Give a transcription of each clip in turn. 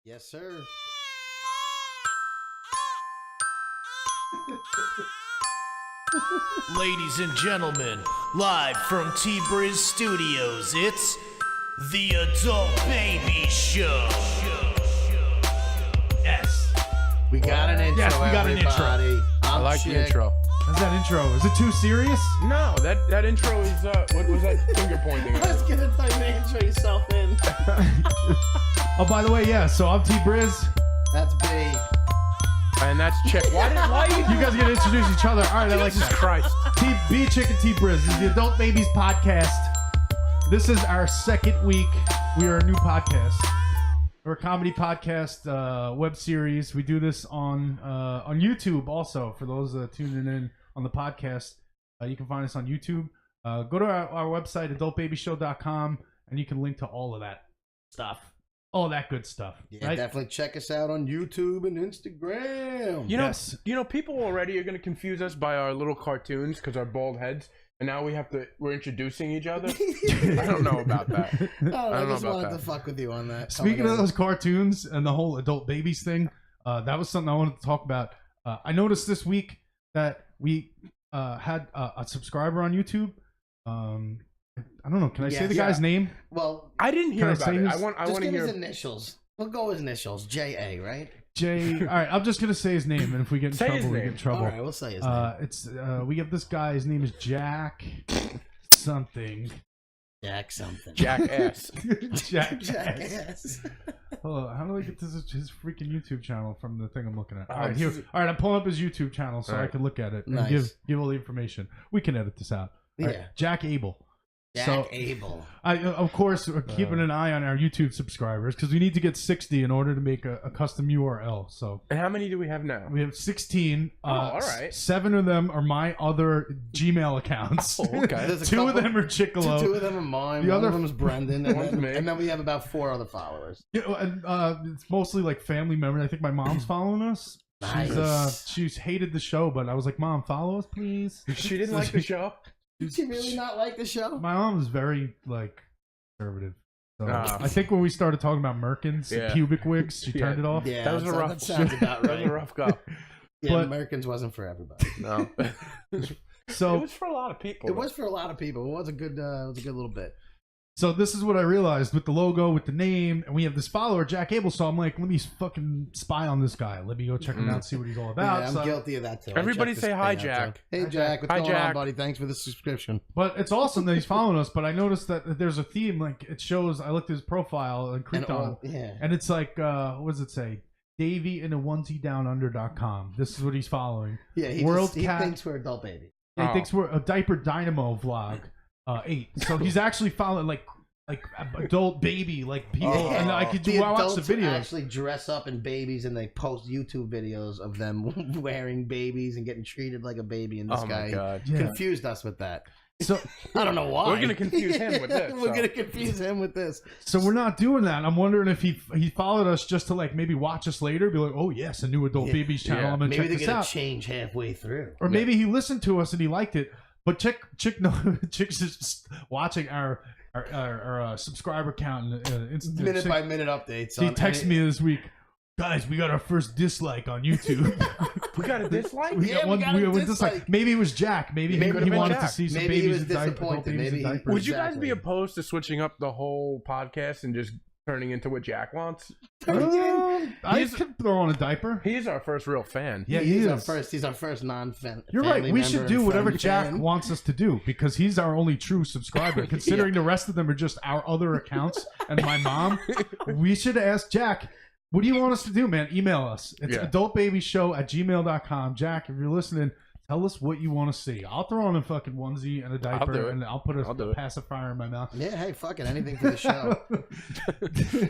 Yes, sir. Ladies and gentlemen, live from T-Briz Studios, it's the Adult Baby Show. Yes. We got an intro, Yes, we got an intro. everybody. I like Chick. the intro. How's that intro? Is it too serious? No, that intro is what was that finger pointing I was at? gonna tell you to intro yourself in. Oh, by the way, yeah, so I'm T-Briz. That's B. And that's Chick. Why You guys get to introduce each other. All right, I like Jesus that. Christ. B Chick and T-Briz. This is the Adult Babies Podcast. This is our second week. We are a new podcast. We're a comedy podcast, web series. We do this on YouTube also. For those tuning in on the podcast, you can find us on YouTube. Go to our website, adultbabyshow.com, and you can link to all of that stuff. All that good stuff. Yeah, right? definitely check us out on YouTube and Instagram. Yes. You know, people already are going to confuse us by our little cartoons because our bald heads, and now we're introducing each other. I don't know about that. I just about wanted that. to fuck with you on that. Speaking of those cartoons and the whole adult babies thing, that was something I wanted to talk about. I noticed this week that we had a subscriber on YouTube. I don't know. Can I say the guy's name? Well, I didn't hear Can I about say it. his- I want just to give hear. his initials. We'll go with initials. J.A., right? Jay. All right, I'm just gonna say his name, and if we get in Say trouble, his we name. get in trouble. All right, we'll say his name. It's we have this guy. His name is Jack something. Jack something. Jackass. Jack. Jackass. Hold on, how do I get this his freaking YouTube channel from the thing I'm looking at? Oh, All right, this here. is- All right, I'm pulling up his YouTube channel so All I right. can look at it and Nice. give all the information. We can edit this out. All right, Yeah. Jack Abel. Jack So- Abel. Of course, we're keeping an eye on our YouTube subscribers because we need to get 60 in order to make a custom URL. So And how many do we have now? we have 16. all right. 7 of them are my other Gmail accounts. Oh, okay. There's a 2 of couple- them are Chicolo. Two of them are mine. The One other- of them is Brendan. And One's then, me. and then we have about 4 other followers. Yeah, and it's mostly like family members. I think my mom's following us. Nice. She's hated the show, but I was like, Mom, follow us, please. She didn't like the show. Did she really not like the show? My mom is very like conservative. So Ah. I think when we started talking about merkins, Yeah. pubic wigs, she turned it off. Yeah, That was a rough- that sounds about That was right. a rough go. Yeah, but- Americans wasn't for everybody. No. So It was for a lot of people. It was for a lot of people. It was a good little bit. So this is what I realized with the logo, with the name, and we have this follower, Jack Abel. So I'm like, let me fucking spy on this guy. Let me go check him out, see what he's all about. Yeah, I'm So- guilty of that too. I Everybody checked say this hi, thing out, Jack. too. Hey, Jack. What's Hi, going on, Jack. buddy? Thanks for the subscription. But it's awesome that he's following us. But I noticed that there's a theme. Like it shows. I looked at his profile and And clicked on, all, yeah. and it's like, what does it say? Davey in a onesie-down-under.com. This is what he's following. Yeah, he WorldCat. thinks we're adult baby. He Oh. thinks we're a diaper dynamo vlog 8. So he's actually following like adult baby like people, and I could The watch the adults video. actually dress up in babies and they post YouTube videos of them wearing babies and getting treated like a baby. And this Oh guy my god. Yeah. confused us with that. So I don't know why. We're gonna confuse him with this, We're so. gonna confuse him with this. So we're not doing that. I'm wondering if he followed us just to like maybe watch us later, be like, oh yes, a new adult Yeah. babies channel. Yeah. I'm gonna Maybe check they're this gonna out. change halfway through. Or maybe he listened to us and he liked it. But Chick's just watching our subscriber count and Minute by minute updates. He on texted any- me this week, guys. We got our first dislike on YouTube. We got a dislike? we Yeah, got one. we got a one dislike. Maybe it was Jack. Maybe Maybe he it could've been wanted to Jack. see some Maybe he babies was in adult disappointed. babies in Maybe he- diapers. Would you guys Exactly. be opposed to switching up the whole podcast and just turning into what Jack wants? I could throw on a diaper. He's our first real fan. Yeah, he's he our is. first. He's our first non-fan. You're right. We should do whatever Jack wants. wants us to do because he's our only true subscriber. Considering the rest of them are just our other accounts and my mom, we should ask Jack, what do you want us to do, man? Email us. It's Yeah. adultbabyshow@gmail.com. Jack, if you're listening, tell us what you want to see. I'll throw on a fucking onesie and a do diaper it. and I'll put I'll do a it. pacifier in my mouth. Yeah, hey, fuck it, anything for the show.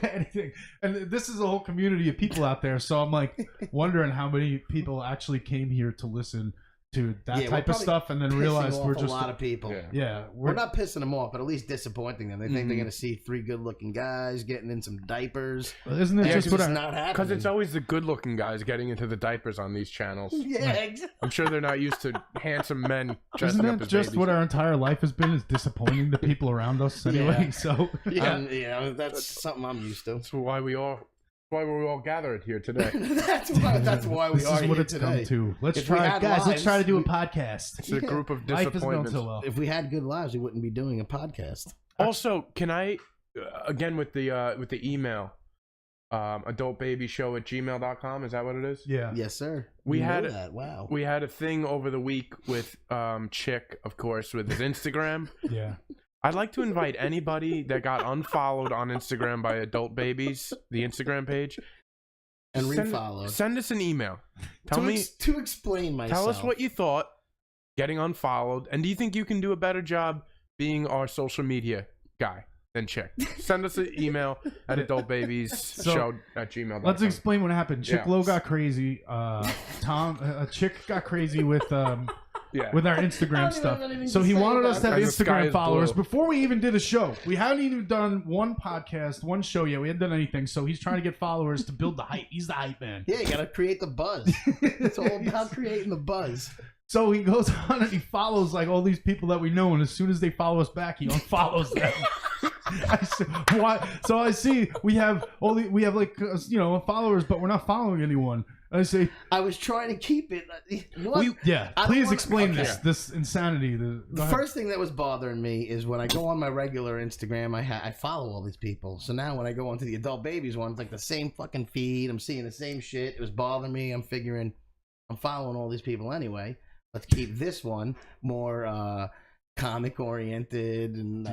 Anything. And this is a whole community of people out there. So I'm like wondering how many people actually came here to listen to that Yeah, we're type of probably stuff and then Pissing realized off we're a just lot of people. Yeah. yeah, We're not pissing them off, but at least disappointing them. They think they're Mhm. gonna see 3 good-looking guys getting in some diapers. Isn't it Yeah, just it's what just I, not happening. Because it's always the good-looking guys getting into the diapers on these channels. yeah, exactly. I'm sure they're not used to handsome men dressing isn't up it as just babies. what our entire life has been is disappointing the people around us anyway? Yeah. So Yeah, that's something I'm used to. That's why we all why we're all gathered here today. That's why we This are is what here it's today. come to. Let's If we try, had guys. Let's try to lives, do a podcast. It's a group of Life is going disappointments. so well. If we had good lives, we wouldn't be doing a podcast. Also, can I again with the email, adultbabyshow@gmail.com? Is that what it is? Yeah. Yes, sir. We You know had that. Wow. We had a thing over the week with Chick, of course, with his Instagram. Yeah. I'd like to invite anybody that got unfollowed on Instagram by Adult Babies, the Instagram page, And refollow. Send us an email. Tell to explain myself. Tell us what you thought getting unfollowed, and do you think you can do a better job being our social media guy than Chick? Send us an email at adultbabyshow@gmail.com. Let's explain what happened. Chick Yeah. Low got crazy. Chick got crazy with with our Instagram stuff. So he wanted us to have And the sky Instagram is followers blue. before we even did a show. We hadn't even done one podcast, one show yet. We hadn't done anything. So he's trying to get followers to build the hype. He's the hype man. Yeah, you gotta create the buzz. It's all about creating the buzz. So he goes on and he follows like all these people that we know, and as soon as they follow us back, he unfollows them. I said, why? So I see we have like followers, but we're not following anyone. I say, I was trying to keep it. You know what? I don't please wanna- explain okay. this insanity. The first thing that was bothering me is when I go on my regular Instagram, I follow all these people. So now when I go onto the Adult Babies one, it's like the same fucking feed. I'm seeing the same shit. It was bothering me. I'm figuring I'm following all these people anyway. Let's keep this one more comic oriented and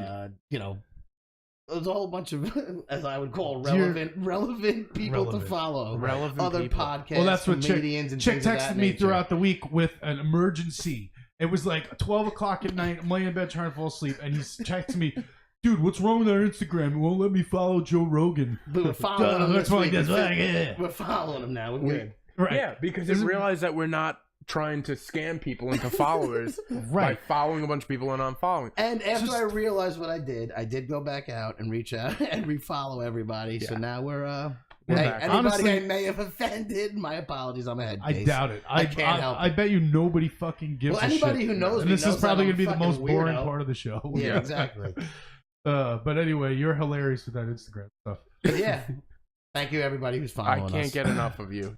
there's a whole bunch of, as I would call, relevant people to follow. Relevant other people. podcasts, well, that's what comedians, and Chick things of texted that me nature. throughout the week with an emergency. It was like 12 o'clock at night. I'm laying in bed trying to fall asleep, and he texted me, "Dude, what's wrong with our Instagram? It won't let me follow Joe Rogan." But we're following him. That's this why week. he does. Yeah. We're following him now. We're good. Right. Yeah, because they realized that we're not trying to scam people into followers by following a bunch of people and unfollowing. And after I realized what I did go back out and reach out and refollow everybody. Yeah. So now we're back. anybody Honestly, I may have offended, my apologies. I'm ahead. I doubt it. I can't help it. I bet you nobody fucking gives a shit. Well, anybody who knows and me this knows is probably that I'm going to be the most fucking boring weirdo. part of the show. Yeah, exactly. But anyway, you're hilarious with that Instagram stuff. But yeah. Thank you, everybody who's following us. I can't get enough of you.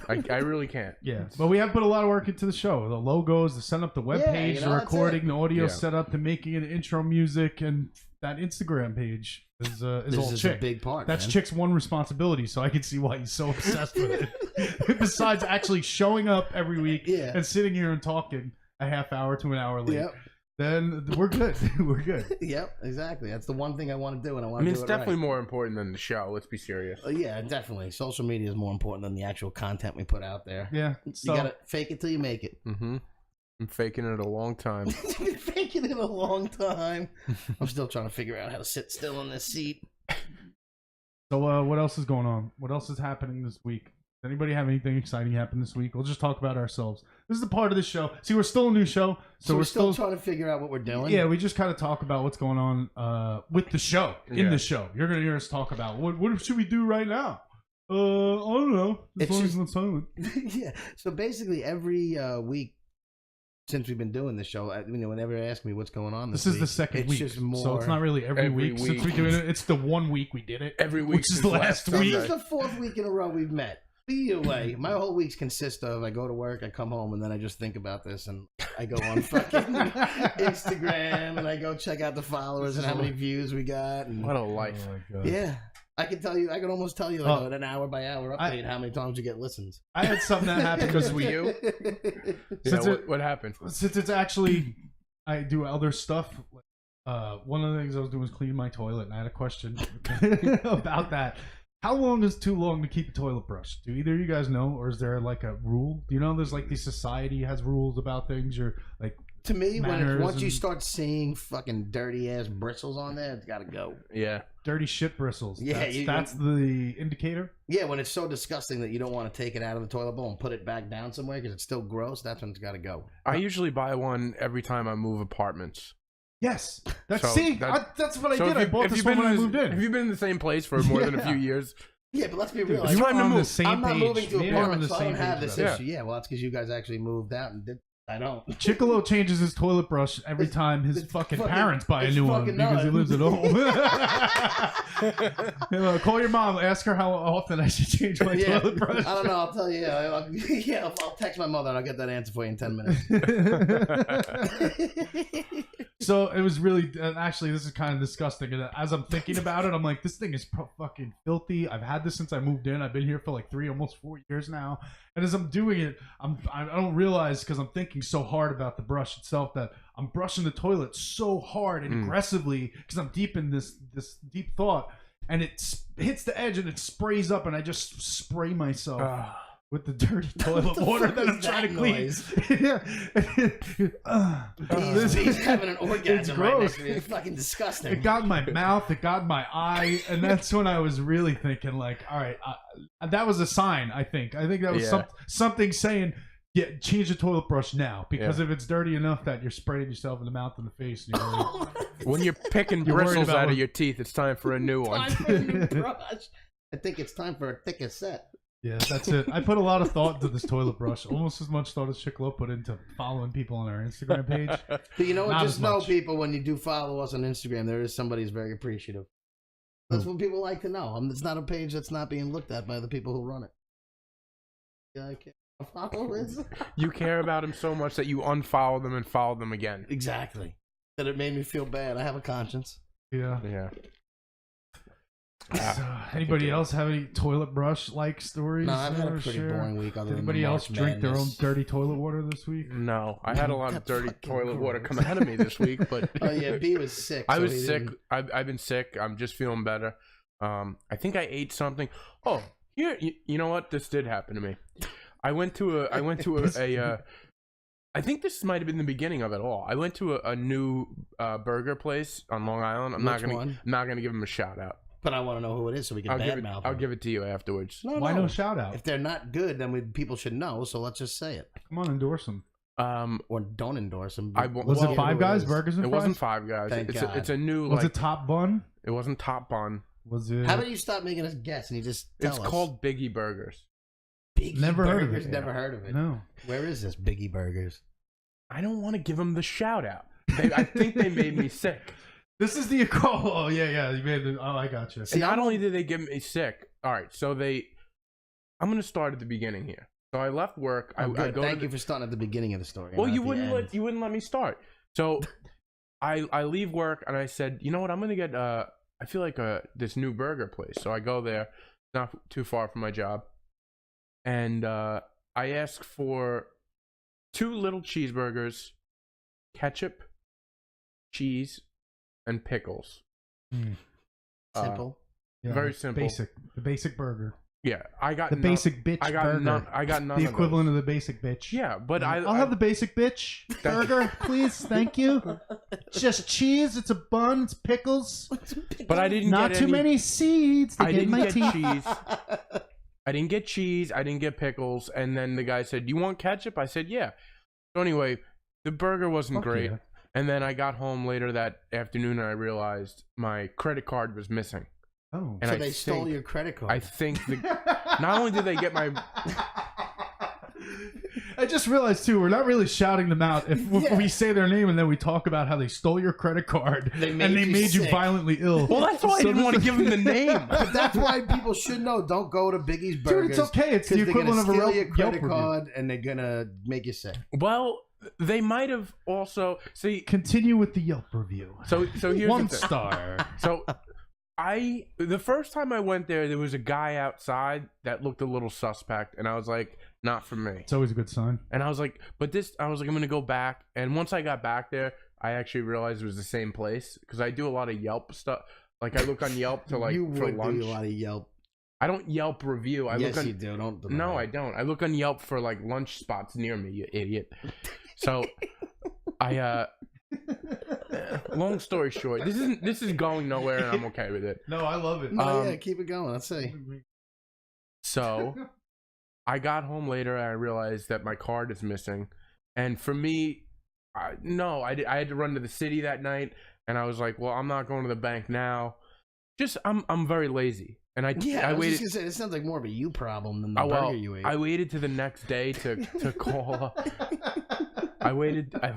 I really can't. Yeah, but we have put a lot of work into the show. The logos, the setting up the webpage, the recording, the audio setup, the making it intro music, and that Instagram page is all This Chick. is a big part. That's man. Chick's one responsibility, so I can see why he's so obsessed with it. Besides actually showing up every week and sitting here and talking a half hour to an hour late. Yep. Then we're good. We're good. Yep, exactly. That's the one thing I want to do, and I want I mean, to do it's it definitely right. more important than the show. Let's be serious. Yeah, definitely. Social media is more important than the actual content we put out there. Yeah. So, You gotta fake it till you make it. Mm-hmm. I'm faking it a long time. Been faking it a long time. I'm still trying to figure out how to sit still in this seat. So what else is going on? What else is happening this week? Does anybody have anything exciting happen this week? We'll just talk about ourselves. This is the part of the show. See, we're still a new show, So we're still trying to figure out what we're doing. Yeah, we just kind of talk about what's going on with the show. In the show, you're gonna hear us talk about what should we do right now. I don't know. As long as it's not silent. Yeah. So basically, every week since we've been doing this show, whenever they ask me what's going on, This is the second week, just more. so it's not really every week since we doing it. It's the 1 week we did it. Every week which is since last last week. This is the 4th week in a row we've met. Either way, my whole weeks consist of I go to work, I come home, and then I just think about this, and I go on fucking Instagram, and I go check out the followers and how many views we got. And What a life. Oh my God. yeah, I can almost tell you like an hour by hour update how many times you get listens. I had something that happened Because we you? Since What happened? Since it's actually, I do other stuff. One of the things I was doing was cleaning my toilet, and I had a question about that. How long is too long to keep a toilet brush? Do either of you guys know, or is there like a rule? Do you know there's like the society has rules about things, or like To me, once you and- start seeing fucking dirty ass bristles on there, it's got to go. Yeah. dirty shit bristles? Yeah, that's the indicator. Yeah, when it's so disgusting that you don't want to take it out of the toilet bowl and put it back down somewhere because it's still gross, that's when it's got to go. I usually buy one every time I move apartments. Yes, that's So that's what I So did. if I you- bought if this you've one been when I in moved in. Have you been in the same place for more than a few years? Yeah, but let's be real. If you trying to on the move. same I'm not page. moving to Me and apartments, on so I don't have page, this though. issue. Yeah, well, that's because you guys actually moved out and did I don't. Chicolo changes his toilet brush every time his fucking parents buy a new one because he lives at home. Call your mom. Ask her how often I should change my toilet brush. I don't know. I'll tell you. I'll text my mother and I'll get that answer for you in 10 minutes. So it was really, actually, this is kind of disgusting. And as I'm thinking about it, I'm like, this thing is fucking filthy. I've had this since I moved in. I've been here for like almost 4 years now. And as I'm doing it, I don't realize, because I'm thinking so hard about the brush itself, that I'm brushing the toilet so hard and aggressively because I'm deep in this deep thought, and it hits the edge and it sprays up, and I just spray myself with the dirty toilet water that I'm trying to clean. He's having an orgasm. It's right gross. next to me. It's fucking disgusting. It got in my mouth, it got in my eye, and that's when I was really thinking, like, all right, that was a sign. I think that was something saying, yeah, change the toilet brush now, because if it's dirty enough that you're spraying yourself in the mouth and the face, and you're when you're picking bristles out of your teeth, it's time for a new one. Time for a new brush. I think it's time for a thicker set. Yeah, that's it. I put a lot of thought into this toilet brush, almost as much thought as Chicolo put into following people on our Instagram page. But you know what? Not Just as know, much. people, when you do follow us on Instagram, there is somebody who's very appreciative. That's what people like to know. It's not a page that's not being looked at by the people who run it. Yeah, I can't follow this. You care about them so much that you unfollow them and follow them again. Exactly. That it made me feel bad. I have a conscience. Yeah. Yeah. So, anybody else have any toilet brush like stories? No, I've had a or pretty share? boring week. Other Did than anybody the else March drink their own Madness. dirty toilet water this week? No, I had a lot of That's dirty fucking toilet water gross. come out of me this week, but Oh yeah, B was sick. I so was he sick. didn't- I've been sick. I'm just feeling better. I think I ate something. Oh, here, you know what? This did happen to me. I went to a I think this might have been the beginning of it all. I went to a new burger place on Long Island. I'm not gonna give them a shout out. But I want to know who it is so we can badmouth I'll them. give it to you afterwards. Why no shout out? If they're not good, then people should know. So let's just say it, Come on, endorse them. or don't endorse them. Was it Five Guys Burgers and It Fries? wasn't Five Guys. Thank God. It's a new Was like. it Top Bun? It wasn't Top Bun. Was it? How about you stop making us guess and you just tell It's us? called Biggie Burgers. Biggie Never heard of Burgers. it. Never heard of it. No. Where is this Biggie Burgers? I don't want to give them the shout out. I think they made me sick. This is the oh yeah you made the I got you. And not only did they get me sick, all right. So I'm going to start at the beginning here. So I left work. I go. Thank you for starting at the beginning of the story. Well, not you at the end. wouldn't let me start. So I leave work and I said, you know what? I'm going to get I feel like this new burger place. So I go there, not too far from my job, and I ask for 2 little cheeseburgers, ketchup, cheese, and pickles. Simple. Yeah, very simple. The basic burger. Yeah, I got The basic bitch I got burger. none. I got none. The of equivalent those. of the basic bitch. Yeah, but I'll have the basic bitch burger, please. Thank you. It's just cheese. It's a bun. It's pickles. But I didn't Not get too any, many seeds to I get in didn't my get teeth. cheese. I didn't get cheese. I didn't get pickles. And then the guy said, "You want ketchup?" I said, "Yeah." So anyway, the burger wasn't Fuck great. yeah. And then I got home later that afternoon and I realized my credit card was missing. Oh. And So I they stole think- your credit card. I think not only did they get my I just realized too, we're not really shouting them out if we say their name and then we talk about how they stole your credit card and they made you sick. violently ill. well, that's why I So didn't this want to is- give them the name. But that's why people should know. Don't go to Biggie's Burgers. Dude, it's okay. It's the 'cause they're gonna equivalent of a steal Yelp your credit review. card and they're gonna make you sick. Well, they might have also see. Continue with the Yelp review. So here's 1 the thing. star. So the first time I went there was a guy outside that looked a little suspect, and I was like, not for me. It's always a good sign. And I was like, I'm gonna go back. And once I got back there, I actually realized it was the same place because I do a lot of Yelp stuff. Like I look on Yelp to you for would lunch. do a lot of Yelp. I don't Yelp review. I Yes, look on. you do. Don't. deny No, it. I don't. I look on Yelp for like lunch spots near me, you idiot. So I long story short, this is going nowhere and I'm okay with it. No, I love it. No, yeah, keep it going. Let's see. So I got home later and I realized that my card is missing. And for me, I had to run to the city that night and I was like, well, I'm not going to the bank now. Just I'm very lazy. And I I was waited. just gonna say, this sounds like more of a you problem than the burger you ate. I waited to the next day to call up. I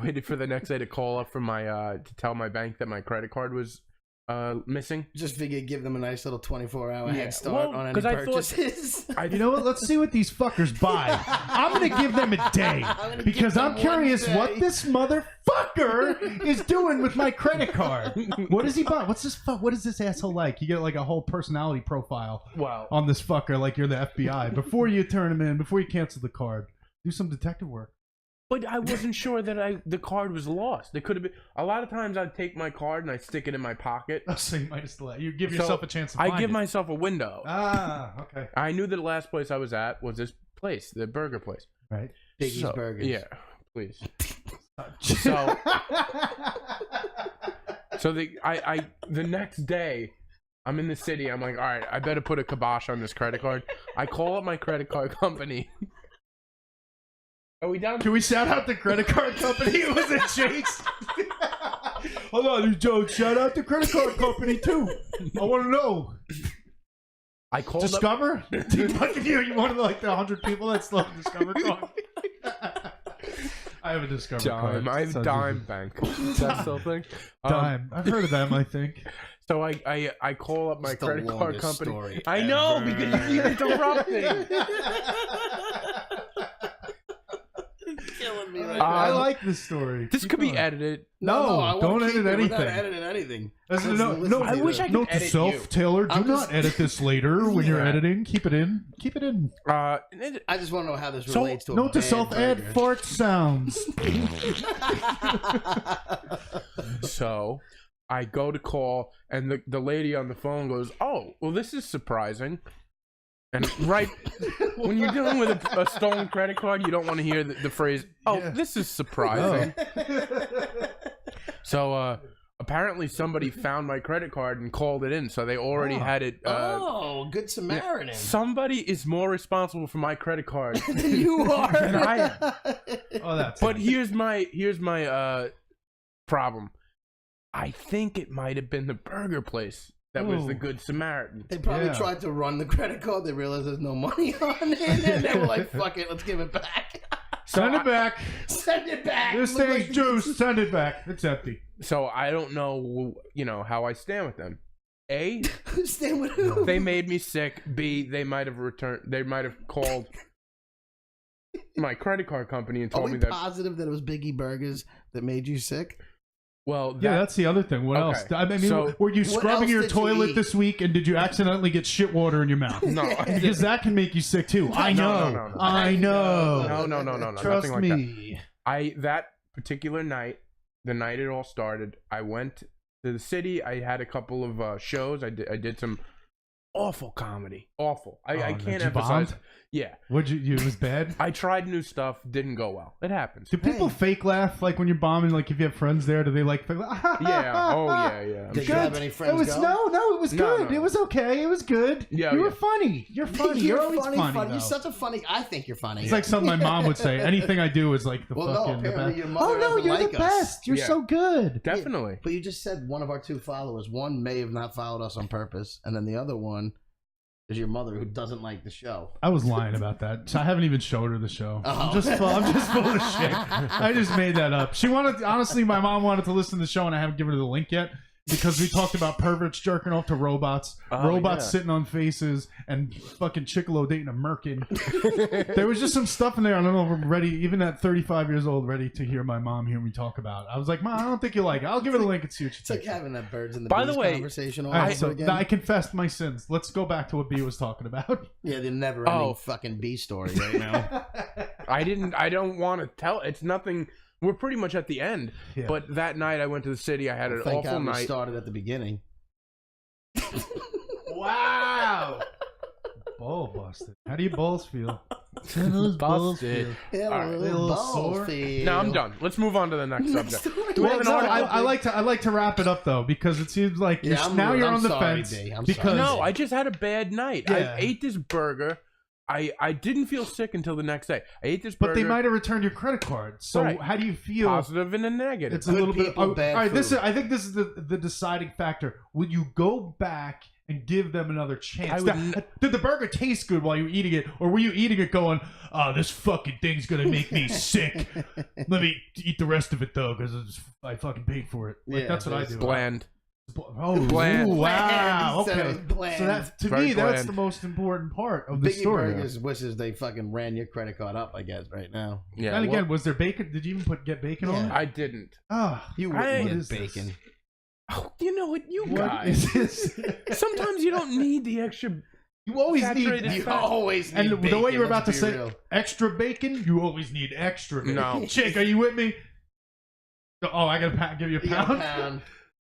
waited for the next day to call up for my to tell my bank that my credit card was missing. Just figured give them a nice little 24-hour Yeah. head start on any 'cause I thought- purchases. You know what? Let's see what these fuckers buy. I'm gonna give them a day because I'm curious what this motherfucker is doing with my credit card. What does he buy? What is this asshole like? You get like a whole personality profile Wow. on this fucker, like you're the FBI. Before you turn him in, before you cancel the card, do some detective work. But I wasn't sure that the card was lost. It could have been. A lot of times I'd take my card and I stick it in my pocket. Oh, so you might just you give yourself a chance to find I give it. myself a window. Ah, okay. I knew that the last place I was at was this place, the burger place. Right. Biggie's Burgers. Yeah, please. So the next day, I'm in the city. I'm like, all right, I better put a kibosh on this credit card. I call up my credit card company. Are we down? Can we shout out the credit card company? It was a chase. Hold on, Joe. Shout out the credit card company too. I want to know. I called up. Discover? You're one of like the 100 people that still have Discover card. I have a Discover card. I have Dime Bank. That's still a thing. Dime. I've heard of them, I think. So I call up my It's the credit card longest company. story I know ever. because you keep interrupting. Killing me right I now. like this story. This Keep could be going. edited. No, I wanna don't keep edit it without anything. editing anything. No, I wish I could note to edit self, you. Taylor. Do I'm not just- edit this later when you're Yeah. editing. Keep it in. Keep it in. I just want to know how this So, relates to a Note to bad self, add burger. fart sounds. So I go to call, and the lady on the phone goes, "Oh, well, this is surprising." And right when you're dealing with a stolen credit card, you don't want to hear the phrase, "Oh, Yeah. this is surprising." So apparently somebody found my credit card and called it in, so they already had it. Good Samaritan. Somebody is more responsible for my credit card. You are. than I am. Oh, that's. But here's my problem. I think it might have been the burger place that was the Ooh. Good Samaritan. They probably Yeah. tried to run the credit card. They realized there's no money on it, and they were like, "Fuck it, let's give it back." Send it back. Send it back. This Look thing's like- juice. Send it back. It's empty. So I don't know, how I stand with them. A, Stand with who? they made me sick. B, they might have called my credit card company and Are told we me that. positive that it was Biggie Burgers that made you sick? Well, Yeah, that's the other thing. What Okay. else? I mean, So, were you what scrubbing else your did you toilet eat? this week, and did you accidentally get shit water in your mouth? no, Because that can make you sick too. I know. no. I know. no, Trust nothing like that. me. That particular night, the night it all started, I went to the city. I had a couple of shows. I did some awful comedy. Awful. I Oh, can't you emphasize. bombed? Yeah, Would you? It was bad. I tried new stuff. Didn't go well. It happens. Do people Hey. fake laugh like when you're bombing? Like if you have friends there, do they like fake laugh? Yeah. Oh yeah. I'm Did sure. you have any friends It was go? no. It was No, good. no. It was okay. It was good. Yeah, you were yeah. funny. You're funny. You're always funny. You're though. such a funny. I think you're funny. It's like something my mom would say. Anything I do is like the Well, no, fucking the apparently best. your mother Oh no, doesn't you're like the us. best. You're Yeah. so good. Definitely. But you just said one of our 2 followers. One may have not followed us on purpose, and then the other one is your mother who doesn't like the show. I was lying about that. I haven't even showed her the show. Oh. I'm just full of shit. I just made that up. She wanted, honestly, my mom wanted to listen to the show, and I haven't given her the link yet because we talked about perverts jerking off to robots, robots yeah. sitting on faces, and fucking Chicolo dating a merkin. There was just some stuff in there. I don't know if I'm ready, even at 35 years old, ready to hear my mom hear me talk about it. I was like, Mom, I don't think you like it. I'll give her the link and see what she It's like thinks. having that birds in the By the bees way, conversation all All right, over so again. I confessed my sins. Let's go back to what B was talking about. Yeah, the never-ending Oh. fucking bee story right now. I don't want to tell. It's nothing. We're pretty much at the end. Yeah. But that night I went to the city. I had an Thank awful God we night. started at the beginning. Wow. Ball busted. How do your balls feel? Busted. Yeah, All right. a A little little balls sore? feel. No, I'm done. Let's move on to the next subject. Do we Well, have an no, article? I like to wrap it up though because it seems like Yeah, I'm now rude. you're I'm on the sorry, fence B. I'm because sorry. No, I just had a bad night. Yeah. I ate this burger. I didn't feel sick until the next day. I ate this but burger. they might have returned your credit card. So Right. how do you feel? positive and a negative. It's a Good little bit. people, bad all right, food. I think this is the deciding factor. Would you go back and give them another chance. I would Did the burger taste good while you were eating it, or were you eating it going, "Oh, this fucking thing's gonna make me sick. Let me eat the rest of it though, because I fucking paid for it." Like, Yeah, that's what I it's do. Bland. Oh, Bland. ooh, wow. Bland. Okay. Bland. So that to Very me, that's bland. the most important part of the Biggie story. Burgers wishes they fucking ran your credit card up, I guess, right now. Yeah. And again, well, was there bacon? Did you even get bacon on it? I didn't. Ah, You I- wouldn't what get is this? bacon. Oh, you know what? You what guys. is this? Sometimes you don't need the extra. You always Saturated need You fat. always need and the bacon, way you were about to let's be say real. extra bacon, you always need extra bacon. No. Chick, are you with me? Oh, I gotta give you a You got a pound. pound.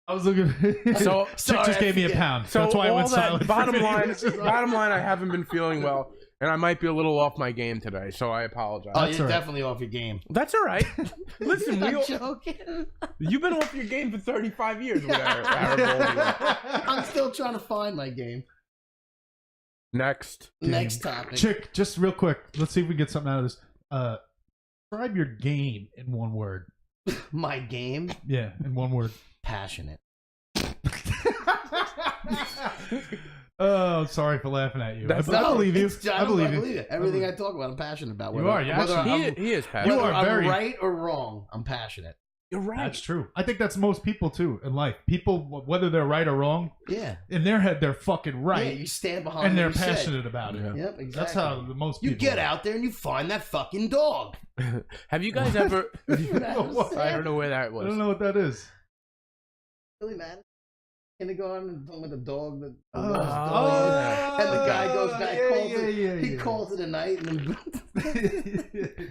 I was looking. So- Chick Sorry, just I gave me a forget. pound. So That's why I all went that silent. for bottom a line, minute. bottom line, I haven't been feeling well, and I might be a little off my game today, so I apologize. Oh, That's you're all right. definitely off your game. That's all right. Listen, I'm we all, joking. you've been off your game for 35 years. With our I'm still trying to find my game. Next. Next topic. Chick, just real quick. Let's see if we can get something out of this. Describe your game in one word. My game. Yeah, in one word. Passionate. Oh, sorry for laughing at you. That's I No, believe you. it's- I believe you. it. Everything I talk about, I'm passionate about. You are, yeah, Whether actually. He is passionate. You are I'm very- right or wrong, I'm passionate. You're right. That's true. I think that's most people too in life. People, whether they're right or wrong, Yeah. in their head they're fucking Yeah, right, you stand behind and what they're you say. passionate about it. Yeah. Yep, exactly. That's how the most You people get are. out there and you find that fucking dog. Have you guys ever? What? I don't know where that I don't was. know what that is. Really, man? Kindergarten, talking with the dog that Oh. and the guy goes back, he yeah. calls it a night, and then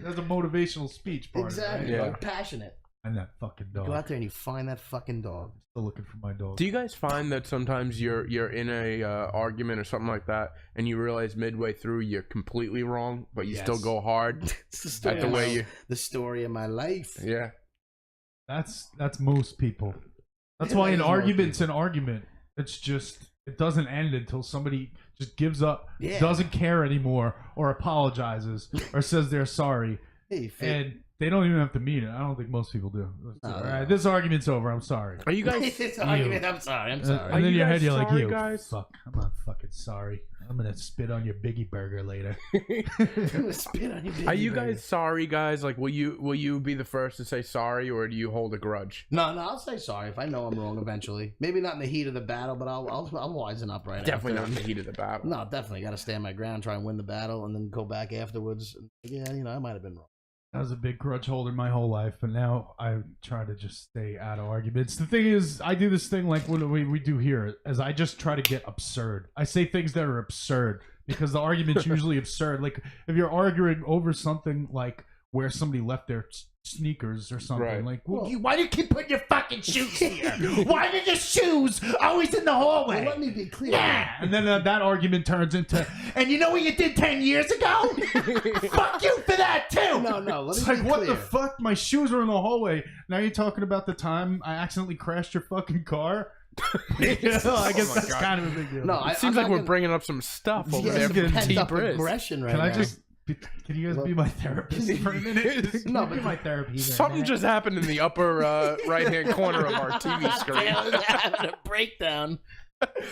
That's a motivational speech part. exactly, Yeah. like, passionate. And that fucking dog. Go out there and you find that fucking dog. Still looking for my dog. Do you guys find that sometimes you're in a argument or something like that, and you realize midway through you're completely wrong, but you Yes. still go hard It's the story at the of way my- you? the story of my life. Yeah. That's most people. That's Yeah, why that an is most argument's an argument. It's just it doesn't end until somebody just gives up, Yeah. doesn't care anymore, or apologizes, or says they're sorry, Hey, and they don't even have to mean it. I don't think most people do. No, All they right, don't. this argument's over. I'm sorry. Are you guys? this argument, I'm sorry. And Are then in you your head guys you're like, sorry, "You guys?" fuck, I'm not fucking sorry. I'm gonna spit on your Biggie burger later." I'm gonna spit on your baby Are you burger. guys sorry, guys? Like, will you be the first to say sorry, or do you hold a grudge? No, I'll say sorry if I know I'm wrong eventually. Maybe not in the heat of the battle, but I'll wisen up right Definitely not after. in the heat of the battle. No, definitely got to stand my ground, try and win the battle, and then go back afterwards. Yeah, I might have been wrong. I was a big grudge holder my whole life, but now I try to just stay out of arguments. The thing is, I do this thing like what we do here, as I just try to get absurd. I say things that are absurd because the argument's usually absurd. Like if you're arguing over something like where somebody left their sneakers or something, Right. like, why do you keep putting your fucking shoes here? Why are your shoes always in the hallway? Well, let me be clear. Yeah, and then that argument turns into, and you know what you did 10 years ago? Fuck you for that too. No, let me It's be like, what clear. the fuck? My shoes were in the hallway. Now you're talking about the time I accidentally crashed your fucking car? I guess Oh my that's God. kind of a big deal. No, It seems like we're bringing up some stuff over Yeah, there some from pent-up T-Briz. aggression right Can I now. just... Can you guys be my therapist for a minute? No, Be but- my therapy. Something just happened in the upper right-hand corner of our TV screen. having a breakdown.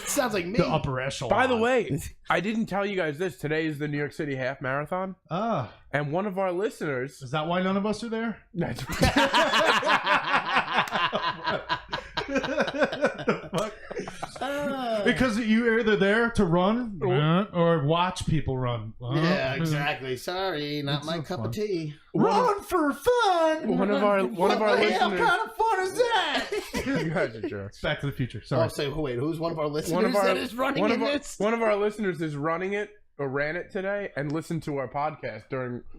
Sounds like me. the upper echelon. By the way, I didn't tell you guys this. Today is the New York City Half Marathon, and one of our listeners. is that why none of us are there? That's The fuck? Because you're either there to run or watch people run. Yeah, exactly. Sorry, not It's my not cup fun. of tea. Run for fun. one of our What the hell listeners. kind of fun is that? You guys are jerks. Back to the Future. Oh, Sorry. say, wait, who's one of our listeners One of our that is running one in of our, this? one of our listeners is running it or ran it today and listened to our podcast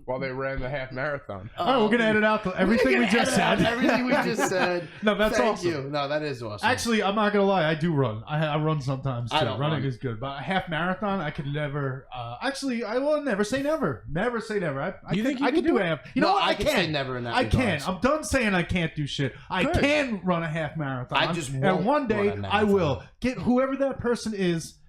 while they ran the half marathon. All right, we're gonna edit out everything we just said. Everything we just said. No, that's Thank awesome. you. No, that is awesome. Actually, I'm not gonna lie. I do run. I run sometimes too. I don't Running run. is good, but a half marathon, I could never. Actually, I will never say never. Never say never. I You could, think you I could could do do a it? half. You know No, what? I can say can. never in that I can. regards. I'm done saying I can't do shit. I Good. can run a half marathon. I just and won't one day run a I will marathon. get whoever that person is.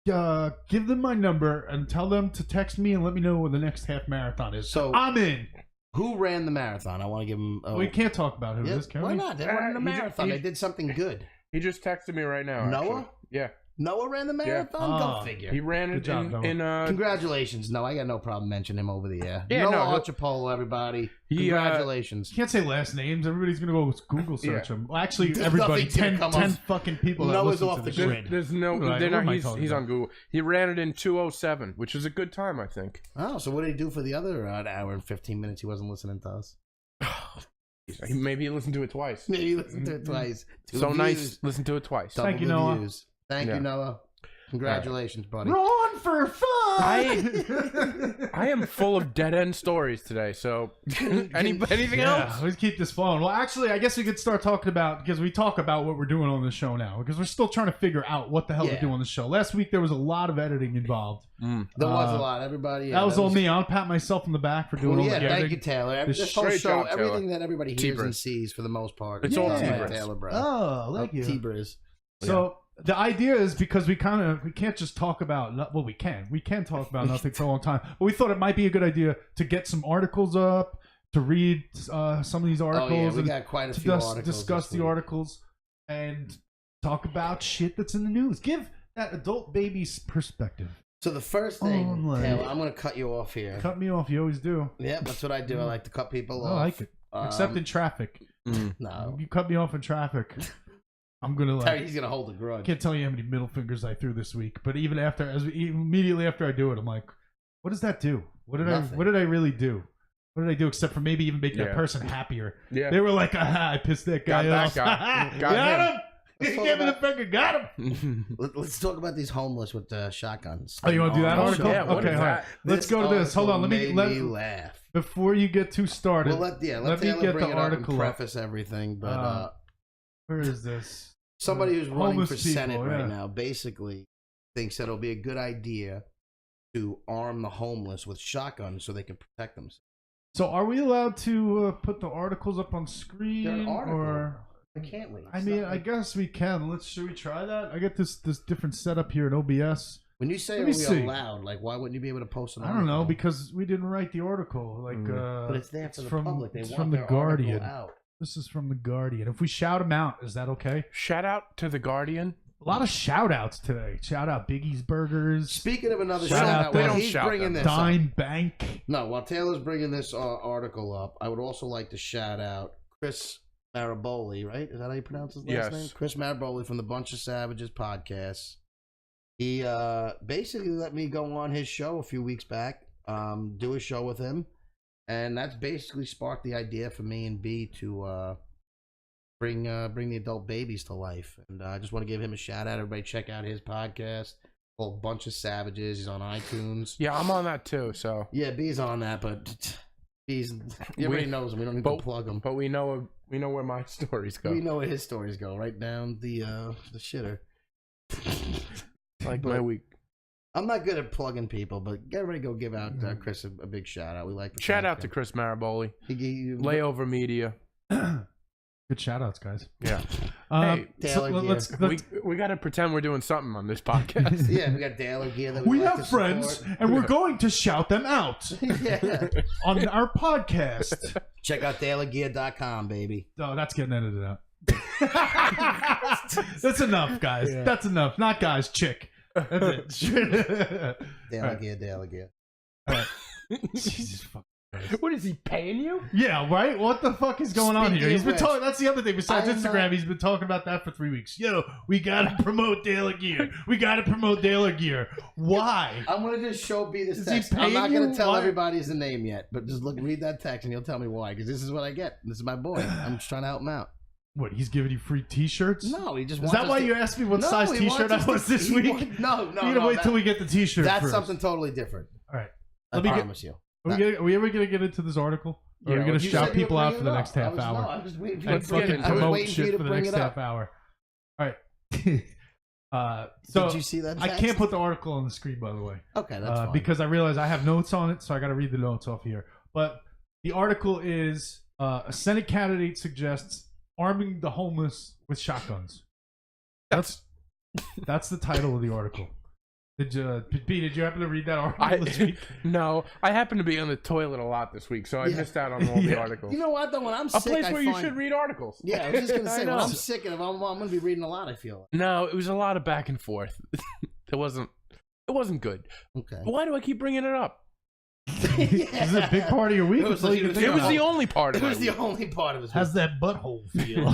Give them my number and tell them to text me and let me know when the next half marathon is. So- I'm in. Who ran the marathon? I want to give him. We can't talk about who it Yeah, is, can why we? not? They're running a he just- marathon. They did something good. He just texted me right now. Noah? Actually. Yeah. Noah ran the marathon? Go figure. He ran it job, in Congratulations, Noah. I got no problem mentioning him over the air. Yeah, Noah Archipolo, everybody. Congratulations. You can't say last names. Everybody's going to go Google search them. Well, actually, There's everybody, nothing 10 fucking people that Noah's listen off to the this shit. grid. There's no. Right, They're what not, am I talking he's about? on Google. He ran it in 2:07, which is a good time, I think. Oh, so what did he do for the other hour and 15 minutes he wasn't listening to us? Maybe he listened to it twice. Maybe he listened to it twice. So nice. Listen to it twice. Thank you, Double the Noah. views. Thank you, Noah. Congratulations, buddy. Run for fun! I am full of dead end stories today. So, anything else? Let's keep this flowing. Well, actually, I guess we could start talking about, because we talk about what we're doing on this show now, because we're still trying to figure out what the hell we're doing on the show. Last week there was a lot of editing involved. There was a lot. Everybody. That was all me. I'll pat myself on the back for doing all the editing. Thank you, Taylor. This whole Great show, job, Taylor. everything that everybody hears and sees for the most part. It's all T-Briz. Taylor, bro. Oh, thank you. T-Briz. So the idea is, because we can't just talk about, well, we can talk about nothing for a long time, but we thought it might be a good idea to get some articles up, to read some of these articles, we and got quite a few articles. Discuss the articles and talk about shit that's in the news. Give that adult baby's perspective. So the first thing, Taylor, I'm going to cut you off here. Cut me off. You always do. Yeah, that's what I do. I like to cut people off. I like it. Except in traffic. No. You cut me off in traffic. I'm gonna he's gonna hold a grudge. I can't tell you how many middle fingers I threw this week, but even immediately after I do it, I'm like, what does that do? What did I really do? What did I do except for maybe even make that person happier? Yeah. They were like, aha, I pissed that guy off. Got him. He gave me the finger. Got him. Let's talk about these homeless with shotguns. Oh, you want to do that article? Yeah, okay, all right. Let's go to this. Hold on. Let me laugh. Before you get too started. Well, let me Taylor get bring the it up article and preface everything. But where is this? Somebody who's running for Homeless Senate people, right now basically thinks that it'll be a good idea to arm the homeless with shotguns so they can protect themselves. So are we allowed to put the articles up on screen? They're an article. Or Can't we? I mean, I guess we can. Should we try that? I get this different setup here in OBS. When you say we allowed, like, why wouldn't you be able to post an article? I don't know, because we didn't write the article. Like, but it's there for the public. They want from the their Guardian. out. This is from the Guardian. If we shout them out, is that okay? Shout out to the Guardian. A lot of shout outs today. Shout out Biggie's Burgers. Speaking of another shout out, while he's bringing this Dime up, Bank. No, while Taylor's bringing this article up, I would also like to shout out Chris Maraboli, right? Is that how you pronounce his last name? Chris Maraboli from the Bunch of Savages podcast. He basically let me go on his show a few weeks back, do a show with him, and that's basically sparked the idea for me and B to bring the adult babies to life. And I just want to give him a shout out. Everybody check out his podcast called Bunch of Savages. He's on iTunes. Yeah, I'm on that too. So yeah, B's on that, but everybody knows him. We don't need to plug him. But we know where my stories go. We know where his stories go. Right down the shitter. My week. Mm-hmm. I'm not good at plugging people, but everybody go give out Chris a big shout out. We like the shout out to Chris Maraboli. Layover Media. Good shout outs, guys. Yeah. Hey, Taylor we got to pretend we're doing something on this podcast. Yeah, we got Taylor Gear. That we like have friends, and we're going to shout them out on our podcast. Check out DailyGear.com, baby. Oh, that's getting edited out. That's enough, guys. Yeah. That's enough. Not guys, chick. That's it. Daily Gear. All right. Jesus fuck. What is he paying you? Yeah, right. What the fuck is going on here? He's been talking. That's the other thing. Besides Instagram, he's been talking about that for 3 weeks. Yo, we gotta promote Daily Gear. We gotta promote Daily Gear. Why? I'm gonna just show B this text. I'm not gonna tell everybody his name yet, but just read that text and he'll tell me why. Because this is what I get. This is my boy. I'm just trying to help him out. What, he's giving you free T-shirts? No, he just wants. Is that why you asked me what size T-shirt I was this week? No. You gotta wait till we get the T-shirt. That's first. Something totally different. All right. I promise you. Are we ever going to get into this article? Or are we going to shout people out for the next half hour? No, I was just waiting for and fucking promote shit for the next half hour. All right. So did you see that text? I can't put the article on the screen, by the way. Okay, that's fine. Because I realize I have notes on it, so I got to read the notes off here. But the article is a Senate candidate suggests arming the homeless with shotguns. That's the title of the article. Did you happen to read that article this week? No, I happen to be on the toilet a lot this week, so I missed out on all the articles. You know what, though? When I'm A sick, place I where find... you should read articles. Yeah, I was just going to say, when know. I'm sick, and I'm going to be reading a lot, I feel like. No, it was a lot of back and forth. It wasn't good. Okay. Why do I keep bringing it up? This is a big part of your week. It was the only part of It it. was the only part of his How's that butthole feel?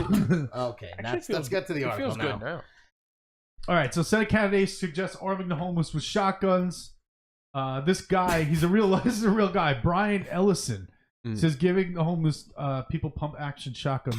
Okay, let's get to the It article feels good now. All right, so Senate candidates suggest arming the homeless with shotguns. This guy, this is a real guy, Brian Ellison, says giving the homeless people pump action shotguns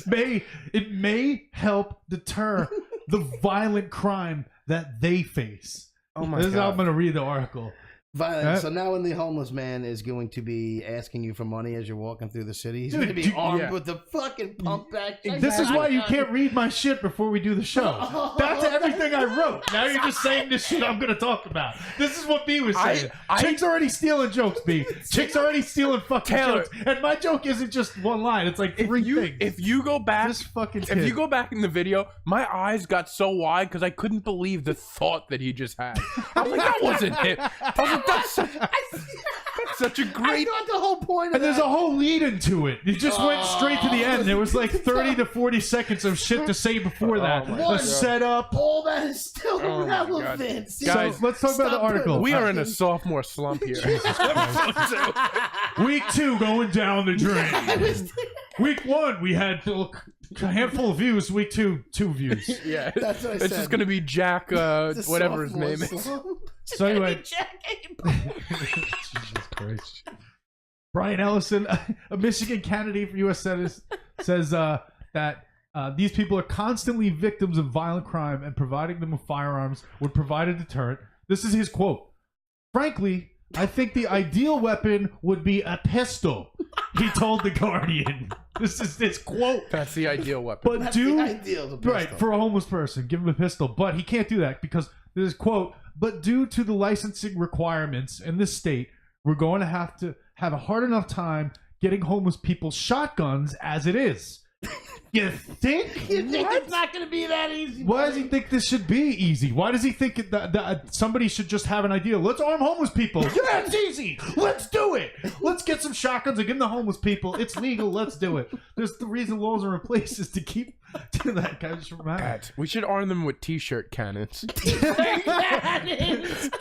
may help deter the violent crime that they face. Oh my This is God. how I'm going to read the article. Violent. So now when the homeless man is going to be asking you for money as you're walking through the city, he's going to be armed with the fucking pump back. This is why you can't read my shit before we do the show. That's everything I wrote. Now you're just saying this shit I'm going to talk about. This is what B was saying. Chick's already stealing jokes, B. Chick's already stealing fucking Taylor. jokes. And my joke isn't just one line. It's like three things. If you go back, This fucking if kid. you go back in the video, my eyes got so wide because I couldn't believe the thought that he just had. I was like, that wasn't it. I was like, that's such a I great. thought the whole point of And there's a whole lead into it. It just went straight to the end. There was like 30 to 40 seconds of shit to say before that. my A God. setup. all that is still Oh my God. relevant. See, Guys, So let's talk about the stop putting article. We are in a sophomore slump here. Week 2 going down the drain. Week 1 we had a handful of views. Week 2, 2 views. Yeah, That's what I it's said. just gonna be Jack, It's a whatever his sophomore name is. slump. So anyway, Jack, Jesus Christ. Brian Ellison, a Michigan candidate for U.S. Senate, says that these people are constantly victims of violent crime, and providing them with firearms would provide a deterrent. This is his quote. Frankly, I think the ideal weapon would be a pistol, he told The Guardian. This is his quote. That's the ideal weapon. But That's do the ideal, the right pistol. for a homeless person, give him a pistol. But he can't do that because this is quote. But due to the licensing requirements in this state, we're going to have a hard enough time getting homeless people shotguns as it is. You think? You think it's not going to be that easy? Why does he think this should be easy? Why does he think that somebody should just have an idea? Let's arm homeless people. Yeah, it's easy. Let's do it. Let's get some shotguns and give them the homeless people. It's legal. Let's do it. There's the reason laws are in place is to keep to that kind of dramatic. We should arm them with T-shirt cannons.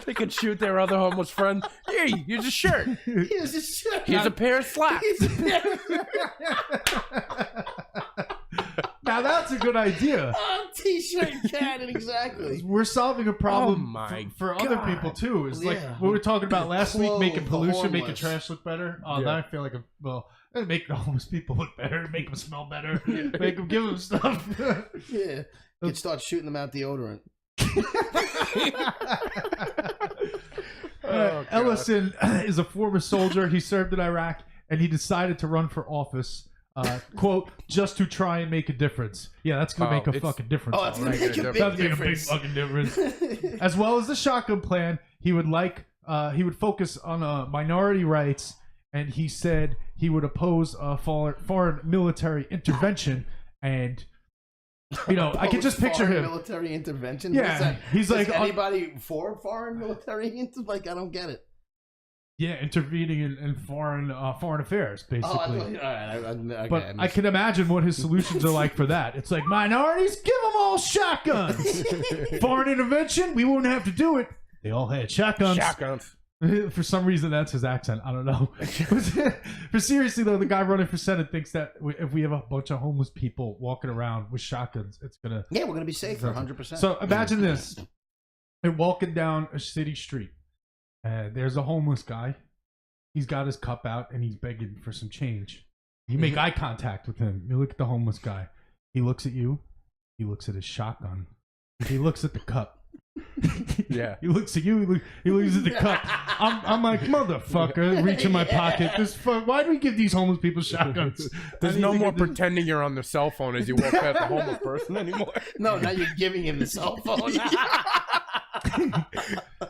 They could shoot their other homeless friends. Hey, here's a shirt. Here's a shirt. Here's a pair of slacks. Now that's a good idea. T-shirt cannon, exactly. We're solving a problem Oh my for other God. people too. It's like Yeah. what we were talking about last week, making Clothe the pollution, making homeless. trash look better. Oh, Yeah. now I feel like it'd make the homeless people look better, make them smell better, make them give them stuff. Yeah. You could start shooting them out deodorant. Oh, God. Ellison is a former soldier. He served in Iraq, and he decided to run for office. Quote, just to try and make a difference. Yeah, that's gonna Oh, make a it's- fucking difference. Oh, that's all going right? to make a That's big gonna make a big difference. fucking difference. As well as the shotgun plan, he would focus on minority rights, and he said he would oppose foreign military intervention. And I can just picture Foreign him. military intervention. Yeah, What's that? he's Is like anybody for foreign military like I don't get it. Yeah, intervening in foreign affairs, basically. Oh, all right. Okay, But I can imagine what his solutions are like for that. It's like, minorities, give them all shotguns. Foreign intervention, we wouldn't have to do it. They all had shotguns. Shotguns. For some reason, that's his accent. I don't know. But seriously, though, the guy running for Senate thinks that if we have a bunch of homeless people walking around with shotguns, it's going to... Yeah, we're gonna be safer, 100%. So imagine this. They're walking down a city street. There's a homeless guy. He's got his cup out and he's begging for some change. You make eye contact with him. You look at the homeless guy. He looks at you. He looks at his shotgun. He looks at the cup. Yeah. He looks at you. He looks at the cup. I'm like, motherfucker, reach in my pocket. Why do we give these homeless people shotguns? There's I need no to more get this- pretending you're on the cell phone as you walk past the homeless person anymore. No, now you're giving him the cell phone.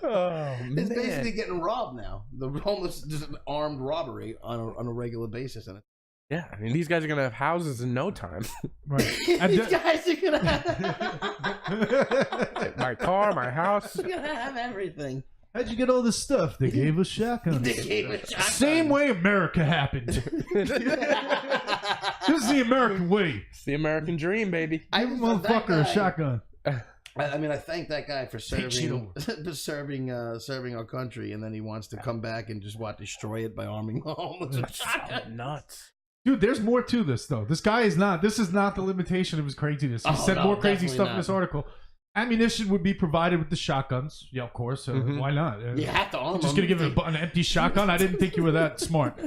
Oh, It's basically getting robbed now. The homeless just an armed robbery on a regular basis, and Yeah, I mean, these guys are gonna have houses in no time. Right. These guys are gonna have, My car, my house. gonna have everything. How'd you get all this stuff? They gave us shotguns. They gave us shotguns. Same way America happened. This is the American way. It's the American dream, baby. Give a motherfucker a shotgun. I mean, I thank that guy for serving our country, and then he wants to come back and just destroy it by arming the homeless with shotguns. Nuts. Dude, there's more to this, though. This is not the limitation of his craziness. He said more crazy stuff in this article. Ammunition would be provided with the shotguns. Yeah, of course. Why not? You have to arm them. Just going to give him an empty shotgun? I didn't think you were that smart.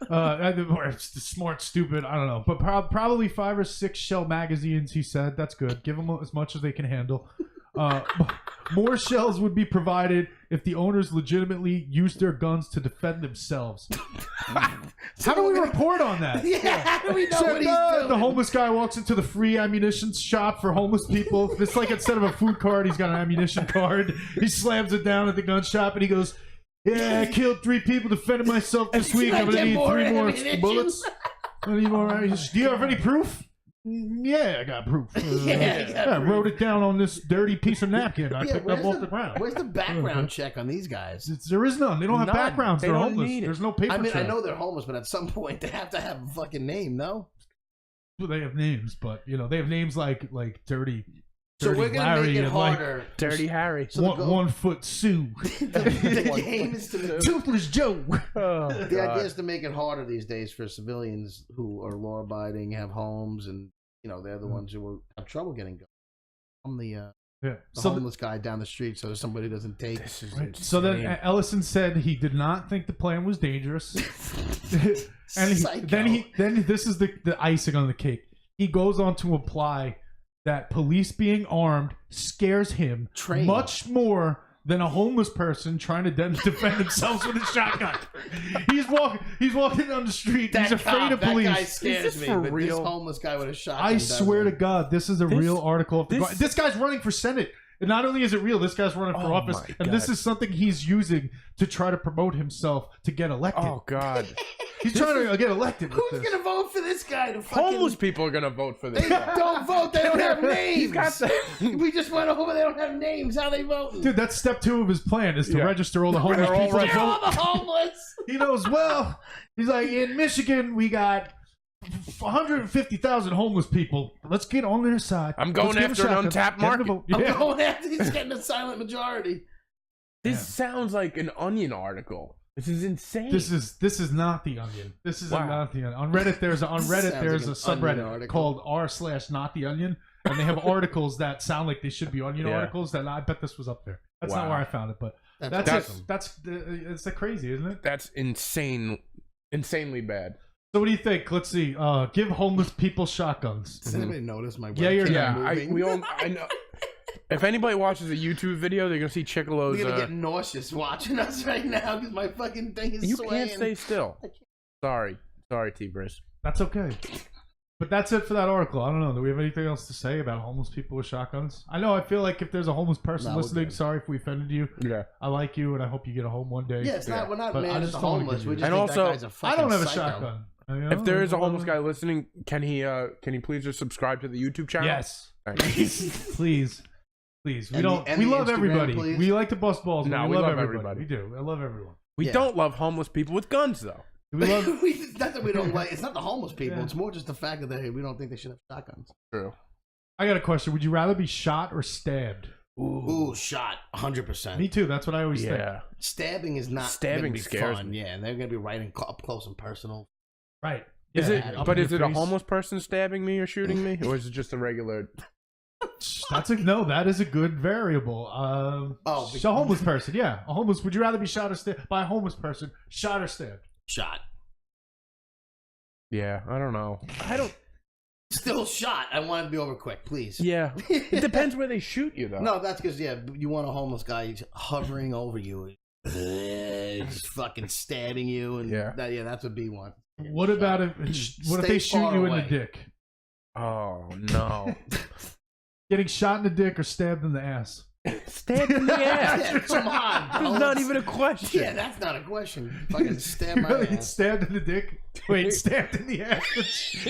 Or smart, stupid, I don't know. But probably 5 or 6 shell magazines, he said. That's good. Give them as much as they can handle. More shells would be provided if the owners legitimately used their guns to defend themselves. How do we report on that? Yeah, how do we know what he's doing? The homeless guy walks into the free ammunition shop for homeless people. It's like instead of a food card, he's got an ammunition card. He slams it down at the gun shop and he goes, "Yeah, I killed 3 people defending myself this week. I'm gonna need 3 more bullets. I need more ammunition. Do you have any proof?" "Yeah, I got proof. I wrote it down on this dirty piece of napkin I picked up off the ground." Where's the background check on these guys? There is none. They don't have backgrounds. They're homeless. There's no paper I trail. I know they're homeless, but at some point they have to have a fucking name, no? Well, they have names, but they have names like Dirty. So we're gonna Larry make it and, harder. Dirty Harry. So 1 foot Sue. The game is to Toothless Joe. The idea is to make it harder these days for civilians who are law abiding, have homes, and they're the ones who have trouble getting going. I'm the homeless guy down the street, so somebody doesn't take. Right. So then Ellison said he did not think the plan was dangerous, and then this is the icing on the cake. He goes on to imply that police being armed scares him much more than a homeless person trying to defend themselves with a shotgun. He's walking down the street. He's afraid of police. That guy scares me. But this homeless guy with a shotgun. I swear to God, this is a real article. This guy's running for Senate. And not only is it real, this guy's running for office, and this is something he's using to try to promote himself to get elected. Oh God, he's trying to get elected. Who's gonna vote for this guy? To fucking... Homeless people are gonna vote for this guy. Don't vote. They don't have names. He's got We just went over. They don't have names. How they vote? Dude, that's step 2 of his plan is to register all the homeless people to vote. All the homeless. He knows well. He's like, in Michigan, we got 150,000 homeless people. Let's get on their side. I'm going after an untapped market. I'm going after. He's getting a silent majority. This sounds like an Onion article. This is insane. This is not the Onion. This is not the Onion. On Reddit, there's a subreddit called r/not the Onion, and they have articles that sound like they should be Onion articles. That I bet this was up there. That's not where I found it, but that's awesome. It's crazy, isn't it? That's insanely bad. So what do you think? Let's see. Give homeless people shotguns. Does anybody notice my webcam I know. If anybody watches a YouTube video, they're gonna see Chicolo's. They're gonna get nauseous watching us right now because my fucking thing is swaying. You can't stay still. Sorry, T-Briz. That's okay. But that's it for that article. I don't know. Do we have anything else to say about homeless people with shotguns? I know. I feel like if there's a homeless person listening, sorry if we offended you. Yeah. I like you, and I hope you get a home one day. Yeah, it's not. We're not mad at the homeless. We just and think also, that guy's a fucking I don't have a psycho. shotgun. If there is a homeless guy listening, can he please just subscribe to the YouTube channel? Yes. Please. We And love Instagram, everybody. please. We like to bust balls. No, we love everybody. everybody. We do. I love everyone. We don't love homeless people with guns, though. Do we love? Not that we don't like. It's not the homeless people. It's more just the fact that we don't think they should have shotguns. True. I got a question. Would you rather be shot or stabbed? Ooh, shot 100%. Me too. That's what I always think. Stabbing is not. Stabbing gonna be scares fun. me. Yeah, and they're gonna be right up close and personal. Right. Is Yeah, it? up But in is your it a face. homeless person stabbing me or shooting me, or is it just a regular? That is a good variable. A homeless person. Yeah, a homeless. Would you rather be shot or stabbed by a homeless person? Shot or stabbed? Shot. Yeah, I don't know. I don't. Still shot. I want it to be over quick, please. Yeah, it depends where they shoot you, though. No, that's because you want a homeless guy hovering over you, just fucking stabbing you, and that's what B wants. What about if they shoot you in the dick? Oh no! Getting shot in the dick or stabbed in the ass? Stabbed in the ass. Yeah, come on, bro. That's not even a question. Yeah, that's not a question. Fucking stab my Really? ass. Stabbed in the dick? Wait, stabbed in the ass?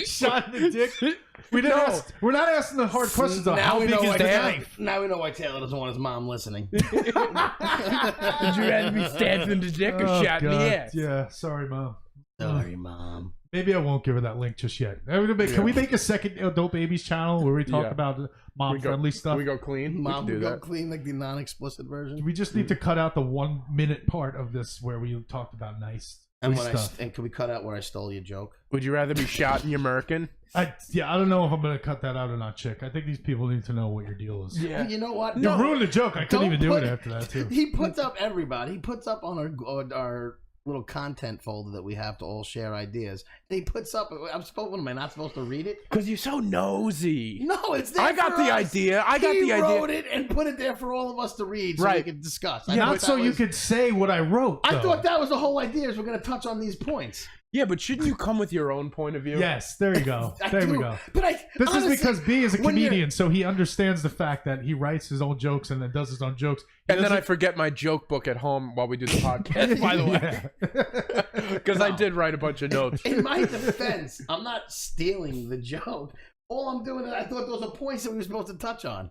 Shot in the dick? We didn't ask. We're not asking the hard questions though. How big is the knife? Now we know why Taylor doesn't want his mom listening. Would you rather be stabbed in the dick or shot in the ass? Yeah, sorry, Mom. Sorry, Mom. Maybe I won't give her that link just yet. Can we make a second Adult Babies channel where we talk about mom-friendly stuff? We go clean. Mom we can do go that. clean, like the non-explicit version. We just need to cut out the 1 minute part of this where we talked about nice And stuff. and can we cut out where I stole your joke? Would you rather be shot in your merkin? I don't know if I'm going to cut that out or not, Chick. I think these people need to know what your deal is. Yeah. You know what? You ruined the joke. I couldn't even do it put- after that, too. He puts up everybody. He puts up on our little content folder that we have to all share ideas. And he puts up. Am I not supposed to read it? Because you're so nosy. No, it's there. I got for the us. idea. He wrote it and put it there for all of us to read, so we could discuss. Not so you could say what I wrote. I though. thought that was the whole idea. Is we're going to touch on these points. Yeah, but shouldn't you come with your own point of view? Yes, there you go. There we go. But This honestly, is because B is a when you're- comedian, so he understands the fact that he writes his own jokes and then does his own jokes. He And then I doesn't- forget my joke book at home while we do the podcast, by the way. Because I did write a bunch of notes. In my defense, I'm not stealing the joke. All I'm doing is I thought those are points that we were supposed to touch on.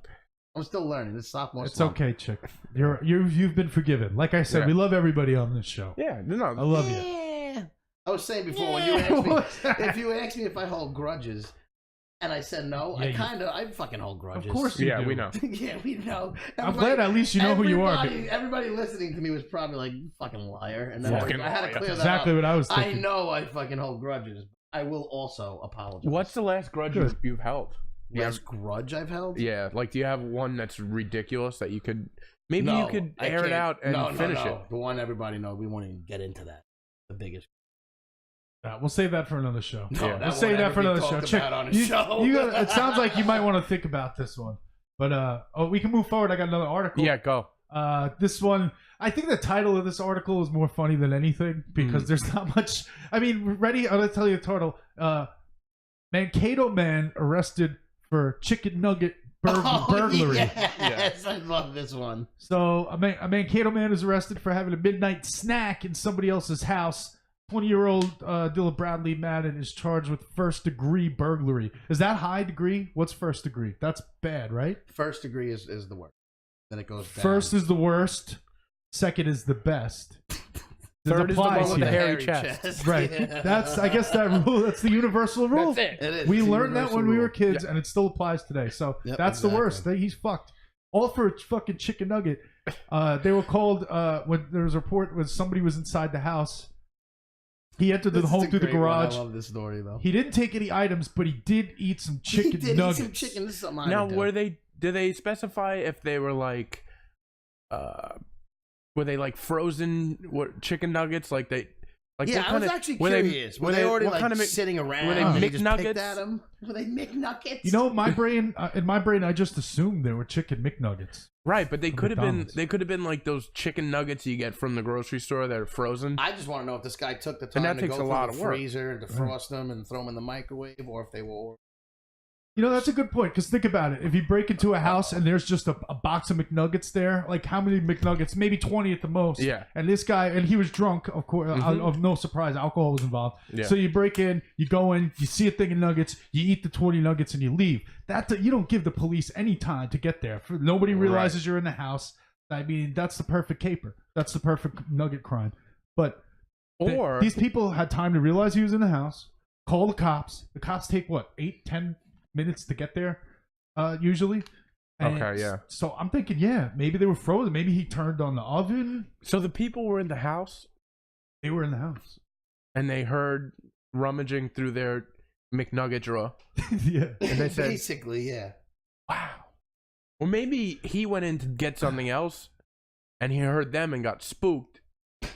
I'm still learning. This sophomore It's slump. okay, Chick. You've been forgiven. Like I said, Yeah. we love everybody on this show. Yeah, no. I love you. Yeah. I was saying before when you asked me if you asked me if I hold grudges, and I said no, I fucking hold grudges. Of course you Yeah, do. we know. Yeah, we know. I'm glad at least you know who you are. Everybody listening to me was probably like, "You fucking liar," and then Fucking I had to liar. clear that Exactly up. what I was I thinking. know I fucking hold grudges. I will also apologize. What's the last grudge Good. you've held? last grudge I've held? Yeah, like do you have one that's ridiculous that you could maybe No, you could I air it can't. out and No, finish no. it? The one everybody knows. We won't even get into that. The biggest. We'll save that for another show. No, Yeah. that We'll save won't that ever for be another talked show. about on a you, show. it sounds like you might want to think about this one. But we can move forward. I got another article. Yeah, go. This one, I think the title of this article is more funny than anything because there's not much. I mean, ready? I'll tell you the title. Mankato man arrested for chicken nugget burglary. Yes, I love this one. So a Mankato man is arrested for having a midnight snack in somebody else's house. 20-year-old Dilla Bradley Madden is charged with first-degree burglary. Is that high degree? What's first degree? That's bad, right? First degree is the worst. Then it goes down. First is the worst. Second is the best. Third is the one with the here. hairy chest. Right. Yeah. That's I guess that rule. That's the universal rule. That's it. It is. We It's a learned that universal when we rule. were kids, and it still applies today. So Yep, that's the worst. exactly. He's fucked. All for a fucking chicken nugget. They were called when there was a report when somebody was inside the house. He entered the This is home a through the great one. garage. I love this story though. He didn't take any items, but he did eat some chicken He did nuggets. eat some chicken. This is something I Now, would do. did they specify if they were like were they like frozen chicken nuggets like they like Yeah, what I was kind of, actually were curious. Were they already what like kind of sitting around? were they and just McNuggets? picked at them? Were they McNuggets? You know, my brain in my brain, I just assumed they were chicken McNuggets. right, but they From could have been McDonald's. like those chicken nuggets you get from the grocery store that are frozen. I just want to know if this guy took the And time that to takes go a through lot the of work. freezer and defrost them and throw them in the microwave, or if they were. You know, that's a good point, because think about it. If you break into a house and there's just a box of McNuggets there, like how many McNuggets? Maybe 20 at the most. Yeah. And this guy, and he was drunk, of course, of no surprise, alcohol was involved. Yeah. So you break in, you go in, you see a thing of nuggets, you eat the 20 nuggets and you leave. You don't give the police any time to get there. Nobody realizes you're in the house. I mean, that's the perfect caper. That's the perfect nugget crime. But Or these people had time to realize he was in the house, call the cops. The cops take, 8-10 minutes to get there, usually. And Okay, yeah. So I'm thinking, maybe they were frozen. Maybe he turned on the oven. so the people were in the house They were in the house. and they heard rummaging through their McNugget drawer. Yeah. And they said, Basically, yeah. wow. Or maybe he went in to get something else and he heard them and got spooked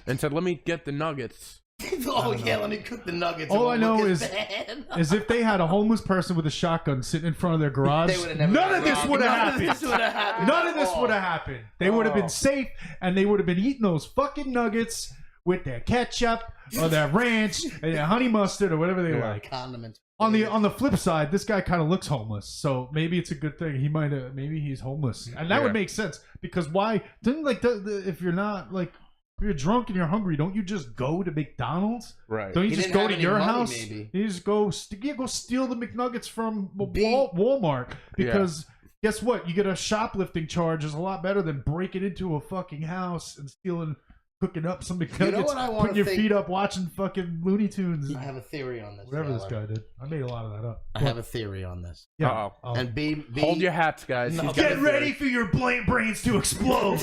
and said, let me get the nuggets. Oh yeah, let me cook the nuggets. All It I won't know look is, as bad. as if they had a homeless person with a shotgun sitting in front of their garage, They would've never none got of this robbed. would have None of happened. this would've happened None at of this all. would have happened. They would have Oh. been safe, and they would have been eating those fucking nuggets with their ketchup or their ranch and their honey mustard or whatever they like. Condiments. On the flip side, this guy kind of looks homeless, so maybe it's a good thing. He might have, maybe he's homeless, and that would make sense because why? Didn't like if you're not like if you're drunk and you're hungry, don't you just go to McDonald's? Right. Don't you He just didn't go have to any your money, house? maybe. You just go steal the McNuggets from Walmart because guess what? You get a shoplifting charge is a lot better than breaking into a fucking house and stealing. Cooking up some McNuggets, You know what I wanna putting your think- feet up, watching fucking Looney Tunes. I have a theory on this. Whatever this Taylor. guy did. I made a lot of that up. I have a theory on this. Yeah. Uh-oh. Oh. And B, Hold your hats, guys. No, He's got Get a ready theory. for your brains to explode.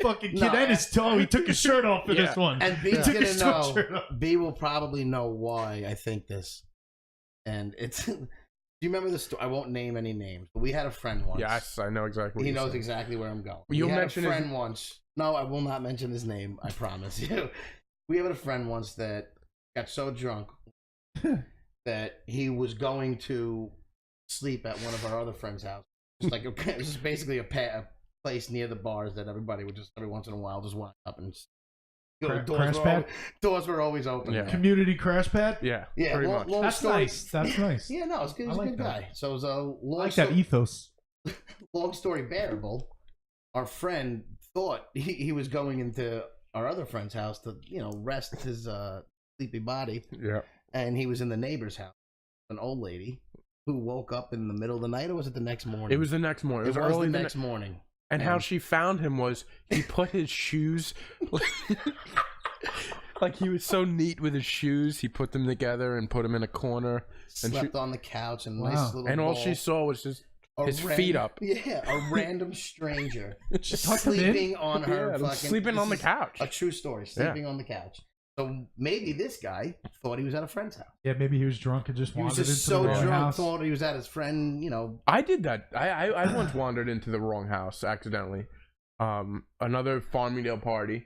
Fucking kid No, and his toe. He took his shirt off for this one. And B's Took gonna his know. sweatshirt off. B will probably know why I think this. And it's. Do you remember the story? I won't name any names, but we had a friend once. Yes, I know exactly what He you're knows saying. exactly where I'm going. You'll we had mention a his- friend once. No, I will not mention his name. I promise you. We had a friend once that got so drunk that he was going to sleep at one of our other friends' house. It's like it was just basically a place near the bars that everybody would just every once in a while just walk up and. Crash pad? Doors were always open. Yeah. Community crash pad. Yeah, Yeah, pretty long, much. long That's story. nice. That's nice. Yeah, no, it's good. He's I a like good that. guy. So it was a I long, like that ethos. long story bearable. Our friend thought he was going into our other friend's house to rest his sleepy body, Yeah. and he was in the neighbor's house. An old lady who woke up in the middle of the night, or was it the next morning? It was the next morning. It was early the the next morning. And how she found him was he put his shoes, like he was so neat with his shoes. He put them together and put them in a corner. And Slept on the couch and Wow. nice little. And all ball. she saw was just A his feet up. Yeah, a random stranger Just tucked him in. sleeping on her Yeah, fucking. sleeping on the this is couch. A true story. Sleeping on the couch. So maybe this guy thought he was at a friend's house. Yeah, maybe he was drunk and just He was wandered just into so the wrong drunk, house. thought he was at his friend. I did that. I once wandered into the wrong house accidentally. Another Farmingdale party.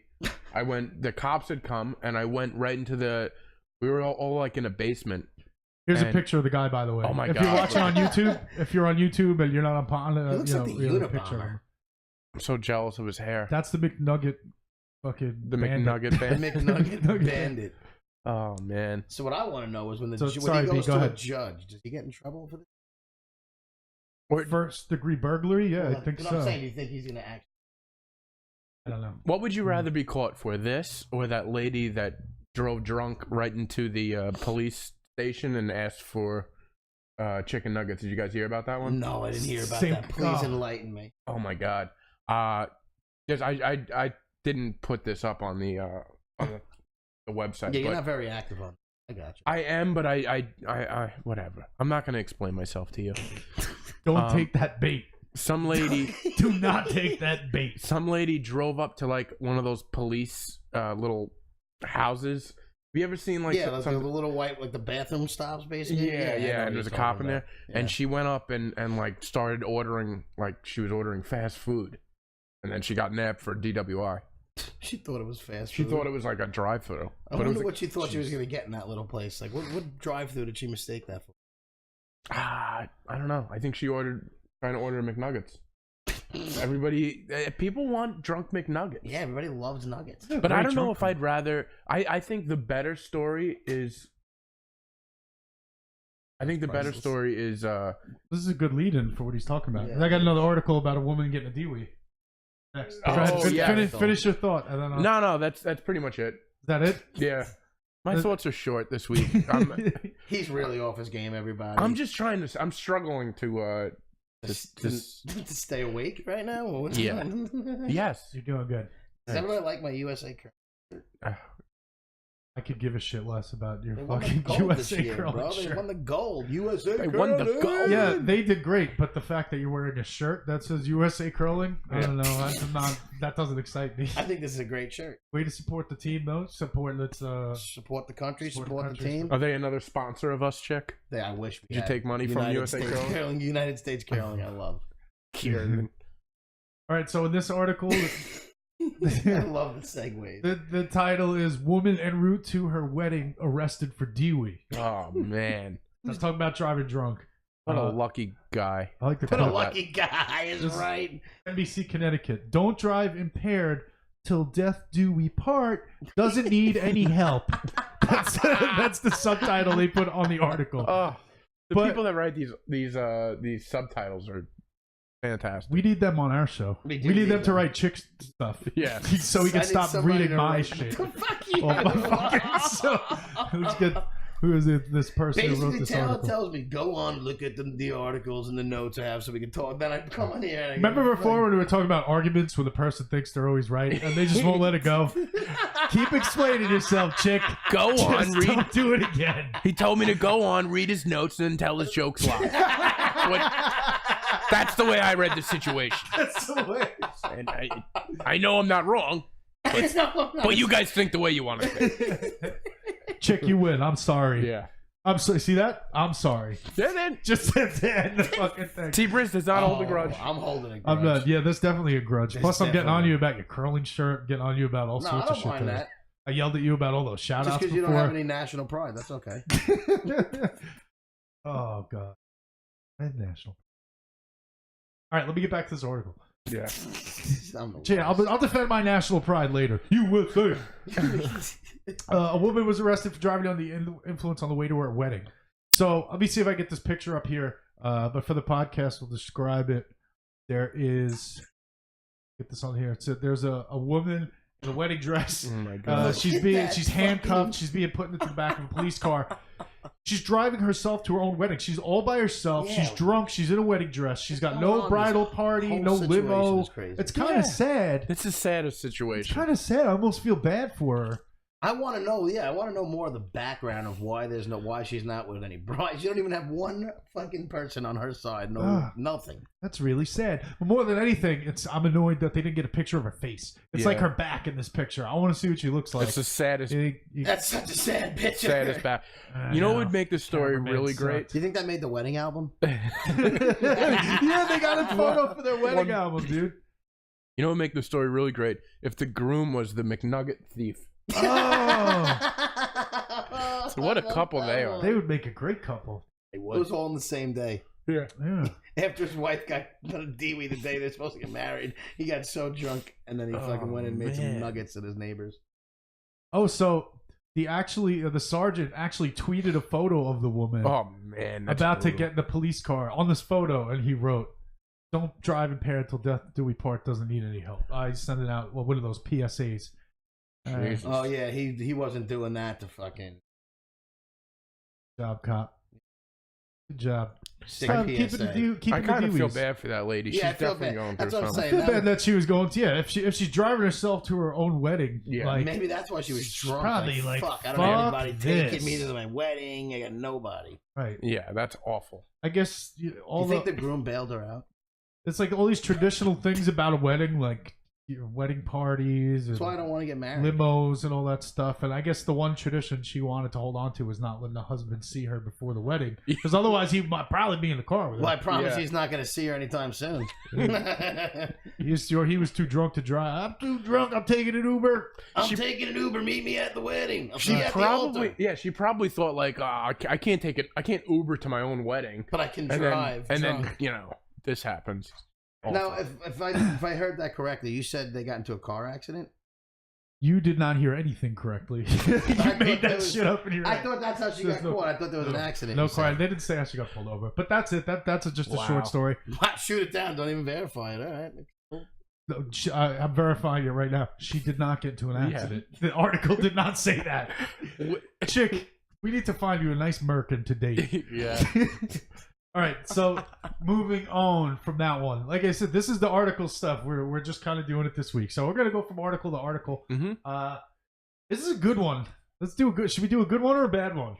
I went. The cops had come, and I went right into the. We were all like in a basement. Here's a And- picture of the guy, by the way. Oh my if God. you're watching on YouTube, if you're on YouTube and you're not on, He looks like the we have a picture of Unabomber. him. I'm so jealous of his hair. That's the McNugget, fucking The bandit. McNugget The band. McNugget Bandit. Oh man. So what I want to know is when So, when sorry, he B, goes go to a ahead. judge, does he get in trouble for this? First degree burglary? Yeah, Well, I think but so. I'm saying, do you think he's going to act? I don't know. What would you rather be caught for, this or that lady that drove drunk right into the police station and asked for chicken nuggets? Did you guys hear about that one? No, I didn't hear about Same- that. Please oh. enlighten me. Oh my god. Yes, I didn't put this up on the website. Yeah, you're but not very active on. I got you. I am, but I whatever. I'm not gonna explain myself to you. Don't take that bait. Some lady, Do not take that bait. some lady drove up to like one of those police little houses. Have you ever seen like Yeah, like some, the little white, like the bathroom stops, basically. yeah, I know what and there's a you're cop talking in there, about. Yeah. and she went up and like started ordering, like she was ordering fast food, and then she got nabbed for DWI. She thought it was fast She food. thought it was like a drive-through, I but it was wonder what she thought she was going to get in that little place. Like, what drive-through did she mistake that for? I don't know. I think she trying to order McNuggets. Everybody, people want drunk McNuggets. Yeah, everybody loves nuggets. But I don't know if I'd rather. I think the better story is. I think the better Priceless. story is. This is a good lead-in for what he's talking about. Yeah. I got another article about a woman getting a DWI. Next. Oh, Go ahead, yeah. finish your thought. And then I'll- No, that's pretty much it. Is that it? Yeah, my thoughts are short this week. He's really off his game, everybody. I'm just trying to. I'm struggling to. to stay awake right now. Or what's Yeah. going on? Yes. You're doing good. Does everybody like my USA curl? I could give a shit less about your They won the fucking gold this USA year, curling bro. They shirt. won the gold. USA They won the curling. gold. Yeah, they did great, but the fact that you're wearing a shirt that says USA curling, I don't know. That doesn't excite me. I think this is a great shirt. Way to support the team, though. Support Support the country. Support Support the the country. team. Are they another sponsor of us, Chick? I wish we Did you had take money from United USA States Curling? United States curling. I love. All right, so in this article, I love the segues. the title is "Woman en route to her wedding arrested for DWI." Oh man, Let's talk about driving drunk. what a lucky guy. I like the What a quote. lucky guy is This- right. NBC Connecticut. Don't drive impaired till death do we part doesn't need any help. That's the subtitle they put on the article. Oh, the But- people that write these subtitles are fantastic. We need them on our show. We We do need need them to them. write chick stuff. Yeah. So we I can need stop somebody reading to my write- shit. Fuck you. Oh, my fucking so, let's get who is it? This person who wrote Basically, this Taylor article. tells me, go on, look at the articles and the notes I have so we can talk. Then I come on here and I Remember go, before when we were talking about arguments where the person thinks they're always right and they just won't let it go? Keep explaining yourself, chick. Go on, Just read. don't do it again. He told me to go on, read his notes, and then tell his jokes live. That's the way I read the situation. That's the way. And I know I'm not wrong, but you guys think the way you want to think. Chick, you win. I'm sorry. Yeah. I'm sorry. See that? I'm sorry. Yeah, then Just at the end of the fucking thing. T-Briz does not hold a grudge. I'm holding a grudge. I'm not. Yeah, there's definitely a grudge. There's Plus, I'm getting on definitely- you about your curling shirt. Getting on you about all No, I sorts of don't shit. mind there. that. I yelled at you about all those shout Just outs because you before. don't have any national pride. That's okay. Oh god. And national. All right, let me get back to this article. Yeah. Yeah, I'll defend my national pride later. You will say. A woman was arrested for driving under the influence on the way to her wedding. So let me see if I get this picture up here. But for the podcast, we'll describe it. There is, get this on here. So there's a woman in a wedding dress. Oh my god. She's handcuffed. She's being put into the back of a police car. She's driving herself to her own wedding. She's all by herself. Yeah. She's drunk. She's in a wedding dress. She's got What's no going on? bridal This party, whole no situation limo. is crazy. It's kind of sad. It's the saddest It's situation. kind of sad. I almost feel bad for her. I want to know. Yeah, I want to know more of the background of why she's not with any brides. You don't even have one fucking person on her side. No, Ah. nothing. That's really sad. But more than anything, I'm annoyed that they didn't get a picture of her face. It's Yeah. like her back in this picture. I want to see what she looks like. It's the saddest, That's such a sad picture. saddest back. You know what would make this story really great? Do you think that made the wedding album? Yeah, they got a photo for their wedding album, dude. You know what would make the story really great? If the groom was the McNugget thief. Oh, So what a couple they are. they would make a great couple. It was all on the same day. Yeah. Yeah. After his wife got a Dewey the day they're supposed to get married, he got so drunk, and then he fucking went and made man. some nuggets at his neighbors. Oh, so the sergeant actually tweeted a photo of the woman Oh man. That's about to brutal. get in the police car on this photo, and he wrote, "Don't drive impaired till death do we part. Doesn't need any help." I sent it out. Well, what are those PSAs? Jesus. Oh yeah, he wasn't doing that to fucking Job, cop. Good job. sick Keep PSA. it I kind of feel Dewey's. bad for that lady. Yeah, I She's feel definitely bad. going That's through what I'm something. saying. I feel bad that she was going to, yeah, if she's driving herself to her own wedding, Yeah. like, Maybe that's why she was she's drunk. probably like, fuck, I don't have fuck anybody this. taking me to my wedding. I got nobody. right. Yeah, that's awful. I guess all you think the, the groom bailed her out? it's like all these traditional things about a wedding, like your wedding parties and That's why I don't want to get married. limos and all that stuff. And I guess the one tradition she wanted to hold on to was not letting the husband see her before the wedding, because otherwise he might probably be in the car with her. Well, I promise Yeah. he's not going to see her anytime soon. He was too drunk to drive. I'm too drunk. I'm taking an Uber. I'm taking an Uber. Meet me at the wedding. I'll see She you at the probably, altar. yeah, she probably thought like, I can't take it. I can't Uber to my own wedding. But I can And drive. then drunk. you know, this happens. Now, Awful. if I heard that correctly, you said they got into a car accident. You did not hear anything correctly. you thought made there that was- shit up in your I head. thought that's how she There's got caught. I thought there was an accident. No, you said. Brian, they didn't say how she got pulled over. But that's it. That's just a Wow. short story. Shoot it down. Don't even verify it. All right. No, I'm verifying it right now. She did not get into an Yeah. accident. The article did not say that. Chick, we need to find you a nice Merkin to date. Yeah. All right, so moving on from that one. Like I said, this is the article stuff. We're just kind of doing it this week. So we're going to go from article to article. Mm-hmm. This is a good one. Let's do a good. Should we do a good one or a bad one?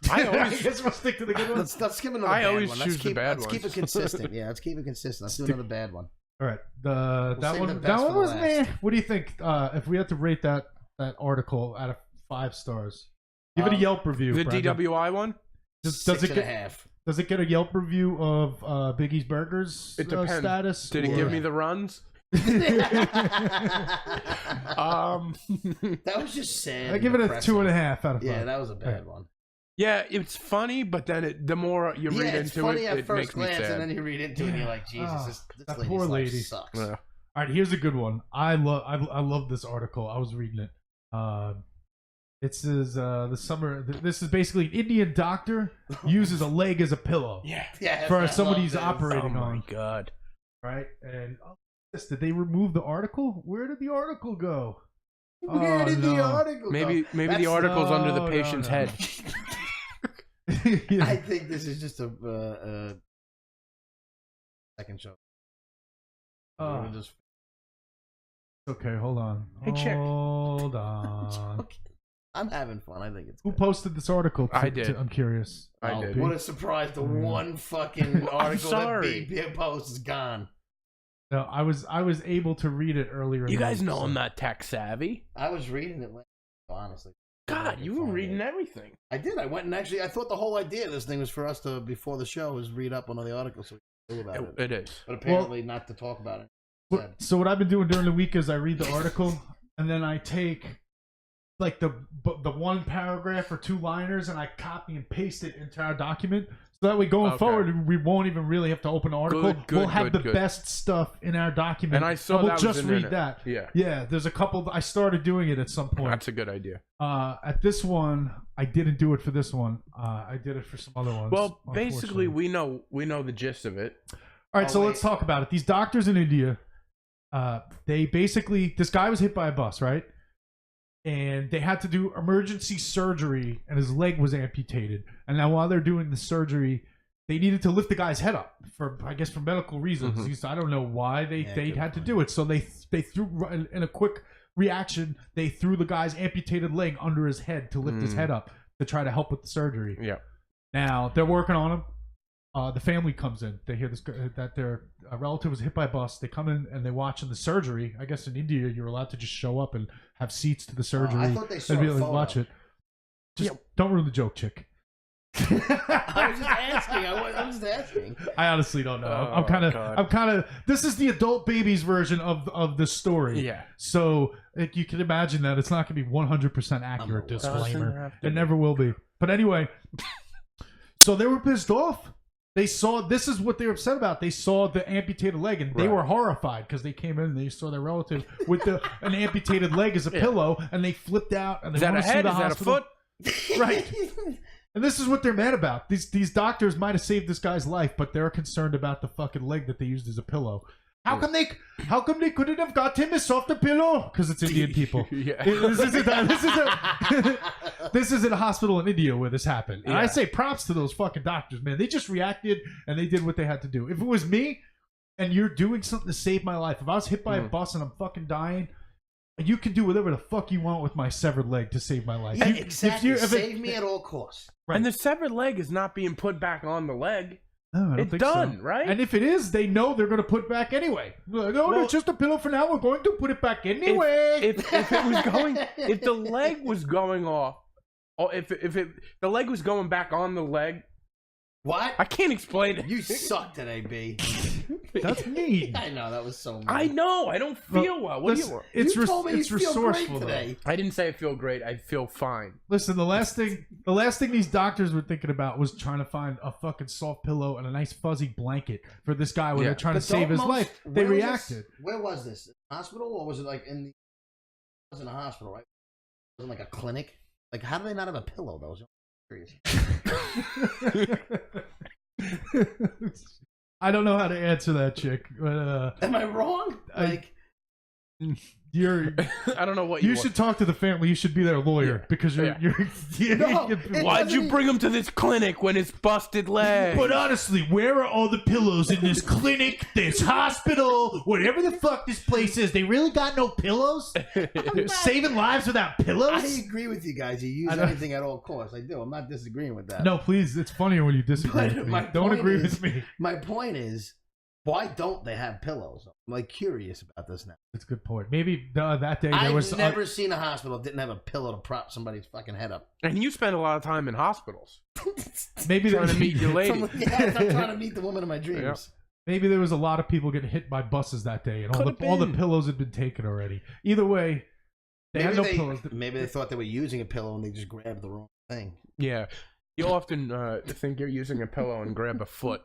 I I always, guess we'll stick to the good one. Let's skip another I bad always one. choose the bad Let's keep it ones. consistent. Yeah, let's keep it consistent. Let's do another bad one. All right, We'll that save one. the That best one for was last. meh. What do you think? If we had to rate that article out of 5 stars, give it a Yelp review. the Brandon. DWI one. Does Six it and a get half. does it get a Yelp review of Biggie's Burgers It depends. status? Did it or- give me the runs? That was just sad. I give it a depressing. 2.5 out of 5. Yeah, that was a bad one. Yeah, it's funny, but then the more you read Yeah, it's into funny it, at it first makes me glance, sad. and then you read into it, and you're like, Jesus, Ah, this that lady's poor life lady. sucks. Yeah. right, here's a good one. I love this article. I was reading it. It says the summer. This is basically an Indian doctor uses a leg as a pillow. Yeah. For I somebody love he's this. operating Oh my on. god. Right, and did they remove the article? Where did the article go? Where did the article Maybe go? the article's under the no, patient's no. head. I think this is just a second show. We're just Okay, hold on. Hey, chick. Hold on. joking. I'm having fun. I think it's Who good. posted this article? I did. I'm curious. I Oh, did. What a surprise! The one fucking article that sorry. BP post is gone. No, I was able to read it earlier. You in the guys week, know so- I'm not tech savvy. I was reading it, honestly. God, you were reading everything. I did. I went and actually, I thought the whole idea of this thing was for us to, before the show, is read up on all the articles so we can talk about it. It is. But apparently not to talk about it. So what I've been doing during the week is I read the article and then I take like the one paragraph or two liners and I copy and paste it into our document. So that way going Okay. forward we won't even really have to open the article. Good, we'll have good, the good. best stuff in our document. And I saw we'll that was just in read it. that. Yeah. Yeah, there's a couple. I started doing it at some point. That's a good idea. At this one, I didn't do it for this one. I did it for some other ones. Well, basically, unfortunately. we know the gist of it. All right, Oh, so wait. let's talk about it. These doctors in India, they basically, this guy was hit by a bus, right? And they had to do emergency surgery, and his leg was amputated. And now, while they're doing the surgery, they needed to lift the guy's head up for, I guess, for medical reasons. Mhm. I don't know why they good had to point. do it. So they threw, in a quick reaction, they threw the guy's amputated leg under his head to lift his Mm. head up to try to help with the surgery. Yeah. Now they're working on him. The family comes in. They hear this that their relative was hit by a bus. They come in and they watch in the surgery. I guess in India you're allowed to just show up and have seats to the surgery. I thought they saw and be a able to photo. watch it. Just don't ruin the joke, chick. I was just asking. I was just asking. I honestly don't know. Oh, I'm kind God. of. This is the adult babies version of the story. Yeah. So you can imagine that it's not going to be 100% accurate. Doesn't Disclaimer. have to It be. never will be. But anyway, so they were pissed off. They saw, this is what they were upset about. They saw the amputated leg and they Right. were horrified because they came in and they saw their relative with an amputated leg as a pillow and they flipped out and they Is that wanted a to sue head? the Is that a hospital. foot? Right. And this is what they're mad about. These doctors might have saved this guy's life, but they're concerned about the fucking leg that they used as a pillow. How come they couldn't have got him a softer pillow? Because it's Indian people. Yeah. This is a hospital in India where this happened. And I Yeah. say props to those fucking doctors, man. They just reacted and they did what they had to do. If it was me and you're doing something to save my life, if I was hit by a bus and I'm fucking dying, you can do whatever the fuck you want with my severed leg to save my life. Yeah, You- exactly. if it- Save me at all costs. Right. And the severed leg is not being put back on the leg. No, I don't It's think done, so. right? And if it is, they know they're going to put it back anyway. No, Well, it's just a pillow for now. We're going to put it back anyway. If it was going, if the leg was going off, or if the leg was going back on the leg, What? I can't explain it. You suck today, B. That's mean. I know that was so mean. I know. I don't feel well. What do you Listen, want? it's You told me it's you feel great resourceful though. today. I didn't say I feel great. I feel fine. Listen, the last thing these doctors were thinking about was trying to find a fucking soft pillow and a nice fuzzy blanket for this guy when Yeah. they're trying But to save don't his most- life. They where was reacted. this? Where was this? Hospital or was it like in the? It wasn't a hospital, right? It wasn't like a clinic. Like, how do they not have a pillow though? I'm curious. I don't know how to answer that, chick. But Am I wrong? Like, you're. I don't know what You want. should talk to the family. You should be their lawyer Yeah. because Yeah. No, it Why'd you doesn't- bring him to this clinic when it's busted leg? But honestly, where are all the pillows in this clinic, this hospital, whatever the fuck this place is? They really got no pillows? Saving lives without pillows? I agree with you guys. You use I know. anything at all costs. I do. I'm not disagreeing with that. No, please. It's funnier when you disagree But with my me. Don't point agree is- with me. My point is, why don't they have pillows? I'm like curious about this now. That's a good point. Maybe that day there I've was never seen a hospital that didn't have a pillow to prop somebody's fucking head up. And you spend a lot of time in hospitals maybe trying to meet your lady. Yeah, I'm trying to meet the woman of my dreams. maybe there was a lot of people getting hit by buses that day, and Could've all the been. pillows had been taken already. Either way, they had no pillows. Maybe they thought they were using a pillow and they just grabbed the wrong thing. Yeah. You often think you're using a pillow and grab a foot.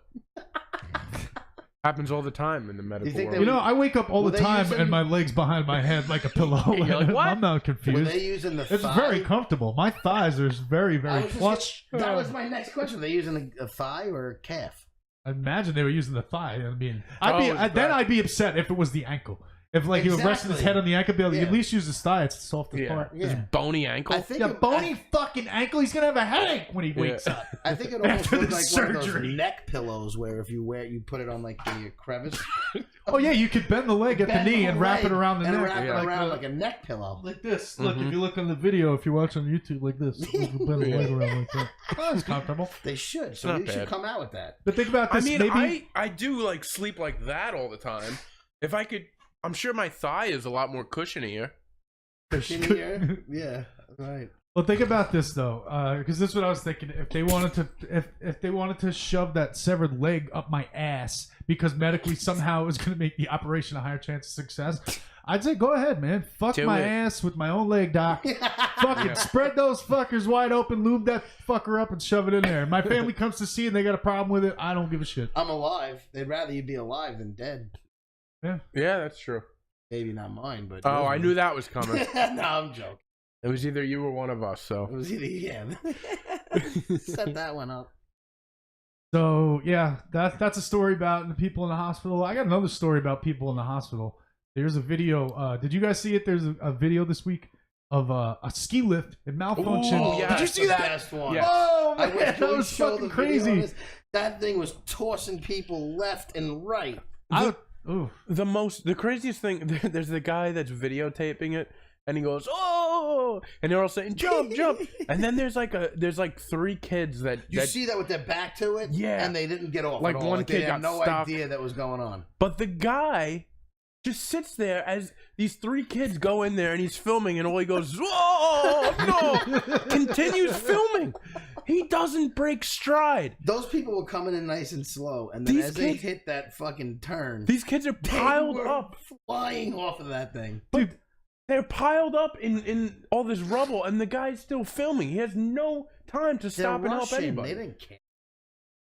Happens all the time in the medical think world. You know, I wake up all Were the they time using- and my legs behind my head like a pillow. You're like, what? I'm not Were confused. they using the It's thigh? very comfortable. My thighs are very, I very was just plush. that was my next question. Were they using a thigh or a calf? I imagine they were using the thigh. I mean, it's then back. I'd be upset if it was the ankle. If like he was resting his Exactly. head on the ankle, be able to Yeah. at least use his thigh. It's the softest part. Yeah. Bony ankle. I think Yeah, it, bony fucking ankle. He's gonna have a headache when he wakes up. I think it almost After looked the like one of surgery. those neck pillows where if you put it on like the crevice. Oh yeah, you could bend the leg at the bend knee and wrap it leg around the and neck. wrap it Yeah. around like a neck pillow. Like this. Look, if you look on the video, if you watch on YouTube, like this, you can bend the leg around like that. Oh, it's comfortable. They should. So not you should bad. come out with that. But think about I this. mean, maybe I do like sleep like that all the time. If I could, I'm sure my thigh is a lot more cushionier. In here? Yeah, right. Well, think about this though, because this is what I was thinking. If they wanted to, if they wanted to shove that severed leg up my ass because medically somehow it was going to make the operation a higher chance of success, I'd say go ahead, man. Fuck Do my it. ass with my own leg, doc. Fucking spread those fuckers wide open, lube that fucker up, and shove it in there. My family comes to see and they got a problem with it. I don't give a shit. I'm alive. They'd rather you be alive than dead. Yeah, that's true. Maybe not mine, but Oh, I knew that was coming. No, I'm joking. It was either you or one of us. It So was either set that one up. So yeah, that's a story about the people in the hospital. I got another story about people in the hospital. There's a video. Did you guys see it? There's a video this week of a ski lift. It malfunctioned. Oh, yeah. Did you see that? Best one. Yeah. Oh I man, wish that we was showed fucking the video on crazy. this. That thing was tossing people left and right. the craziest thing, there's the guy that's videotaping it, and he goes, "Oh!" and they're all saying, "Jump, jump!" And then there's like 3 kids that You see that with their back to it? Yeah. And they didn't get off Like at all. one They kid had got no stuck. idea that was going on. But the guy just sits there as these 3 kids go in there and he's filming, and all he goes, "Oh no!" continues filming. He doesn't break stride. Those people were coming in nice and slow, and then These as they kids- hit that fucking turn, These kids are they piled were up. flying off of that thing. Dude, they're piled up in all this rubble, and the guy's still filming. He has no time to stop and help rushing. anybody. They didn't care.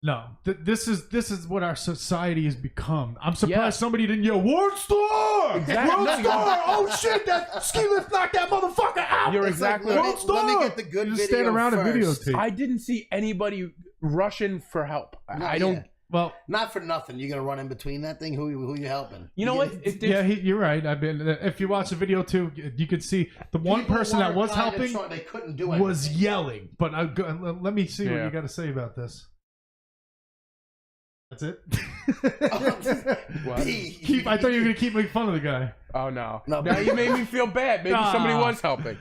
No, this is what our society has become. I'm surprised Yeah. somebody didn't yell, "World Star! Exactly. World Star! Oh shit, that ski lift knocked that motherfucker out!" You're It's like, exactly let, right. me, World let me Star! get the good You video just stand around and first. videotape. I didn't see anybody rushing for help. No, I don't. yeah. Well, Not for nothing. You're gonna run in between that thing. Who you helping? You know what? yeah, you're right. I mean, if you watch the video too, you could see the one People person that wanted was to try to helping try- they couldn't do anything. was yelling. But let me see what Yeah. you got to say about this. That's it. What? I thought you were gonna keep making fun of the guy. Oh no! No, Now but- you made me feel bad. Maybe somebody was helping.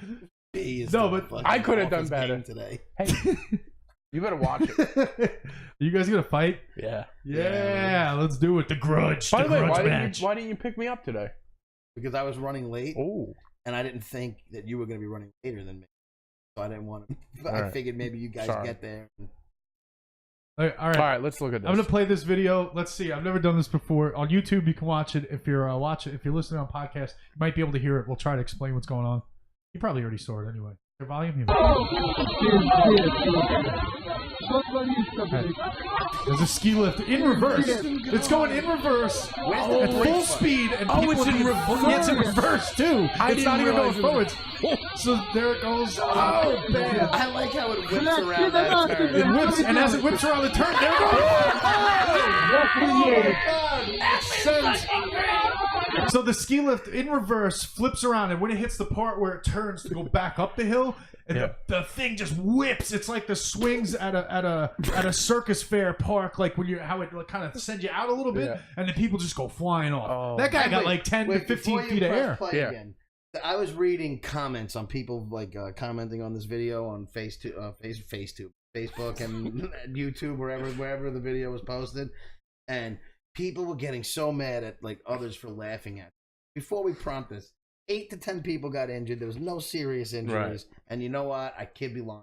B is No, the but fucking I could have done office better. game today. Hey, you better watch it. You guys gonna fight? Yeah. Yeah, let's do it. The grudge. By the the way, grudge why match. didn't you pick me up today? Because I was running late, Oh. and I didn't think that you were gonna be running later than me, so I didn't want to. I Alright. figured maybe you guys Sorry. get there. All right. All right, let's look at this. I'm gonna play this video. Let's see. I've never done this before on YouTube. You can watch it if you're if you're listening on podcast. You might be able to hear it. We'll try to explain what's going on. You probably already saw it anyway. Your volume. Here. There's a ski lift in reverse. It's going in reverse at full speed, and people it's in reverse. Yeah, it's in reverse too. It's not even going forwards. So there it goes. Oh man! I like how it whips around that turn. It whips, and as it whips around the turn, there it goes. So the ski lift in reverse flips around, and when it hits the part where it turns to go back up the hill, and the thing just whips. It's like the swings at a circus fair park, like when how it kind of sends you out a little bit, Yeah. and then people just go flying off. Oh. That guy got Wait, like 10 to wait, 15 before you feet of press air. play Yeah. again, I was reading comments on people like commenting on this video on Facebook and YouTube, wherever the video was posted, and people were getting so mad at like others for laughing at it. Before we prompt this, 8 to 10 people got injured. There was no serious injuries, and you know what? I could be lying.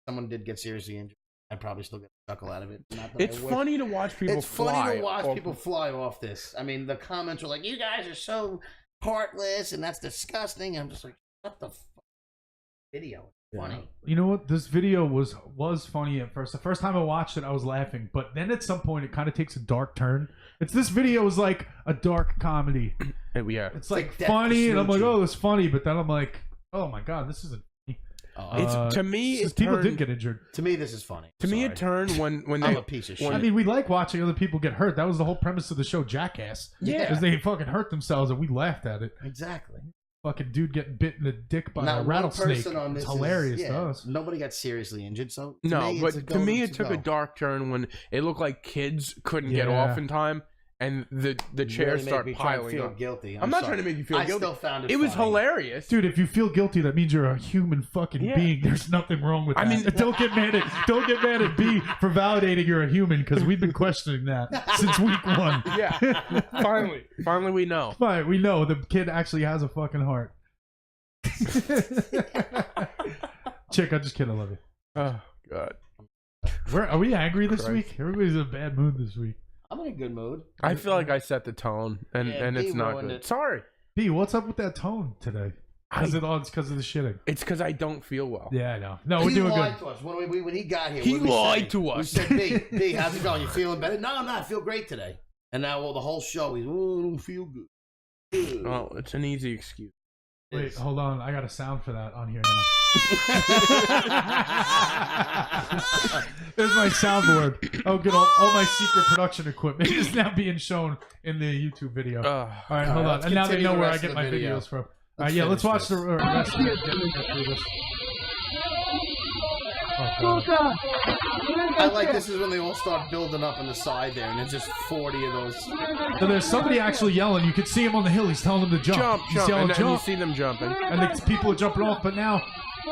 Someone did get seriously injured. I'd probably still get a chuckle out of it. Not that It's I wish. funny to watch people It's fly. funny to watch off- people fly off this. I mean, the comments were like, "You guys are so heartless, and that's disgusting." I'm just like, "What the fuck?" video. Funny. You know what? This video was funny at first. The first time I watched it, I was laughing, but then at some point, it kind of takes a dark turn. This video is like a dark comedy. Yeah, it's like funny, and I'm like, oh, it's funny, but then I'm like, oh my god, this isn't. It's to me, people did get injured. To me, this is funny. To me, it turned when I'm they. a piece of shit. I mean, we like watching other people get hurt. That was the whole premise of the show, Jackass. Yeah, because they fucking hurt themselves, and we laughed at it. Exactly. Fucking dude getting bit in the dick by Not a rattlesnake. On it's hilarious to us. Nobody got seriously injured, so to me it took a dark turn when it looked like kids couldn't get off in time, and the chairs start piling up. Guilty. I'm not trying to make you feel guilty. I still found it was hilarious, dude. If you feel guilty, that means you're a human fucking being. There's nothing wrong with that. I mean, don't get mad at B for validating you're a human, because we've been questioning that since week 1. Yeah, finally we know. Fine, we know the kid actually has a fucking heart. Chick, I'm just kidding. I love you. Oh god. Are we angry this week? Everybody's in a bad mood this week. I'm in a good mood. I feel like I set the tone, and it's not good. Sorry. B, what's up with that tone today? It's because of the shitting. It's because I don't feel well. Yeah, I know. No, we're doing good. He lied to us when he got here. He lied to us. We said, B, how's it going? You feeling better? No, I'm not. I feel great today. And now the whole show, I don't feel good. Well, it's an easy excuse. Wait, hold on. I got a sound for that on here now. There's my soundboard. Oh, good. All my secret production equipment is now being shown in the YouTube video. All right, hold on. And now they know where I get my videos from. All right, let's watch the rest of it. Get through this. Oh, God. I like this is when they all start building up on the side there, and there's just 40 of those. So there's somebody actually yelling. You can see him on the hill. He's telling them to jump. He's yelling, and you see them jumping. And the people are jumping off. But now,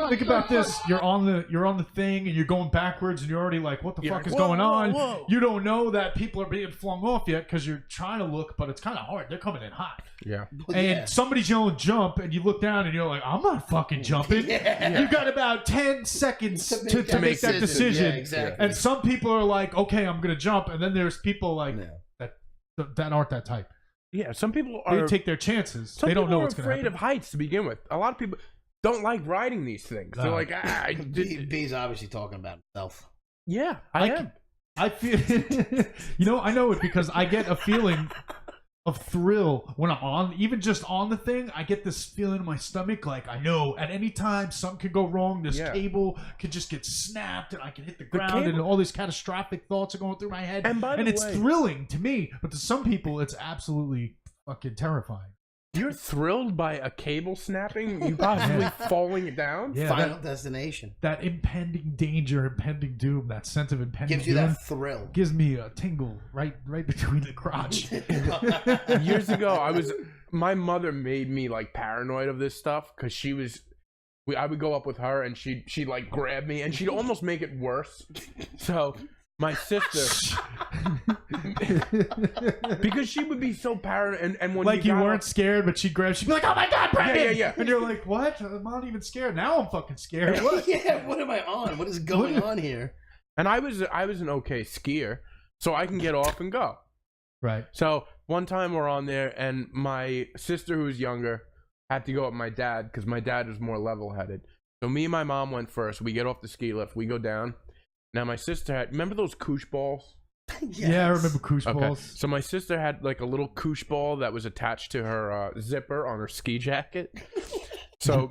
think about this. You're on the thing, and you're going backwards, and you're already like, what the fuck is going on? Whoa. You don't know that people are being flung off yet because you're trying to look, but it's kind of hard. They're coming in hot. Yeah. And somebody's yelling jump, and you look down, and you're like, I'm not fucking jumping. Yeah. You got about 10 seconds to make that decision. Yeah, exactly. And some people are like, okay, I'm going to jump. And then there's people like that aren't that type. Yeah, some people are. They take their chances. They don't know what's going to happen. Afraid of heights to begin with. A lot of people don't like riding these things. They're like, B's obviously talking about himself. Yeah, I am. I feel, I know it because I get a feeling of thrill when I'm on, even just on the thing. I get this feeling in my stomach, like I know at any time something could go wrong. This cable could just get snapped, and I can hit the ground, and all these catastrophic thoughts are going through my head. And it's thrilling to me, but to some people, it's absolutely fucking terrifying. You're thrilled by a cable snapping, you possibly falling down? Yeah, Final destination. That impending danger, impending doom, that sense of impending gives you doom that thrill. Gives me a tingle right between the crotch. Years ago, my mother made me like paranoid of this stuff because I would go up with her and she'd like grab me and she'd almost make it worse. So my sister, because she would be so paranoid, and when like you weren't scared, but she'd be like, "Oh my god, Brendan!" Yeah. And you're like, "What? I'm not even scared. Now I'm fucking scared." What? Yeah, what am I on? What is going on here? And I was an okay skier, so I can get off and go. Right. So one time we're on there, and my sister, who was younger, had to go with my dad because my dad was more level-headed. So me and my mom went first. We get off the ski lift. We go down. Now my sister had, remember those koosh balls? Yes. Yeah, I remember koosh balls. So my sister had like a little koosh ball that was attached to her zipper on her ski jacket. So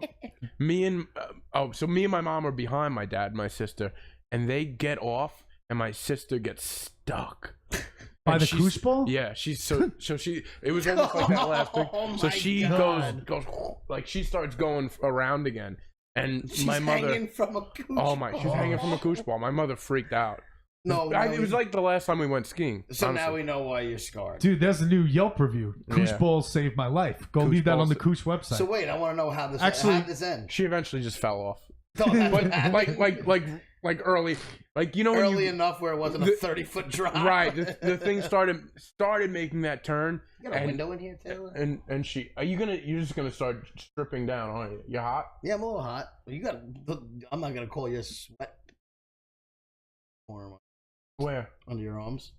me and my mom are behind my dad and my sister, and they get off, and my sister gets stuck. By the koosh ball? Yeah, it was almost like that last thing. So she goes like she starts going around again. And she's my mother hanging from a koosh ball. She's hanging from a koosh ball. My mother freaked out. It was like the last time we went skiing. So honestly. Now we know why you're scarred. Dude, there's a new Yelp review. Koosh balls saved my life. Go leave that on the Koosh website. So wait, I want to know how this ends. She eventually just fell off. But like early, like early enough where it wasn't a 30-foot drop. Right. The thing started making that turn. You got a window in here too. And you're just gonna start stripping down, aren't you? You hot? Yeah, I'm a little hot. I'm not gonna call you a sweat. Where? Under your arms.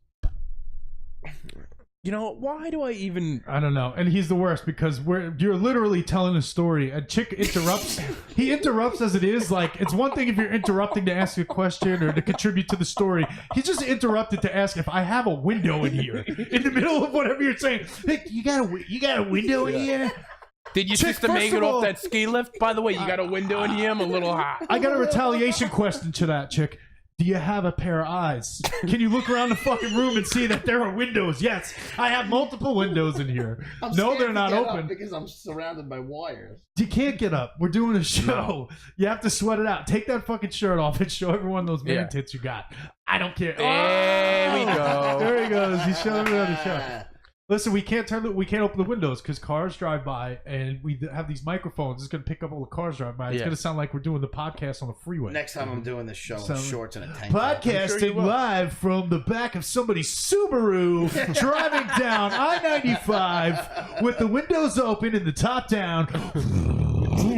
you know, why do I even? I don't know. And he's the worst because you're literally telling a story. A chick interrupts. He interrupts as it is. Like, it's one thing if you're interrupting to ask a question or to contribute to the story. He just interrupted to ask if I have a window in here in the middle of whatever you're saying. Hey, you got a window in here? Did you Chick, sister make first it of all- off that ski lift? By the way, you got a window in here. I'm a little hot. I got a retaliation question to that chick. Do you have a pair of eyes? Can you look around the fucking room and see that there are windows? Yes, I have multiple windows in here. I'm No, scared they're to not get up open. because I'm surrounded by wires. You can't get up. We're doing a show. You have to sweat it out. Take that fucking shirt off and show everyone those man Yeah. tits you got. I don't care. There we go. There he goes. He's showing me on the show. Listen, we can't open the windows because cars drive by, and we have these microphones. It's gonna pick up all the cars drive by. It's Yeah. gonna sound like we're doing the podcast on the freeway. Next time I'm doing this show in So- shorts and a tank top. Podcasting I'm sure you will. live from the back of somebody's Subaru, driving down I-95 with the windows open and the top down.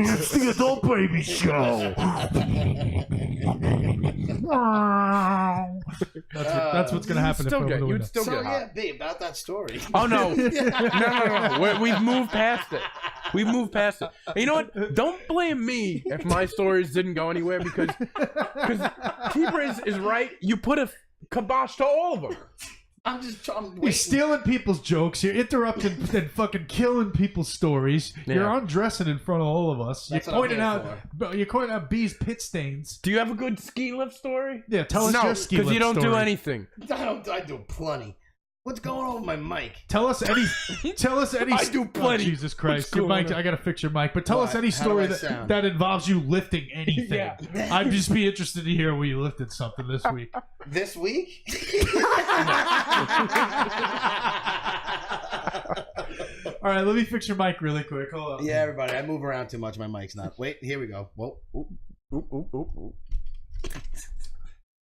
It's the Adult Baby Show. That's what's gonna happen if I Still open get. the You'd window. still So get hot. yeah, B, about that story. Oh no, no. We've moved past it. We've moved past it. And you know what? Don't blame me if my stories didn't go anywhere because T-Briz is right. You put a kibosh to all of them. I'm You're waiting. stealing people's jokes. You're interrupting and fucking killing people's stories. You're Yeah. undressing in front of all of us. That's You're what I'm pointing here out. You're pointing out B's pit stains. Do you have a good ski lift story? Yeah, tell us No, your ski because you lift don't do story. anything. I do plenty. What's going on with my mic? Tell us any. Tell us any. I do plenty. Oh, Jesus Christ, What's your going mic. on? I gotta fix your mic. But tell us What? any How story do I that, sound? that involves you lifting anything. Yeah. I'd just be interested to hear where you lifted something this week. This week? All right, let me fix your mic really quick. Hold on. Yeah, everybody. I move around too much. My mic's not. Wait, here we go. Whoa. Oop. Oop, oop, oop, oop.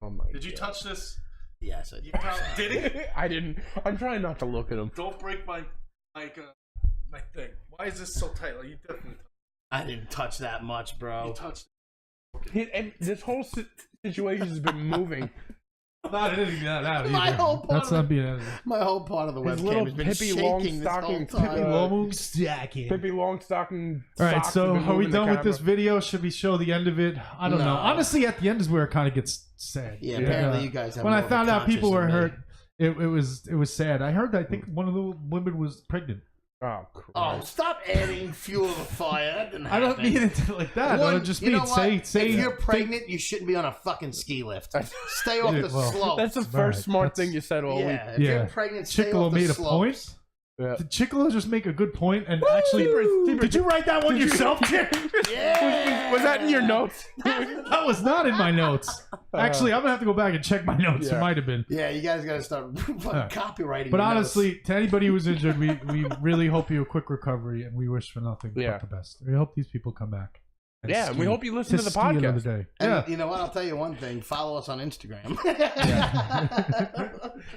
Oh my Did you God. touch this? Yes, I did. Did it? I didn't. I'm trying not to look at him. Don't break my thing. Why is this so tight? Like, you definitely I didn't touch that much, bro. touched. And this whole situation has been moving. I'm not editing that out either. My whole part That's of not it. being edited. My whole part of the His webcam little has been Pippi shaking this whole Longstocking, time. Pippi Long stacking. Pippi Longstocking. All right, socks so have been are we moving the done with this camera. video? Should we show the end of it? I don't No. know. Honestly, at the end is where it kind of gets sad. Yeah, apparently you guys have When more I of a found out people were conscience than hurt, me. it was sad. I heard that I think one of the women was pregnant. Oh, Christ. Oh, stop adding fuel to the fire. That didn't I don't happen. mean it like that. I One, just you mean know what? say if you're pregnant, you shouldn't be on a fucking ski lift. Stay off Yeah, the well, slope. That's the All first right, smart that's- thing you said all week. yeah, if Yeah. you're pregnant, stay Chicolo off the made a slopes. point. Yeah. Did Chicolo just make a good point? And actually, T-Bird, did you write that one yourself, Chick? Was that in your notes? That was not in my notes. Actually, I'm gonna have to go back and check my notes. It Yeah. might have been. Yeah, you guys got to start copywriting. But your honestly, notes. to anybody who was injured, we really hope you a quick recovery, and we wish for nothing Yeah. but the best. We hope these people come back. and Yeah, and we ski- hope you listen to the ski another podcast. day. And Yeah. you know what? I'll tell you one thing. Follow us on Instagram.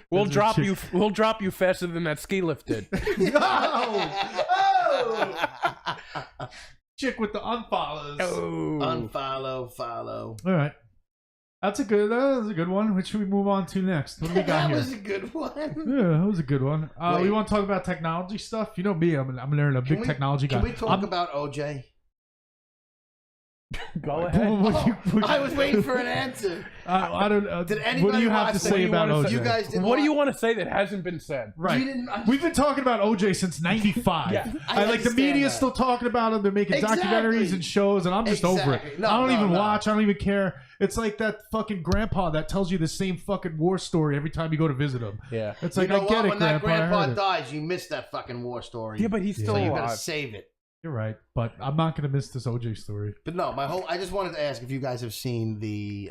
We'll There's a drop chick- you. We'll drop you faster than that ski lift did. Chick with the unfollows. Oh. Unfollow, follow. All right. That was a good one. Which should we move on to next? What do we got That here? was a good one. Yeah, that was a good one. Wait. We want to talk about technology stuff. You know me, I'm a big technology guy. Can we talk I'm- about OJ? Go ahead. I was waiting for an answer. I don't. Did what anybody do you have watch to that? say What do you about wanna OJ? say? You guys didn't What do you watch- want to say that hasn't been said? Right. You didn't- I- We've been talking about OJ since '95. Yeah, I like the understand media's that. still talking about him. They're making Exactly. documentaries and shows, and I'm just over it. Exactly. No, I don't no, even no. watch. I don't even care. It's like that fucking grandpa that tells you the same fucking war story every time you go to visit him. Yeah. It's You like know I what? get it, When that grandpa. I grandpa heard it. dies, you missed that fucking war story. Yeah, but he's still so you better alive. save it. You're right, but I'm not gonna miss this OJ story. But no, I just wanted to ask if you guys have seen the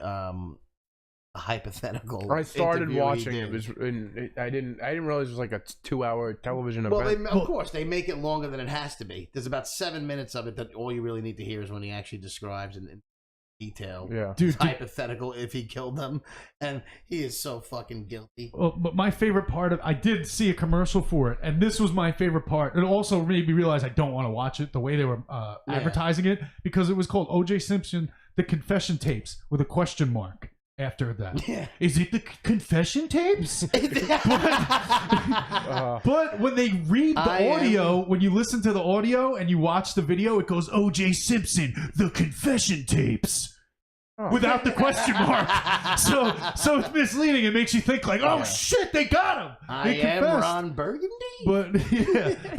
hypothetical. I started interview he watching did. it. Was I didn't realize it was like a 2-hour television Well, event. of course, they make it longer than it has to be. There's about 7 minutes of it that all you really need to hear is when he actually describes in detail Yeah. Dude, his hypothetical if he killed them, and he is so fucking guilty. well, but my favorite part of I did see a commercial for it, and this was my favorite part. It also made me realize I don't want to watch it the way they were advertising it because it was called OJ Simpson: The Confession Tapes with a question mark. after that. Yeah. Is it the confession tapes? But when they read the audio, when you listen to the audio and you watch the video, it goes O.J. Simpson, the confession tapes. Without the question mark. So it's misleading. It makes you think like, oh shit, they got him. I am Ron Burgundy. But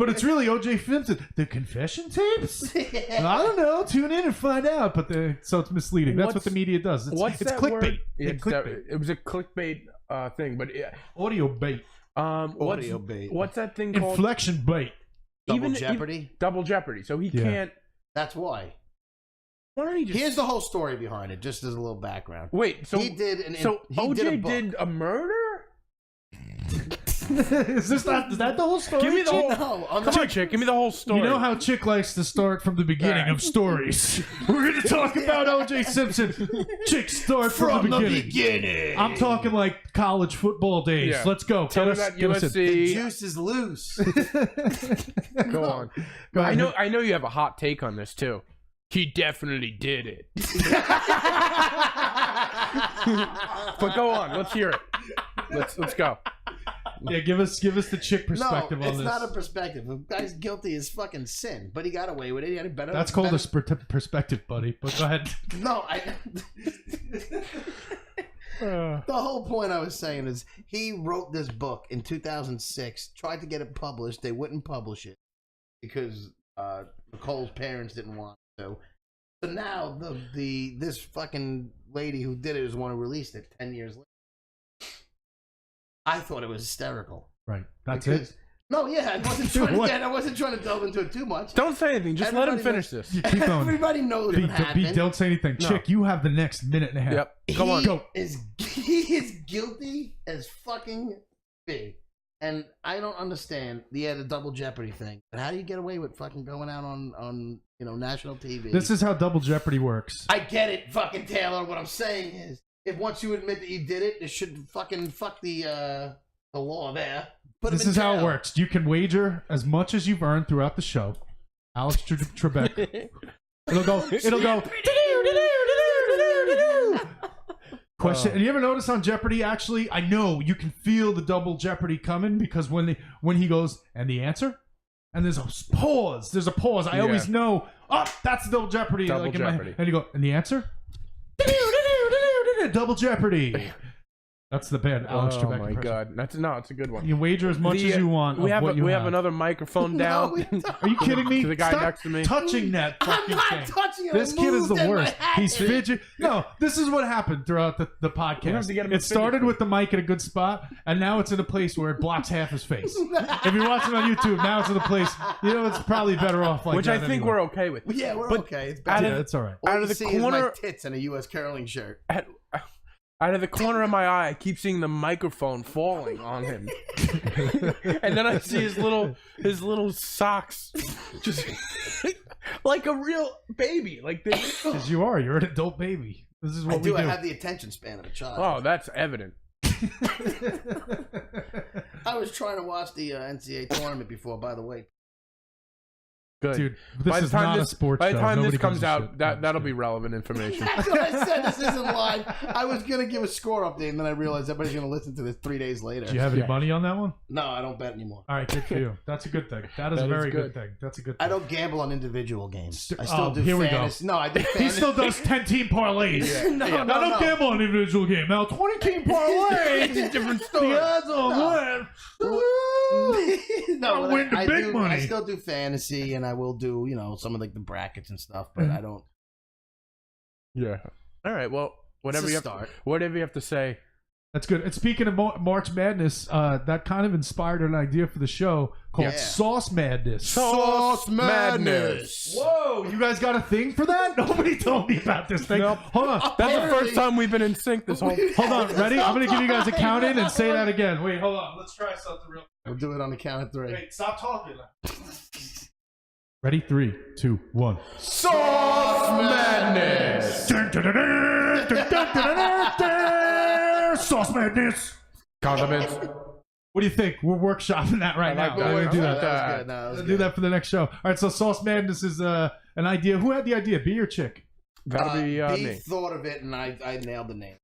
it's really O.J. Simpson. The confession tapes? I don't know. Tune in and find out. So it's misleading. That's what the media does. It's clickbait. Word? It's clickbait. It was a clickbait thing, but Audio bait. Audio bait. What's that thing called? Inflection bait. Double Jeopardy. Double Jeopardy. So he can't. That's why. Why don't he just? Here's the whole story behind it, just as a little background. Wait, so OJ did a murder? Is that the whole story? Give me the whole. No, Come on, Chick. Give me the whole story. You know how Chick likes to start from the beginning of stories. We're going to talk about O.J. Simpson. Chick, start from the beginning. I'm talking like college football days. Yeah. Let's go. Tell me about USC. The juice is loose. Go on. Go ahead. I know you have a hot take on this too. He definitely did it. But go on. Let's hear it. Let's go. Yeah, give us the Chick perspective on this. It's not a perspective. The guy's guilty as fucking sin, but he got away with it. He had a better. That's called a perspective, buddy. But go ahead. No, the whole point I was saying is he wrote this book in 2006, tried to get it published. They wouldn't publish it because Nicole's parents didn't want it to. So now this fucking lady who did it is the one who released it 10 years later. I thought it was hysterical. Right. That's it. No, yeah, I wasn't trying to delve into it too much. Don't say anything. Just let him finish this. Keep going. Everybody knows what happened. Don't say anything. No. Chick, you have the next minute and a half. Yep. Come on. Go. He is guilty as fucking big. And I don't understand the double jeopardy thing. But how do you get away with fucking going out on national TV? This is how double jeopardy works. I get it, fucking Taylor. What I'm saying is, if once you admit that you did it, it should fucking fuck the law there. This is how it works. You can wager as much as you've earned throughout the show. Alex Trebek. It'll go. Question. And you ever notice on Jeopardy? Actually, I know you can feel the double Jeopardy coming because when he goes and the answer, and there's a pause. There's a pause. I always know. Oh, that's double Jeopardy. Double Jeopardy. And you go and the answer. Double Jeopardy. That's the band. Alex Trebek. Oh my god, it's a good one. You can wager as much as you want. We have another microphone down. Are you kidding me? To the guy Stop next to me. touching that fucking I'm thing. not touching it. This kid is the worst. He's fidgeting. No, this is what happened throughout the podcast. It started with the mic at a good spot, and now it's in a place where it blocks half his face. If you're watching on YouTube, now it's in a place. It's probably better off like Which that. I think we're okay with. Yeah, we're okay. It's Yeah, it's all right. All Out you of the see is corner- my tits and a U.S. curling shirt. Out of the corner of my eye, I keep seeing the microphone falling on him, and then I see his little socks, just like a real baby, like this. Because you're an adult baby. This is what we do. I have the attention span of a child. Oh, that's evident. I was trying to watch the NCAA tournament before, by the way. Good. Dude, this is not a sports show. By the time Nobody this comes gives a out, shit. that'll be relevant information. That's what I said. This isn't live. I was going to give a score update, and then I realized everybody's going to listen to this 3 days later. Do you have any money on that one? No, I don't bet anymore. All right, good for you. That's a good thing. That is a very good thing. That's a good thing. I don't gamble on individual games. I still do here fantasy. we go. No, I do fantasy. He still does 10-team parlays. No, I don't gamble on individual game. Now 20-team parlays. It's a different story. The odds on No, win the big do, money. I still do fantasy, and I will do some of like the brackets and stuff, but I don't. Yeah. All right. Well, whatever you have to say. That's good. And speaking of March Madness, that kind of inspired an idea for the show called Sauce Madness. Sauce Madness. Whoa, you guys got a thing for that? Nobody told me about this thing. Nope. Hold on. That's the first time we've been in sync this whole. Hold on. Ready? I'm going to give you guys a count in and say that again. Wait, hold on. Let's try something real quick. We'll do it on the count of 3. Wait, stop talking. Ready? 3, 2, 1. Sauce Madness. Sauce Madness. Condiments. What do you think? We're workshopping that right now. that. We're gonna do that. That was good. No, that was Let's good. do that for the next show. All right. So Sauce Madness is an idea. Who had the idea? B or Chick? That'll be B me. thought of it, and I nailed the name.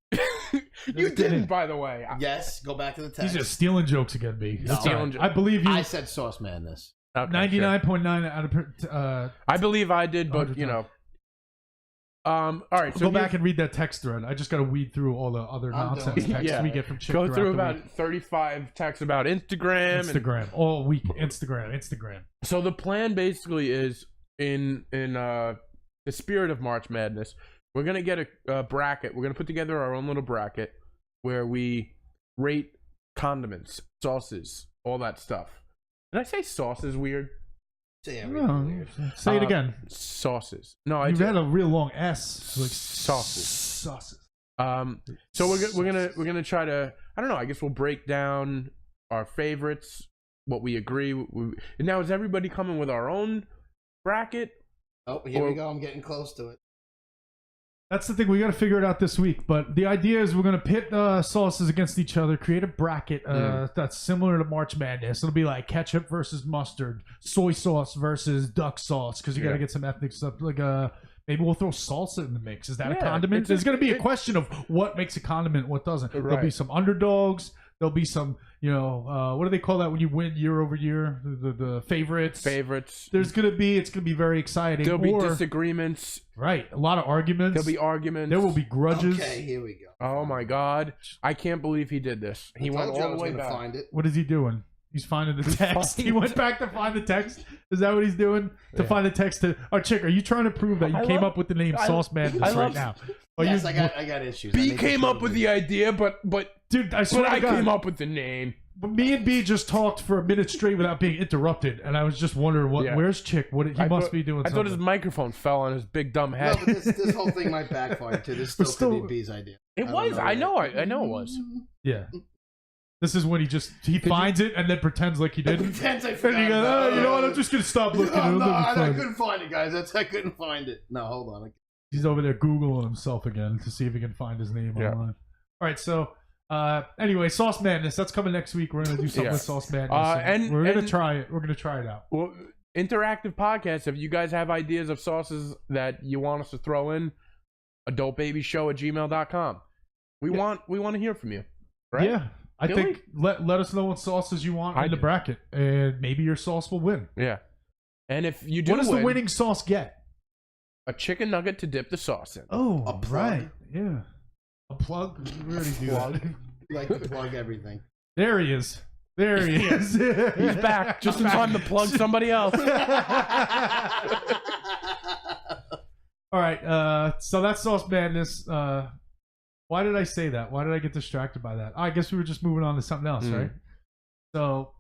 You didn't, by the way. Yes, go back to the text. He's just stealing jokes again, B. No. Stealing I believe you. I said Sauce Madness. Okay, 99.9 out of I believe I did, but you know. All right, so go back and read that text thread. I just got to weed through all the other nonsense texts we get from Chick. Go through about about 35 texts about Instagram. All week. Instagram. So the plan basically is in the spirit of March Madness, we're gonna get a bracket. We're gonna put together our own little bracket where we rate condiments, sauces, all that stuff. Did I say sauces weird? Say everything weird. Say it again. Sauces. No, I You did. had a real long S. Like Sauces. So we're gonna try to. I don't know. I guess we'll break down our favorites, what we agree. And now is everybody coming with our own bracket? Oh, here we go. I'm getting close to it. That's the thing. We got to figure it out this week. But the idea is we're going to pit sauces against each other, create a bracket that's similar to March Madness. It'll be like ketchup versus mustard, soy sauce versus duck sauce, because you got to get some ethnic stuff. Like maybe we'll throw salsa in the mix. Is that a condiment? There's going to be a question of what makes a condiment, what doesn't. Right. There'll be some underdogs. There'll be some, what do they call that when you win year over year? The favorites. It's gonna be very exciting. There'll be disagreements. Right, a lot of arguments. There'll be arguments. There will be grudges. Okay, here we go. Oh my God, I can't believe he did this. He went all the way back. Find it. What is he doing? He's finding the text. He went back to find the text. Is that what he's doing? To find the text to... Oh, Chick, are you trying to prove that you came up with the name Sauce Madness right now? Yes, I got issues. B came up with the idea, but dude, I swear I came up with the name. But me and B just talked for a minute straight without being interrupted, and I was just wondering where's Chick? He must be doing something. I thought his microphone fell on his big dumb head. No, but this whole thing might backfire too. This still could be B's idea. It was. I know it was. Yeah. This is when he finds it and then pretends like he didn't. Pretends I forgot. And he goes, you know what? I'm just gonna stop looking. No, I couldn't find it, guys. I couldn't find it. No, hold on. He's over there Googling himself again to see if he can find his name online. All right, so anyway, Sauce Madness, that's coming next week. We're gonna do something with Sauce Madness. And we're gonna try it. We're gonna try it out. Well, interactive podcast. If you guys have ideas of sauces that you want us to throw in, adultbabyshow@gmail.com. We want to hear from you. Right? Yeah. I think let us know what sauces you want in the bracket, and maybe your sauce will win. Yeah. And if you do what does the winning sauce get? A chicken nugget to dip the sauce in. Oh, a plug. Right. Yeah. A plug? We already do that. You like to plug everything. There he is. He's back just in time to plug somebody else. All right. So that's Sauce Madness. Why did I say that? Why did I get distracted by that? I guess we were just moving on to something else, right? So,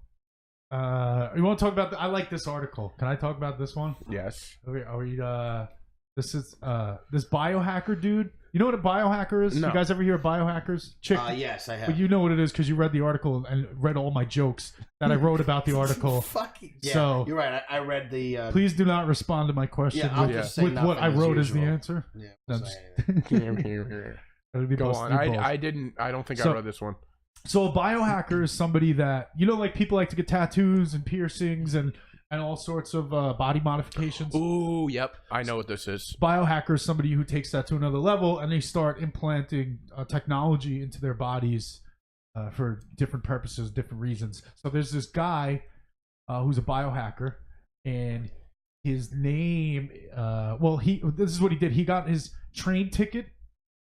you want to talk about? I like this article. Can I talk about this one? Yes. Are we? This is this biohacker dude. You know what a biohacker is? No. You guys ever hear of biohackers? Chick. Yes, I have. But you know what it is because you read the article and read all my jokes that I wrote about the article. Fuck you. Yeah, so you're right. I read the. Please do not respond to my question with what I wrote as the answer. Yeah. Go on. I don't think I read this one. So a biohacker is somebody that, like people like to get tattoos and piercings and all sorts of body modifications. Ooh, yep. I know what this is. Biohacker is somebody who takes that to another level and they start implanting technology into their bodies for different purposes, different reasons. So there's this guy who's a biohacker, and his name, this is what he did. He got his train ticket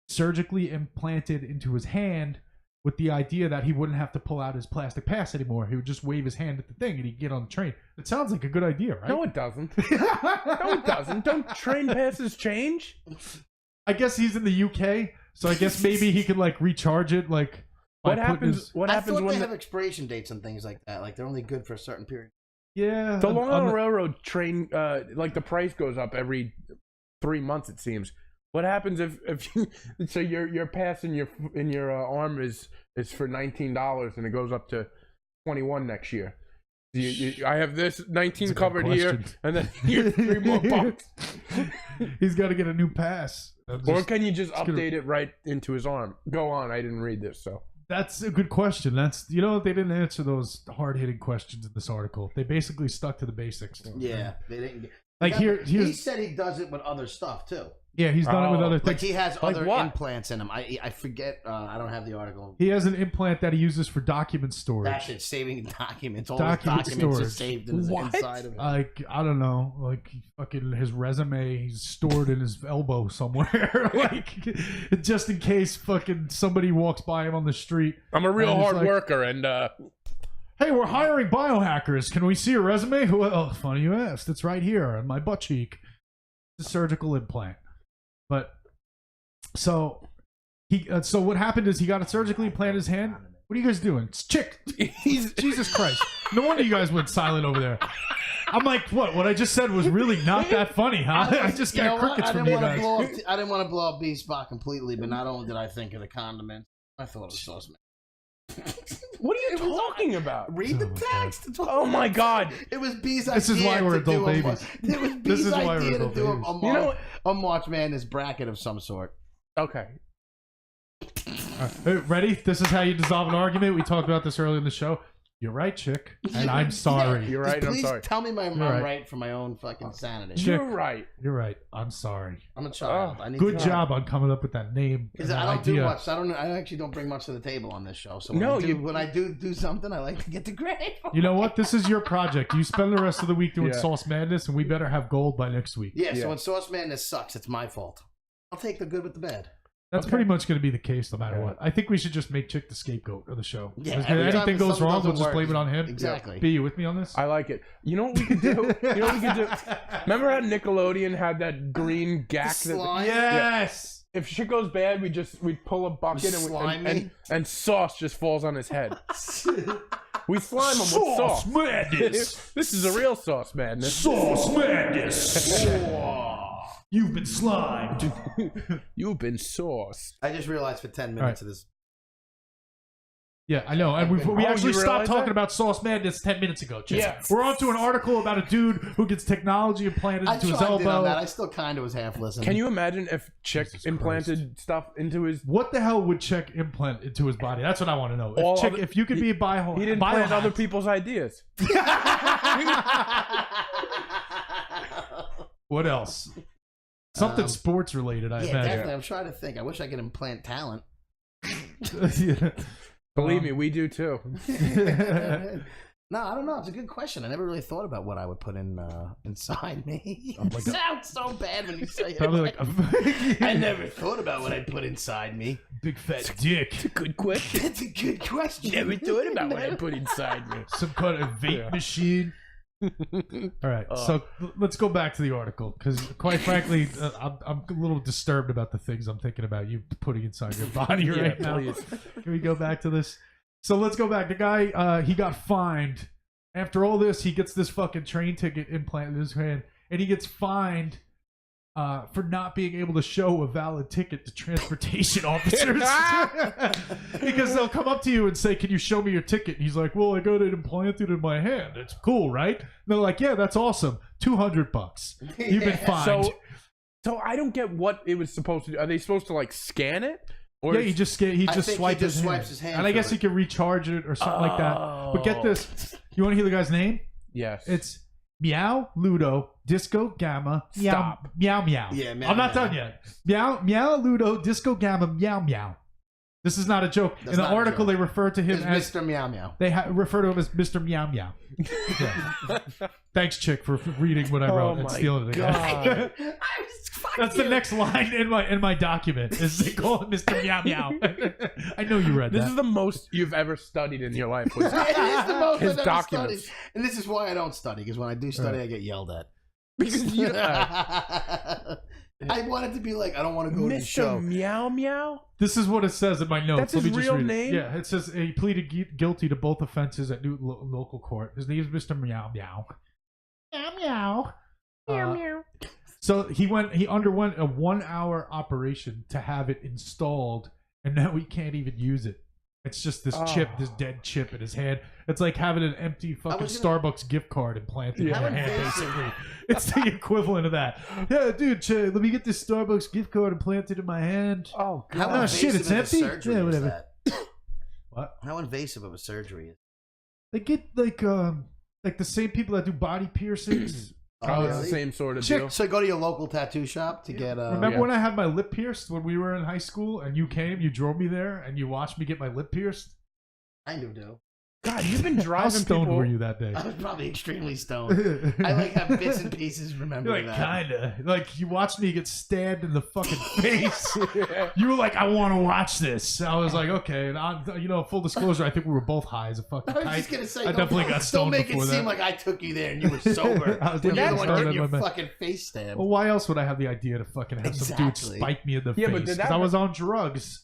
surgically implanted into his hand with the idea that he wouldn't have to pull out his plastic pass anymore. He would just wave his hand at the thing and he'd get on the train. It sounds like a good idea, right? No, it doesn't. No, it doesn't. Don't train passes change? I guess he's in the UK, so I guess maybe he could recharge it. What happens? What happens when they have expiration dates and things like that? Like they're only good for a certain period. Yeah. The Long Island Railroad train, the price goes up every 3 months, it seems. What happens if you, so your pass in your arm is for $19 and it goes up to $21 next year? I have this 19 covered here, and then here's $3 more. He's got to get a new pass. Or can you just update it right into his arm? Go on. I didn't read this, so. That's a good question. They didn't answer those hard-hitting questions in this article. They basically stuck to the basics. Yeah, they didn't. He said he does it with other stuff too. Yeah, he's done it with other Like things. he has Like other what? implants in him. I forget. I don't have the article. He has an implant that he uses for document storage. That's it. Saving documents. All Document his documents storage. are saved in the What? inside of it. Like, I don't know, like fucking his resume, he's stored in his elbow somewhere, like just in case fucking somebody walks by him on the street. I'm a real And it's hard like, worker, and Hey, we're hiring biohackers. Can we see your resume? Well, funny you asked. It's right here on my butt cheek. It's a surgical implant. But so so what happened is he got a surgically implanted his hand. What are you guys doing? It's Chick. Jesus Christ. No wonder you guys went silent over there. I'm like, what I just said was really not that funny, huh? I just You know got what? crickets I from didn't you want to guys. blow up. I didn't want to blow up B's spot completely, but not only did I think of the condiments, I thought of sauce. what are you talking about? Read the text. Oh my god! It was B's This is idea why we're to adult do babies. It was This B's is why we're idea to adult do babies. You know a March Madness bracket of some sort. Okay. Hey, ready? This is how you dissolve an argument. We talked about this earlier in the show. You're right, Chick. And I'm sorry. You're Just right. I'm please sorry. tell me I'm right. right for my own fucking sanity. Chick. You're right. You're right. I'm sorry. I'm a child. Oh, I need Good to job on coming up with that name. Because and I that don't do idea. much. I actually don't bring much to the table on this show. So when No, when I do something, I like to get the credit. You know what? This is your project. You spend the rest of the week doing Yeah. Sauce Madness, and we better have gold by next week. Yeah. Yeah. So when Sauce Madness sucks, it's my fault. I'll take the good with the bad. That's Okay. pretty much going to be the case no matter Yeah. what. I think we should just make Chick the scapegoat of the show. Yeah, If every time anything goes something wrong, we'll doesn't just work. blame it on him. Exactly. B, you with me on this? I like it. You know what we could do? You know what we could do? Remember how Nickelodeon had that green gack? Slime? Yes. If shit goes bad, we'd pull a bucket and sauce just falls on his head. We slime him with sauce. Madness. This is a real sauce madness. Sauce Madness. You've been slimed. You've been sauced. I just realized for 10 minutes of this. Yeah, I know. And we actually you stopped realize talking that? about Sauce Madness 10 minutes ago, Chick. Yeah. We're on to an article about a dude who gets technology implanted I into his chimed in on elbow. that. I still kind of was half listening. Can you imagine if Chick Jesus implanted stuff into his? What the hell would Chick implant into his body? That's what I want to know. All If, Chick, of it- if you could be a He didn't plant other people's ideas. What else? Something sports related, I Yeah, imagine. definitely. I'm trying to think. I wish I could implant talent. Yeah. Believe me, we do too. No, I don't know. It's a good question. I never really thought about what I would put in inside me. like It sounds so bad when you say it. Probably like a I never thought about what I'd put inside me. big fat dick. Good question. That's a good question. Never thought about what I put inside me. Some kind of vape machine. All right, so let's go back to the article because, quite frankly, I'm a little disturbed about the things I'm thinking about you putting inside your body right now. please. Can we go back to this? So let's go back. The guy, he got fined. After all this, he gets this fucking train ticket implanted in his hand, and he gets fined for not being able to show a valid ticket to transportation officers. Because they'll come up to you and say, "Can you show me your ticket?" And he's like, "Well, I got it implanted in my hand. It's cool, right?" And they're like, "Yeah, that's awesome. $200. You've been fined." So I don't get what it was supposed to do. Are they supposed to like scan it? Or Yeah, is- he just I think swipes he just his swipes hand. his hand And I for guess it. he can recharge it or something like that. But get this. You want to hear the guy's name? Yes. It's Meow Ludo Disco Gamma Meow Stop. Meow Meow. Yeah, meow, I'm not meow. done yet. Meow Ludo Disco Gamma Meow Meow. This is not a joke. That's In the not a article, joke. they refer to him It's as Mr. Meow Meow. they refer to him as Mr. Meow Meow. Yeah. Thanks, Chick, for reading what I wrote and my stealing it again. God. I was fucking That's the next line in my document. Is they call him Mr. Meow Meow. I know you read This that. is the most you've ever studied in your life. Was It is the most His I've ever documents. studied. And this is why I don't study, because when I do study, I get yelled at. because you, I wanted to be like, I don't want to go to the Mr. show. Meow Meow. This is what it says in my notes. That's Let me his just real read it. name? Yeah, it says he pleaded guilty to both offenses at Newton local court. His name is Mr. Meow Meow. Meow Meow. Meow Meow. So he underwent a 1-hour operation to have it installed, and now he can't even use it. It's just this chip, this dead chip in his hand. It's like having an empty fucking Starbucks gift card implanted in your hand, basically. It's the equivalent of that. Yeah, dude, let me get this Starbucks gift card implanted in my hand. Oh How God. shit, invasive it's of a empty? surgery Yeah, is whatever. that? What? How invasive of a surgery is They get like the same people that do body piercings Oh, it's really? the same sort of Chick- deal. So go to your local tattoo shop to get. Remember Yeah. when I had my lip pierced when we were in high school, and you came, you drove me there, and you watched me get my lip pierced? I do. God, you've been How driving stoned people. were you that day? I was probably extremely stoned. I like have bits and pieces. Remember You're like, that? kinda. Like, you watched me get stabbed in the fucking face. You were like, I want to watch this. I was like, okay. And full disclosure, I think we were both high as a fucking I was kite. just gonna say, I definitely got don't stoned make it before seem that. like I took you there and you were sober. I was When you're the definitely one stoned getting in your my- fucking face stabbed. Well, why else would I have the idea to fucking have some dude Exactly. spike me in the Yeah, but face? did 'Cause that- I was on drugs.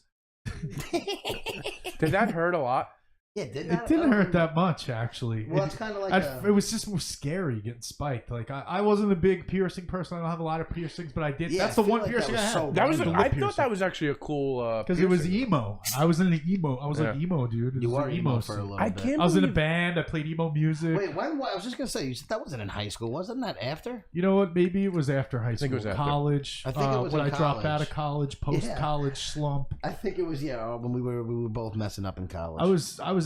Did that hurt a lot? Yeah, did It didn't hurt that much, actually. Well, it's kind of like It was just more scary getting spiked. Like I wasn't a big piercing person. I don't have a lot of piercings, but I did. Yeah, That's I the feel one like that piercing was I had. so That was. The lip I thought piercing. that was actually a cool. Because it was piercing. emo. I was in the emo. I was like Yeah. emo, dude. It you was were the emo for a scene. little I bit. can't. I was in a believe- band. I played emo music. Wait, when? I was just gonna say that wasn't in high school. Wasn't that after? You know what? Maybe it was after high school. think it was after. College. I think it was when in I dropped out college. of college, post-college slump. I think it was when we were both messing up in college.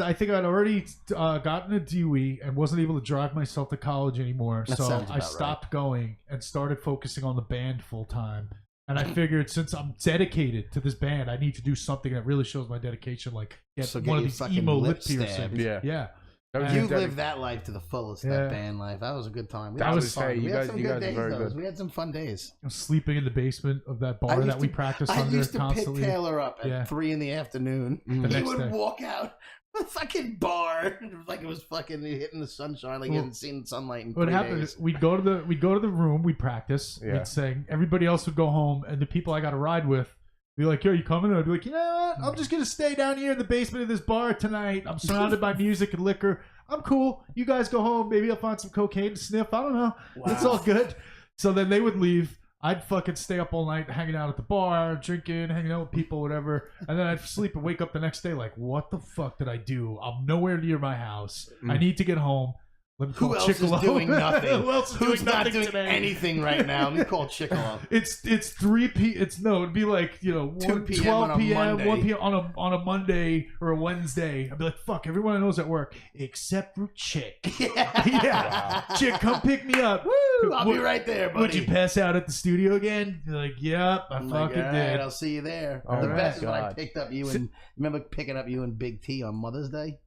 I think I'd already gotten a Dewey and wasn't able to drive myself to college anymore. That So sounds I about stopped going and started focusing on the band full time. And I figured since I'm dedicated to this band, I need to do something that really shows my dedication. Like get So one get of your these fucking emo lip lip piercings. stabbed. Yeah. Yeah. That was You your lived that life to the fullest. Yeah. That band life. That was a good time. We That had was- some fun. hey, you we guys- had some you good guys are days. very Though. good. We had some fun days. I'm sleeping in the basement of that bar that we practiced I under used to constantly. pick Taylor up at Yeah. 3 in the afternoon. The He next would day. walk out the fucking bar like it was fucking hitting the sunshine, like he Well, hadn't seen sunlight in What 3 happened days. is we'd go to the room, we'd practice, Yeah. we'd sing. Everybody else would go home, and the people I got to ride with be like, "Yo, you coming?" And I'd be like, "You know what? I'm just gonna stay down here in the basement of this bar tonight. I'm surrounded by music and liquor. I'm cool. You guys go home. Maybe I'll find some cocaine to sniff. I don't know. It's all good." So then they would leave. I'd fucking stay up all night hanging out at the bar, drinking, hanging out with people, whatever. And then I'd sleep and wake up the next day like, what the fuck did I do? I'm nowhere near my house. I need to get home. Let me call Who else Chickalo. is doing nothing? Who else is Who's doing not nothing doing today? anything right now? Let me call Chickalo. It's 3 p. It's no. It'd be like 2 p.m. 12 on a p.m. Monday. 1 p.m. on a Monday or a Wednesday. I'd be like, fuck. Everyone I know is at work except for Chick. Yeah, Chick, come pick me up. Woo! I'll be Would- right there, buddy. Would you pass out at the studio again? You're like, yep, I I'm like, fucking all did. right, I'll see you there. All the right, best is when I God. picked up you and remember picking up you and Big T on Mother's Day.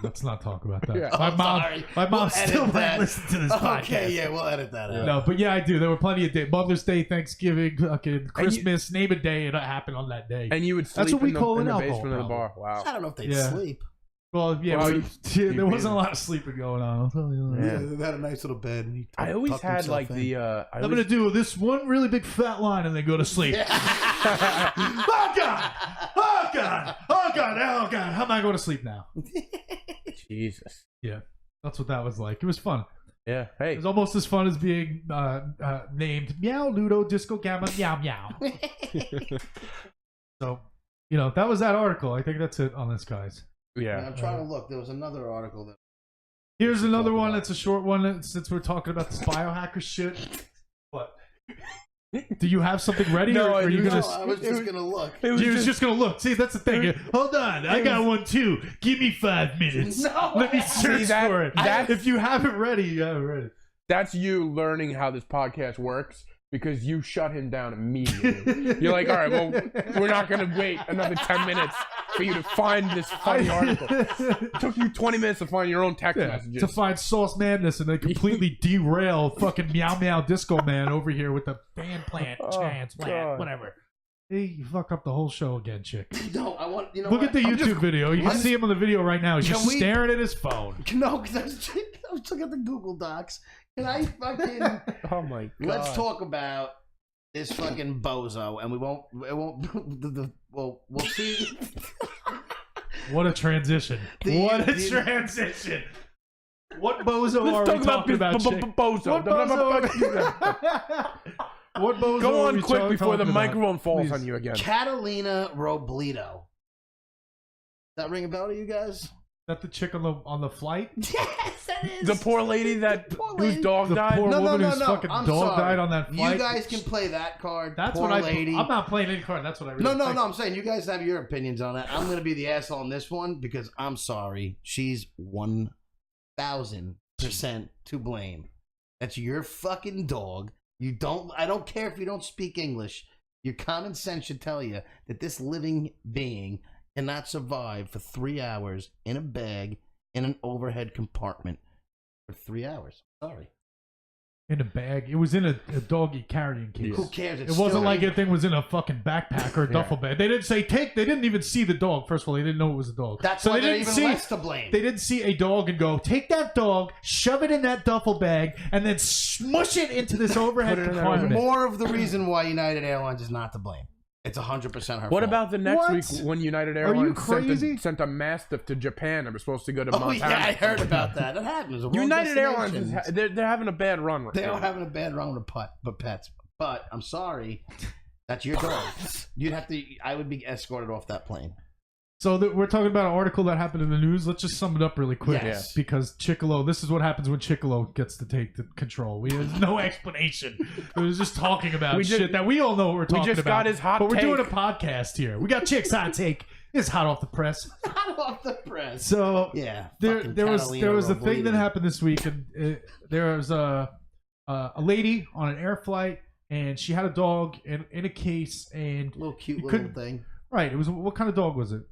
Let's not talk about that. Yeah. My Oh, mom, sorry. my mom We'll still edit might that. listen to this podcast. Okay, yeah, we'll edit that out. No, but yeah, I do. There were plenty of days. Mother's Day, Thanksgiving, fucking Christmas, name a day, and it happened on that day. And you would sleep That's what we in the, call in an the alcohol basement of the bar. problem. Wow. I don't know if they'd Yeah. sleep. Well, yeah, Well, but you- there wasn't a lot of sleeping going on. I'll tell you that. Yeah. they had a nice little bed. And he I always tucked had himself like in. the. I'm gonna do this one really big fat line and then go to sleep. Oh god! Oh god! Oh god! Oh god! How am I going to sleep now? Jesus. Yeah, that's what that was like. It was fun. Yeah. Hey. It was almost as fun as being named Meow Ludo Disco Gamma Meow Meow. So, that was that article. I think that's it on this, guys. Yeah, Yeah. I'm trying to look. There was another article that. Here's another one. about. That's a short one since we're talking about this biohacker shit. What? Do you have something ready? No, or are you it was gonna? I was just gonna look. It was You was just gonna look. See, that's the thing. Hold on, I got one too. Give me 5 minutes. No, Let me search that- for it. that- If you have it ready, you have it ready. That's you learning how this podcast works because you shut him down immediately. You're like, all right, well, we're not going to wait another 10 minutes for you to find this funny article. It took you 20 minutes to find your own text messages. to find Sauce Madness and then completely derail fucking Meow Meow Disco Man over here with the fan plant, chance, God. plant, whatever. Hey, you fuck up the whole show again, chick. No, I want. You know Look what? at the YouTube video. You can see him on the video right now. He's Can just we- staring at his phone. No, because I was looking at the Google Docs. Can I fucking? Oh, my God. Let's talk about this fucking bozo, and we won't. It won't. We'll see. What a transition. What a transition. What bozo are we talking about, chick? Bozo. What bozo? What bozo Go are on we quick before the talking about? microphone falls Please. on you again. Catalina Robledo. That ring a bell to you guys? Is that the chick on the flight? Yes, that is. The poor lady that Poor whose lady. dog The died. poor No, woman no, whose no. fucking I'm dog sorry. died on that flight. You guys can play that card. That's Poor what lady. I'm not playing any card. That's what I really No, no, think. no. I'm saying you guys have your opinions on that. I'm going to be the asshole on this one because I'm sorry. She's 1,000% to blame. That's your fucking dog. I don't care if you don't speak English. Your common sense should tell you that this living being cannot survive for 3 hours in a bag in an overhead compartment for 3 hours. Sorry. In a bag. It was in a doggy carrying case. Who cares? It wasn't like that thing was in a fucking backpack or a duffel bag. They didn't say take. They didn't even see the dog. First of all, they didn't know it was a dog. That's so why they they're didn't even see, less to blame. They didn't see a dog and go take that dog, shove it in that duffel bag, and then smush it into this overhead compartment. More of the reason why United Airlines is not to blame. It's 100% her fault. What about the next What? week when United Are you Airlines crazy? sent a mastiff to Japan and was supposed to go to Oh Montana? yeah, I heard about that. That happens. United Airlines they're having a bad run right They now. are having a bad run with pets. But I'm sorry, that's your dog. You'd have to. I would be escorted off that plane. So we're talking about an article that happened in the news. Let's just sum it up really quick. Yes. Because Chicolo, this is what happens when Chicolo gets to take the control. There's no explanation. It was just talking about shit that we all know what we're talking about. We just got his hot But we're take. doing a podcast here. We got Chick's hot take. It's hot off the press. Hot off the press. So Yeah. there fucking was Catalina a thing that Robledo. happened this week, and there was a lady on an air flight, and she had a dog in a case, and Little cute you little couldn't- thing. right. It was what kind of dog was it?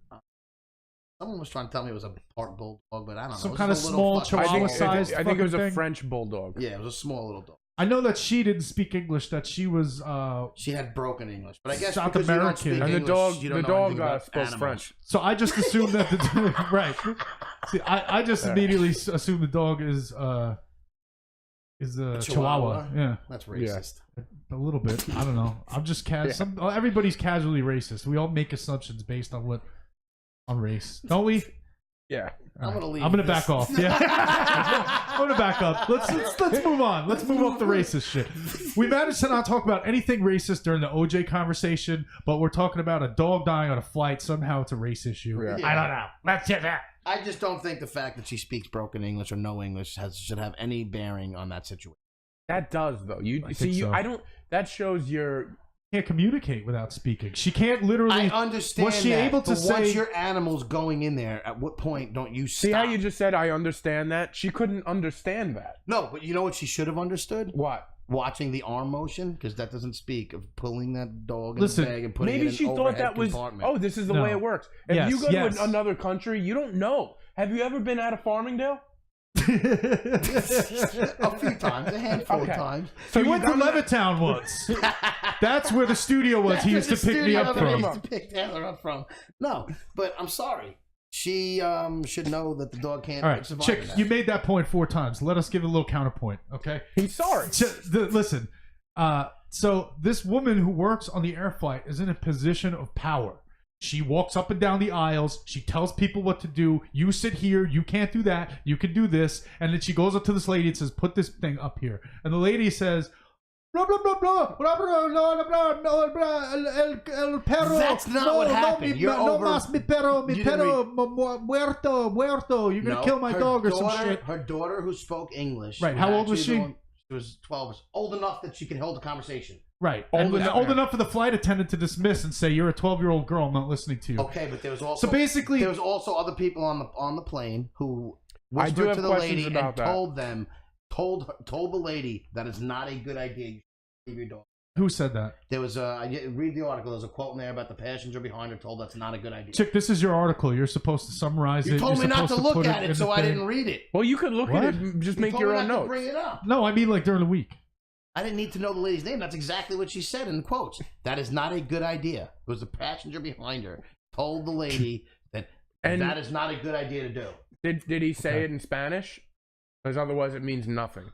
Someone was trying to tell me it was a part bulldog, but I don't know. Some It was kind of just a little small fucking Chihuahua dog. size. I think it was a fucking thing. French bulldog. Yeah, it was a small little dog. I know that she didn't speak English. That she was. She had broken English, but I guess South because you don't American. speak And the English, dog- you don't the know dog, anything about spoke animals. French. So I just assumed that the right. See, I just immediately assumed the dog is a Chihuahua. Yeah, That's racist. a little bit. I don't know. I'm just everybody's casually racist. We all make assumptions based on race, don't we? Yeah. I'm gonna leave. I'm gonna this. back off. Yeah, I'm gonna back up. Let's move on. Let's move off the racist shit. We managed to not talk about anything racist during the OJ conversation, but we're talking about a dog dying on a flight. Somehow it's a race issue. Yeah. I don't know. Let's get that. I just don't think the fact that she speaks broken English or no English should have any bearing on that situation. That does though. I think so. I don't. That shows your. Can't communicate without speaking. She can't literally. I understand. Was she that, able to but once say? your animal's going in there, at what point don't you stop? See how you just said I understand that? She couldn't understand that. No, but you know what she should have understood? What? Watching the arm motion, because that doesn't speak of pulling that dog in Listen, the bag and putting Maybe it in she an thought overhead that was. compartment. Oh, this is the No. way it works. If Yes, you go yes. to another country, you don't know. Have you ever been out of Farmingdale? A few times, a handful Okay. of times. So he you went to done that- Levittown once. That's where the studio was. He used to pick me up He from. used to pick Taylor up from. No, but I'm sorry. She should know that the dog can't All right, survive Chick, in that. you made that point 4 times. Let us give it a little counterpoint, okay? He's sorry. Listen, so this woman who works on the air flight is in a position of power. She walks up and down the aisles. She tells people what to do. You sit here. You can't do that. You can do this. And then she goes up to this lady and says, put this thing up here. And the lady says, blah, blah, blah, blah, blah, blah, blah, blah, blah, blah, el perro. That's not what happened. You're no over- mas, mi perro, You didn't muerto. You're going to kill my her dog or some daughter- shit. Her daughter, who spoke English, Right, how old was actually she? the one- She was 12. Old enough that she could hold a conversation. Right. Old enough. Old enough for the flight attendant to dismiss and say, you're a 12-year-old girl. I'm not listening to you. Okay, but there was also So basically, there was also other people on the plane who I do whispered have to the questions lady and about that. told the lady that it's not a good idea. You should leave your dog. who said that? There was read the article. There's a quote in there about the passenger behind her told that's not a good idea. Chick, this is your article. You're supposed to summarize it. You told You're me not supposed to look put at in it, so the I thing. didn't read it. Well, you could look What? at it. and Just You make told your me own not to notes. bring it up. No, I mean like during the week. I didn't need to know the lady's name. That's exactly what she said in the quotes. That is not a good idea. It was the passenger behind her told the lady that And- that is not a good idea to do. Did he say Okay. it in Spanish? Because otherwise it means nothing.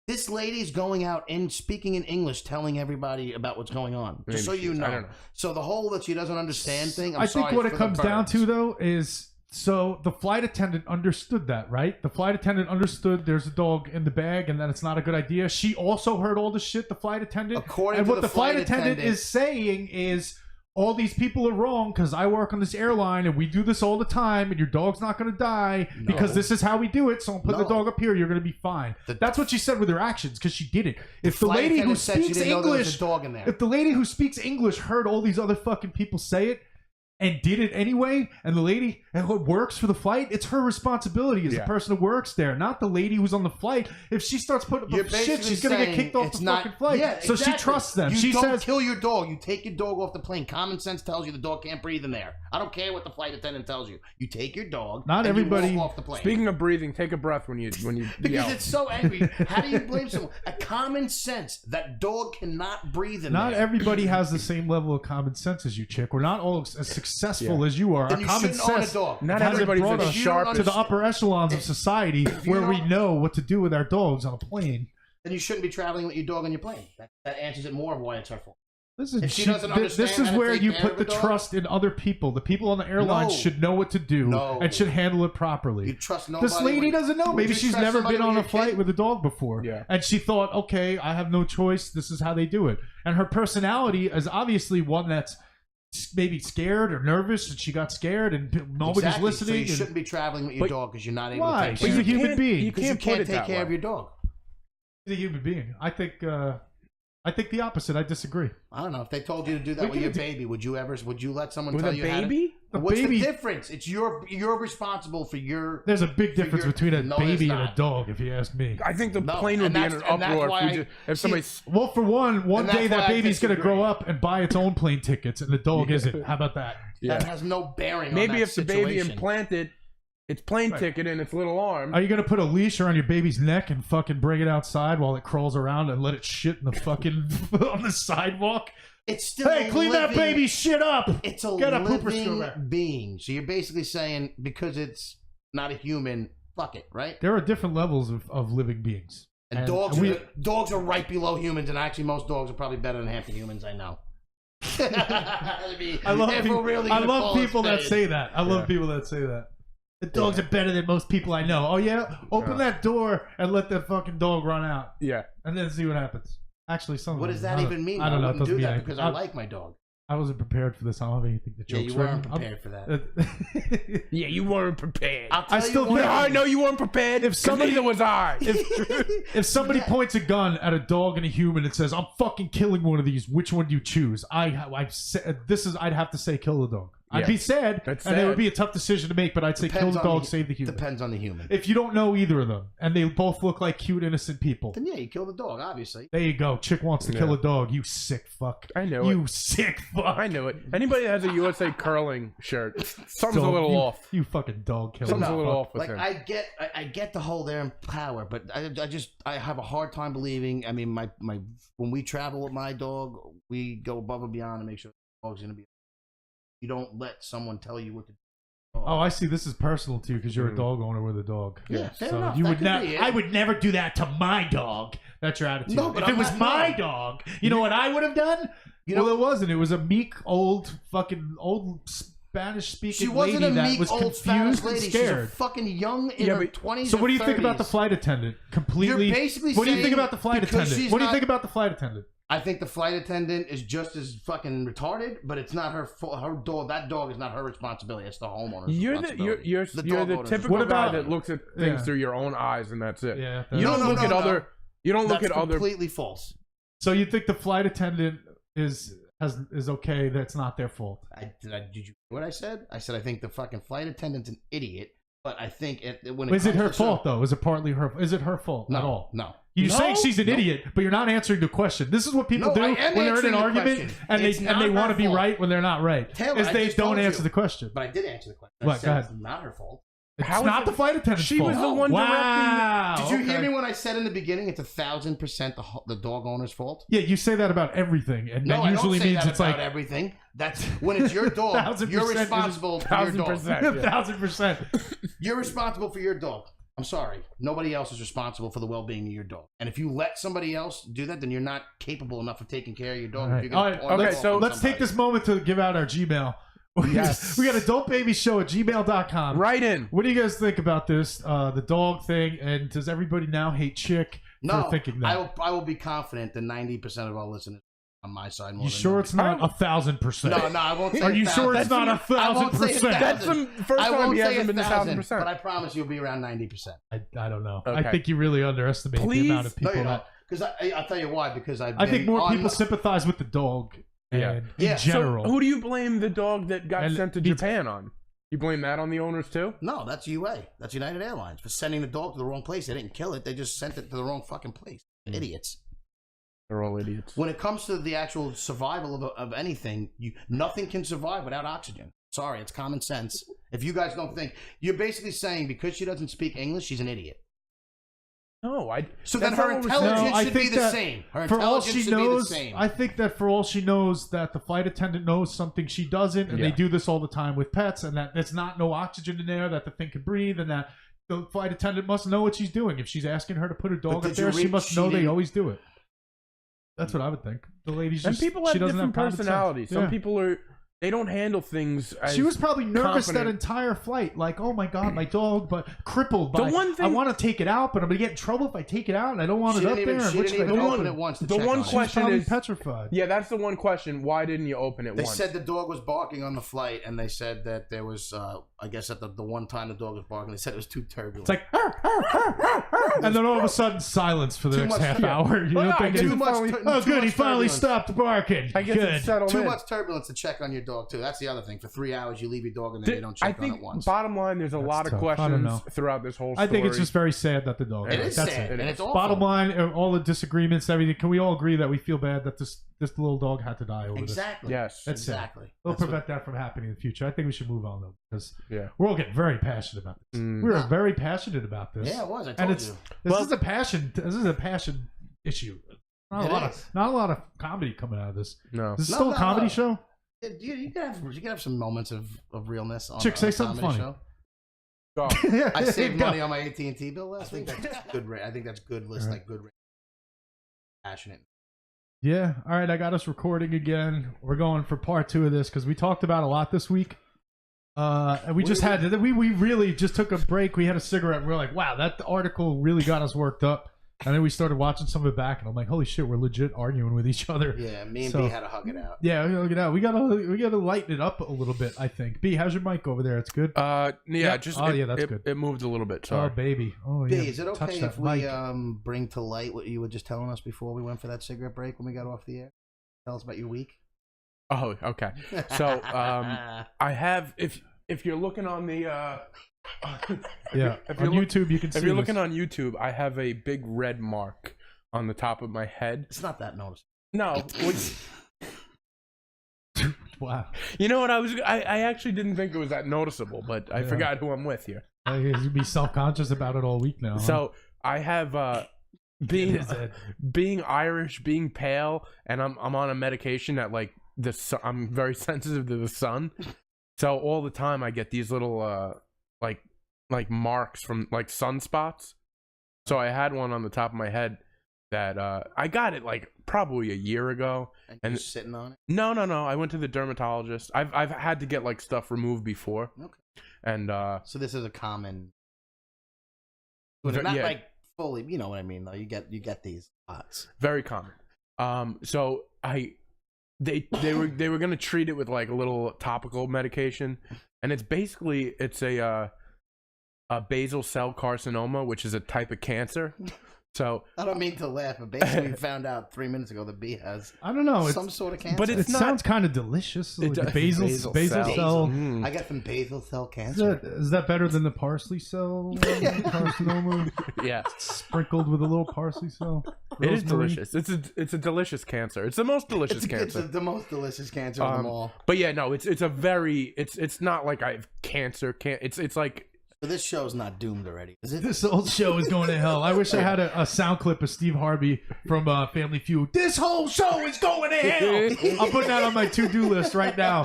This lady's going out and speaking in English, telling everybody about what's going on. Just so Maybe you she- know. I don't know. So the whole that she doesn't understand thing. I think what it comes down birds. to, though, is so the flight attendant understood that, right? The flight attendant understood there's a dog in the bag and that it's not a good idea. She also heard all the shit, the flight attendant. According and to what the flight attendant is saying is, all these people are wrong because I work on this airline and we do this all the time and your dog's not going to die because this is how we do it. So I'm putting the No. dog up here. You're going to be fine. That's what she said with her actions because she did it. If the flight lady who attendant said she speaks didn't know there was English, a dog in there. if the lady who speaks English heard all these other fucking people say it, and did it anyway, and the lady who works for the flight, it's her responsibility as the person who works there, not the lady who's on the flight. If she starts putting up shit, she's going to get kicked off the fucking flight. Yeah, so exactly. she trusts them. You she don't says, kill your dog. You take your dog off the plane. Common sense tells you the dog can't breathe in there. I don't care what the flight attendant tells you. You take your dog. Not and everybody. You walk off the plane. Speaking of breathing, take a breath when you because yell. it's so angry. How do you blame someone? A common sense that dog cannot breathe in not there. everybody has the same level of common sense as you, chick. We're not all as successful as you are. Then Our you common shouldn't own a sense dog. Not hasn't everybody's brought as us sharp to the upper echelons of society where we know what to do with our dogs on a plane. Then you shouldn't be traveling with your dog on your plane. That answers it more of why it's her fault. This If she doesn't understand this is how to where take you care put of the a dog? trust in other people. The people on the airlines No. should know what to do No. and should handle it properly. You trust nobody. This lady doesn't know. Would Maybe you she's trust never somebody been on a with your flight kid? with a dog before. Yeah. And she thought, okay, I have no choice. This is how they do it. And her personality is obviously one that's maybe scared or nervous, and she got scared, and nobody's Exactly. listening. So you and- shouldn't be traveling with your dog because you're not able Why? to take She's care a of human it. being. You Because you can't put can't it take that care way. of your dog. She's a human being. I think the opposite. I disagree. I don't know. If they told you to do that with your baby, would you let someone With tell a you how to? baby? What's baby- the difference? It's you're responsible for your. There's a big difference between a No, baby there's and a not. dog, if you ask me. I think the No, plane would and be in that's- an and that's uproar why if somebody. Well, for one And day that's why that I baby's going to disagree. grow up and buy its own plane tickets, and the dog isn't. How about that? That has no bearing. Maybe on that if the baby situation. implanted its plane ticket in its little arm. Are you going to put a leash around your baby's neck and fucking bring it outside while it crawls around and let it shit in the fucking on the sidewalk? It's still Hey, clean that baby shit up! It's a Get a pooper scooper. living being. So you're basically saying because it's not a human, fuck it, right? There are different levels of living beings. And dogs are right below humans, and actually most dogs are probably better than half the humans I know. I love people, really I gonna love call people a that spade. say that. I love people that say that. The dogs are better than most people I know. Oh yeah? Open that door and let that fucking dog run out. Yeah. And then see what happens. Actually, some of What them- does that even mean? I don't know. It wouldn't doesn't do mean that anything. because I like my dog. I wasn't prepared for this. I don't have anything to Yeah, jokes you weren't prepared for that. Yeah, you weren't prepared. I still you what- think- I know you weren't prepared. If somebody- neither was I. If somebody points a gun at a dog and a human and says, "I'm fucking killing one of these," which one do you choose? I'd have to say kill the dog. I'd be sad, That's and it sad. would be a tough decision to make. But I'd say kill Depends the on dog, save the human. Depends on the human. If you don't know either of them, and they both look like cute, innocent people, Then yeah, you kill the dog, obviously. there you go. Chick wants to kill a dog. You sick fuck. I know You it. sick fuck. I know it. Anybody that has a USA curling shirt, something's a Dog, little you, off. You fucking dog killer. Something's a little fuck. off with Like him. I get the whole they're in power, but I have a hard time believing. I mean, my when we travel with my dog, we go above and beyond to make sure the dog's gonna be. You don't let someone tell you what to do. Oh, I see. This is personal too, because you're a dog owner with a dog. Yeah, fair so enough. you That would could not. be it. I would never do that to my dog. That's your attitude. No, but if I'm it was not- my no. dog, you know what I would have done? You know- Well, it wasn't. It was a meek old Spanish speaking She wasn't lady a that meek was old Spanish confused lady. and She's scared. a fucking young in Yeah, her but- 20s. So what do you or think about the 30s. flight attendant? Completely. You're basically what do you think saying about the flight because attendant? she's What do you not- think about the flight attendant? I think the flight attendant is just as fucking retarded, but it's not her fault. Her dog. That dog is not her responsibility. It's the homeowner's You're the responsibility. you're The you're dog the owner's typical What guy about- that looks at things Yeah. through your own eyes, and that's it. Yeah. You don't No, look no, at no. other. You don't look That's at other. completely false. So you think the flight attendant is okay? That's not their fault. Did you hear what I said? I said I think the fucking flight attendant's an idiot, but I think when Is it comes her to fault though? Is it partly her? Is it her fault No, at all? no. You're No? saying she's an No. idiot, but you're not answering the question. This is what people No, do I when am they're in answering an the argument question. and It's they not want her to be fault. right when they're not right. Taylor, Is I they just don't told answer you. the question. But I did answer the question. What? I said Go ahead. it's not her fault. It's How is not it- the flight attendant's She fault. was the one Wow. Did you hear Okay. me when I said in the beginning it's 1,000% the dog owner's fault? Yeah, you say that about everything, and No, that I usually don't say means that it's about like everything. That's when it's your dog. 1,000% You're is responsible for your dog. 1,000%. 1,000%. You're responsible for your dog. I'm sorry. Nobody else is responsible for the well-being of your dog. And if you let somebody else do that, then you're not capable enough of taking care of your dog. All If right. you're gonna point Okay, it off so on Let's take somebody. this moment to give out our Gmail. Yes. We got adultbabyshow@gmail.com. Right in. What do you guys think about this, the dog thing, and does everybody now hate Chick No, for thinking that? I will be confident that 90% of our listeners are on my side. More You than sure it's not 1,000%? No, I won't say Are you 1,000. sure it's not I won't say 1,000%? 1,000. That's the first I time won't he say hasn't been 1,000, 1,000%. but I promise you'll be around 90%. I don't know. Okay. I think you really underestimate Please? the amount of No, people you that. don't. Because I'll tell you why. Because I think more people sympathize with the dog And Yeah. in general. So who do you blame the dog that got And sent to Japan on? You blame that on the owners too? No, that's UA. That's United Airlines for sending the dog to the wrong place. They didn't kill it. They just sent it to the wrong fucking place. Idiots. They're all idiots. When it comes to the actual survival of anything, nothing can survive without oxygen. Sorry, it's common sense. If you guys don't think, you're basically saying because she doesn't speak English, she's an idiot. No, So then her intelligence should be the same. Her for all intelligence she should be the knows, same. I think that for all she knows, that the flight attendant knows something she doesn't, and they do this all the time with pets, and that there's not no oxygen in there, that the thing can breathe, and that the flight attendant must know what she's doing. If she's asking her to put her dog up there, she must know they always do it. That's what I would think. The lady's just, and people have she doesn't different have personalities. Some Yeah. people they don't handle things as She was probably nervous confident. that entire flight. Like, oh my god, my dog, but crippled. By, The one thing- I want to take it out, but I'm gonna get in trouble if I take it out, and I don't want She it up didn't there. even- And she which didn't I even don't open want it once to The check one on it. She's question probably is petrified. Yeah, that's the one question. Why didn't you open it They once? said the dog was barking on the flight, and they said that there was, I guess at the one time the dog was barking, they said it was too turbulent. It's like, and then all of a sudden, silence for the Too next much- half yeah. hour. You Well, don't I think guess it's too much, oh, too good, he much finally turbulence. stopped barking. I guess Good. it's settled Too in. much turbulence to check on your dog, too. That's the other thing. For 3 hours, you leave your dog, and then you don't check I think on it once. bottom line, there's a lot of tough. I don't questions know. throughout this whole story. I think it's just very sad that the dog. It died. is That's sad, it. and it's awful. Bottom line, all the disagreements, everything. Can we all agree that we feel bad that this little dog had to die over this? Exactly. Yes. That's sad. exactly. We'll That's what- prevent that from happening in the future. I think we should move on though, because Yeah. we're all getting very passionate about this. We're very passionate about this. Yeah, it was. I and told it's you. this is a passion. This is a passion issue. Not It a lot is. of not a lot of comedy coming out of this. No. Is this No, still a no, comedy no. show? You can have some moments of realness on, Chick, say on a something comedy funny. show. Go. I saved Go. money on my AT&T bill last week. That's good. I think that's good. List like good. Passionate. Yeah. All right. I got us recording again. We're going for part 2 of this because we talked about a lot this week. And we just had to, we really just took a break. We had a cigarette. And we were like, wow, that article really got us worked up. And then we started watching some of it back, and I'm like, holy shit, we're legit arguing with each other. Yeah, me and So- B had to hug it out. Yeah, look at that. We gotta lighten it up a little bit. I think. B, how's your mic over there? It's good. Yeah, just Oh, yeah, that's good. It moved a little bit. Oh Sorry. baby. Oh B, yeah. is it Touch okay that if we mic. bring to light what you were just telling us before we went for that cigarette break when we got off the air? Tell us about your week. Oh, okay. So, I have if you're looking on the Yeah. if On you're YouTube, you can see. if you're this. looking on YouTube, I have a big red mark on the top of my head. It's not that noticeable. No, Wow. you know what I actually didn't think it was that noticeable, but I forgot who I'm with here. He's gonna be self-conscious about it all week now. Huh? So I have being Irish, being pale, and I'm on a medication that like I'm very sensitive to the sun, so all the time I get these little like marks from like sunspots. So I had one on the top of my head that I got it like probably a year ago. And And- you're sitting on it. No, I went to the dermatologist. I've had to get like stuff removed before. Okay. And So this is a common. Ver- Not yeah. like fully, you know what I mean. Though you get these spots. very common. So they were gonna treat it with like a little topical medication, and it's a basal cell carcinoma, which is a type of cancer. So, I don't mean to laugh, but basically we found out 3 minutes ago that B has I don't know. some sort of cancer. but It it's not. sounds kind of delicious. Like does. the basil Basil cell. cell. I got some basal cell Is cancer. is that better than the parsley cell carcinoma? Yeah, Sprinkled with a little parsley cell. it is Rosemary? delicious. It's a delicious cancer. It's the most delicious It's cancer. the most delicious cancer of them all. But yeah, no, it's a very it's not like I have cancer. It's like So this show's not doomed already, is it? This old show is going to hell. I wish I had a sound clip of Steve Harvey from Family Feud. This whole show is going to hell. I'm putting that on my to-do list right now.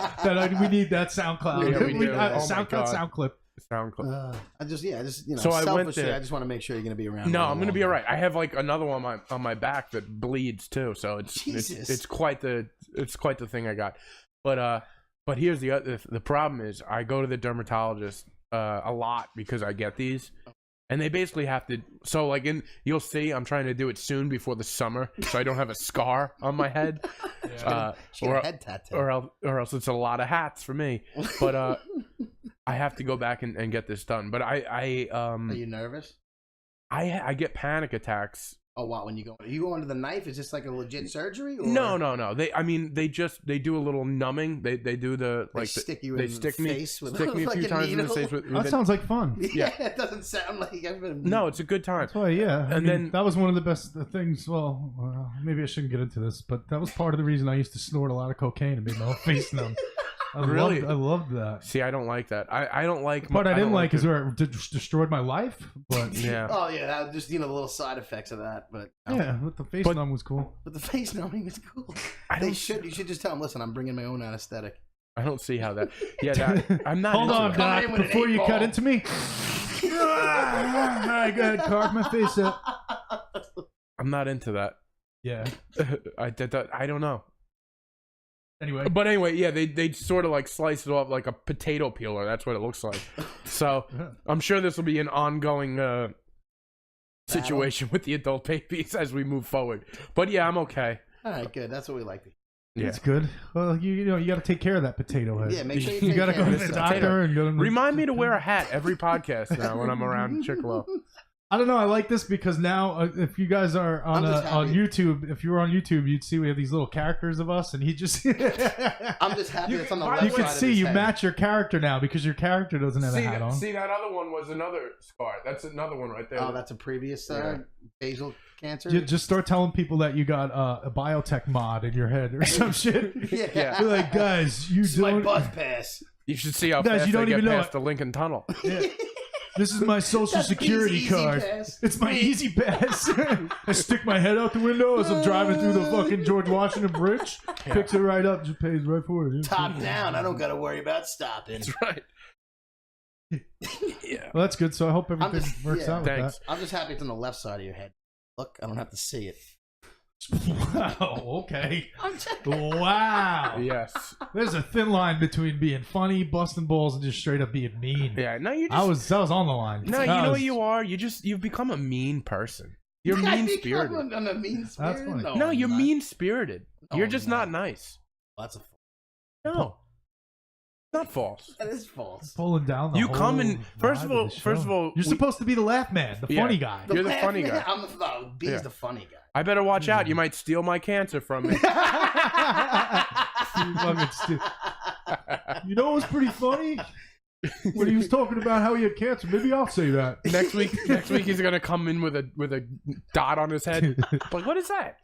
We need that SoundCloud. Yeah, we do. Oh my SoundCloud God. sound clip. sound clip. I just So I went selfishly, there. I just want to make sure you're going to be around. No, a I'm gonna little be all longer. right. I have like another one on my back that bleeds too, so it's Jesus. quite the thing I got. But here's the problem is I go to the dermatologist a lot because I get these, and they basically have to. So like you'll see, I'm trying to do it soon before the summer, so I don't have a scar on my head. She got a head tattoo. Or else it's a lot of hats for me. But I have to go back and get this done. But Are you nervous? I get panic attacks Oh wow! When you go under the knife, is this like a legit surgery? Or? No. They do a little numbing. They do the They like stick you they in stick the me face with stick me a like few a times in the needle? face with That sounds like fun. Yeah, it doesn't sound like I've been. No, it's a good time. That's why, yeah. I And mean, then- that was one of the best things. Well, maybe I shouldn't get into this, but that was part of the reason I used to snort a lot of cocaine and made my whole face numb. Really? I loved that. See, I don't like that. I don't like. The part I didn't like is it. where it destroyed my life. But Yeah. Oh yeah, that just the little side effects of that, but yeah, but the face But- numb was cool. But the face numbing is cool. You should just tell them. Listen, I'm bringing my own anesthetic. I don't see how that. Yeah, that, I'm not. Hold into on, that. Coming in Doc, with an before you 8-ball. cut into me. All right, go ahead, carve my face up. I'm not into that. Yeah. I don't know. Anyway, But anyway, yeah, they sort of like slice it off like a potato peeler. That's what it looks like. So I'm sure this will be an ongoing situation with the adult babies as we move forward. But yeah, I'm okay. All right, good. That's what we like to. Yeah. it's good. Well, you know, you got to take care of that potato head. Yeah, make sure you got to go to this the potato. doctor and go to Remind me to wear a hat every podcast now when I'm around Chicolo. I don't know. I like this because now, if you guys are on I'm just on happy. YouTube, if you were on YouTube, you'd see we have these little characters of us, and he just. you I'm just happy it's on the left can side see of his you head. match your character now because your character doesn't have a See, hat on. see, that other one was another scar. That's another one right there. Oh, that's a previous basal cancer. Just start telling people that you got a biotech mod in your head or some shit. Yeah. You're like, guys, you This is my don't. buzz pass. You should see how Guys, fast you don't I get even know past it. the Lincoln Tunnel. Yeah. This is my social That's security Easy card. Pass. It's my easy pass. I stick my head out the window as I'm driving through the fucking George Washington Bridge. Picks it right up, just pays right for it. Top down. I don't got to worry about stopping. That's right. Yeah. Well, that's good. So I hope everything just- works yeah. out with Thanks. I'm just happy it's on the left side of your head. Look, I don't have to see it. that. Wow. Okay. I'm just... Wow. Yes. There's a thin line between being funny, busting balls, and just straight up being mean. Yeah. No, you just. That was on the line. No, That you know was- what you are. You've become a mean person. You're mean spirited. I'm a mean spirited. funny. No, I'm you're not. mean spirited. No, You're I'm just not. not nice. That's a. No, not false. That is false. pulling down the You whole come and first vibe of all, the show. you're we- supposed to be the laugh man, the Yeah. funny guy. You're the laugh funny man, guy. I'm the no, B's Yeah. the funny guy. I better watch out. You might steal my cancer from me. You fucking stupid. You know what's pretty funny? When he was talking about how he had cancer. Maybe I'll say that. next week he's gonna come in with a dot on his head. Like, what is that?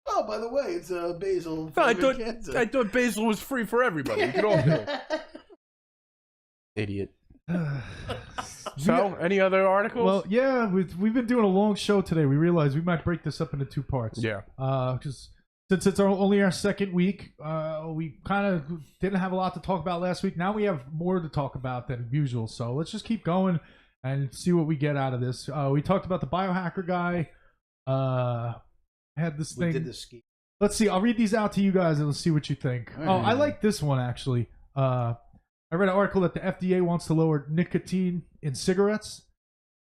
Oh, by the way, it's a basil. No, I flavored thought cancer. I thought basil was free for everybody. You could all do it. Idiot. So, any other articles? Well, yeah, we've been doing a long show today. We realized we might break this up into two parts. yeah. Because since it's only our second week, we kind of didn't have a lot to talk about last week. Now we have more to talk about than usual. So let's just keep going and see what we get out of this. We talked about the Biohacker guy. Had this We thing. did the ski. Let's see. I'll read these out to you guys and let's see what you think. All Oh, I right. like this one actually. I read an article that the FDA wants to lower nicotine in cigarettes,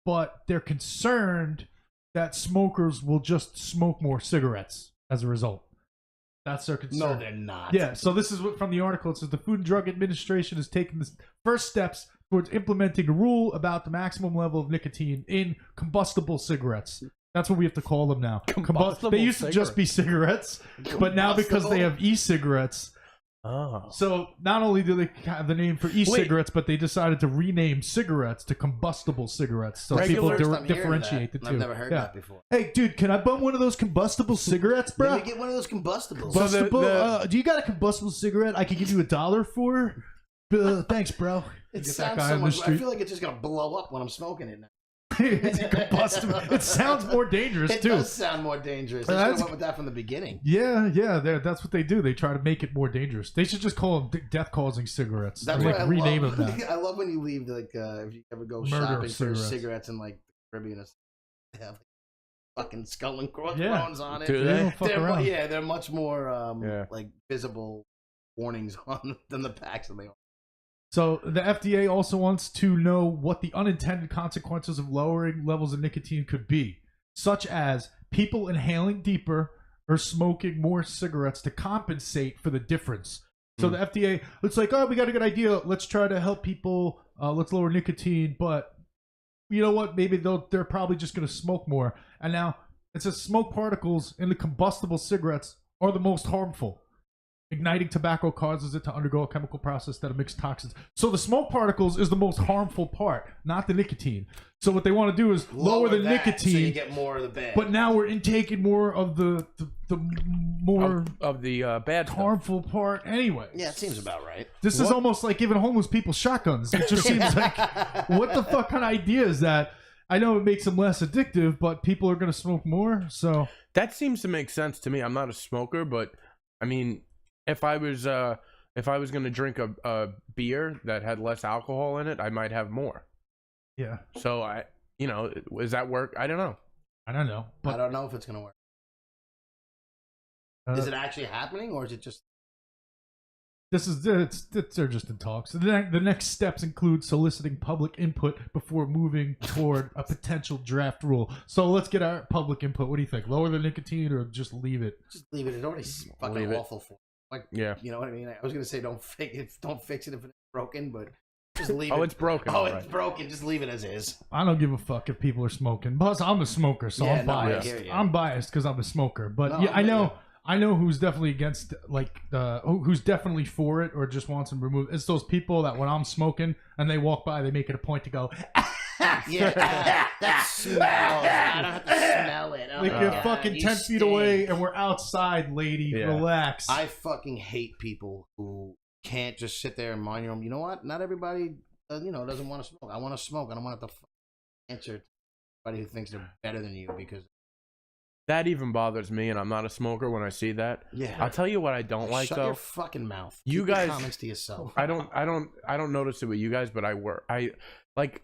but they're concerned that smokers will just smoke more cigarettes as a result. That's their concern. No, they're not. Yeah, so this is from the article. It says the Food and Drug Administration is taking the first steps towards implementing a rule about the maximum level of nicotine in combustible cigarettes. That's what we have to call them now. Combustible They used to just be cigarettes, but now because they have e-cigarettes, Oh. so not only do they have the name for e-cigarettes, but they decided to rename cigarettes to combustible cigarettes, so Regular- people First I'm hearing differentiate that, the and two. I've never heard Yeah. that before. Hey, dude, can I bum one of those combustible cigarettes, bro? Let me get one of those combustibles. So the- Combustible. Do you got a combustible cigarette I could give you $1 for? Thanks, bro. it Get that sounds guy so on the much. I street. feel like it's just gonna blow up when I'm smoking it now. It's a combustible. It sounds more dangerous It too. does sound more dangerous. They should That's- have went with that from the beginning. Yeah, that's what they do. They try to make it more dangerous. They should just call them death-causing cigarettes. That's Like, what I rename love. them that. I love when you leave, like, if you ever go Murder shopping for cigarettes. cigarettes in like the Caribbean, they have like, fucking skull and crossbones Yeah. on it. Do They they? don't fuck They're around. yeah, they're much more Yeah. like visible warnings on than the packs that they are. So the FDA also wants to know what the unintended consequences of lowering levels of nicotine could be, such as people inhaling deeper or smoking more cigarettes to compensate for the difference. So the FDA, it's like, oh, we got a good idea. Let's try to help people. Let's lower nicotine, but you know what? Maybe they're probably just going to smoke more. And now It says smoke particles in the combustible cigarettes are the most harmful. Igniting tobacco causes it to undergo a chemical process that emits toxins. So the smoke particles is the most harmful part, not the nicotine. So what they want to do is lower the that, nicotine, so you get more of the bad. but now we're intaking more of the more of the bad harmful part anyway. Yeah, it seems about right. This is almost like giving homeless people shotguns. It just seems like, what the fuck kind of idea is that? I know it makes them less addictive, but people are going to smoke more. So That seems to make sense to me. I'm not a smoker, but I mean, if I was going to drink a beer that had less alcohol in it, I might have more. yeah, So does that work? I don't know. I don't know. But I don't know if it's gonna work. Is it actually happening, or is it just? they're just in talks. The next steps include soliciting public input before moving toward a potential draft rule. So let's get our public input. What do you think? Lower the nicotine or just leave it? Just leave it. It's already fucking Leave it. awful for. Like, Yeah. you know what I mean? I was gonna say don't fix it if it's broken, but just leave it. Oh, it's broken. Oh, all it's right. broken. Just leave it as is. I don't give a fuck if people are smoking. Plus, I'm a smoker, so Yeah, I'm no, I biased. hear you. I'm biased because I'm a smoker. But No, yeah, I'm with you. I know who's definitely against, like, who's definitely for it or just wants them removed. It's those people that when I'm smoking and they walk by, they make it a point to go, Yeah, that smells. I don't have to smell it. Oh like my you're God, fucking you 10 feet stink. away and we're outside, lady. Yeah. Relax. I fucking hate people who can't just sit there and mind your own. You know what? Not everybody, doesn't want to smoke. I want to smoke. I don't want to answer to anybody who thinks they're better than you because. That even bothers me, and I'm not a smoker when I see that. Yeah. I'll tell you what I don't like Shut though. your fucking mouth. You Keep your guys- comments to yourself. I don't notice it with you guys, but I like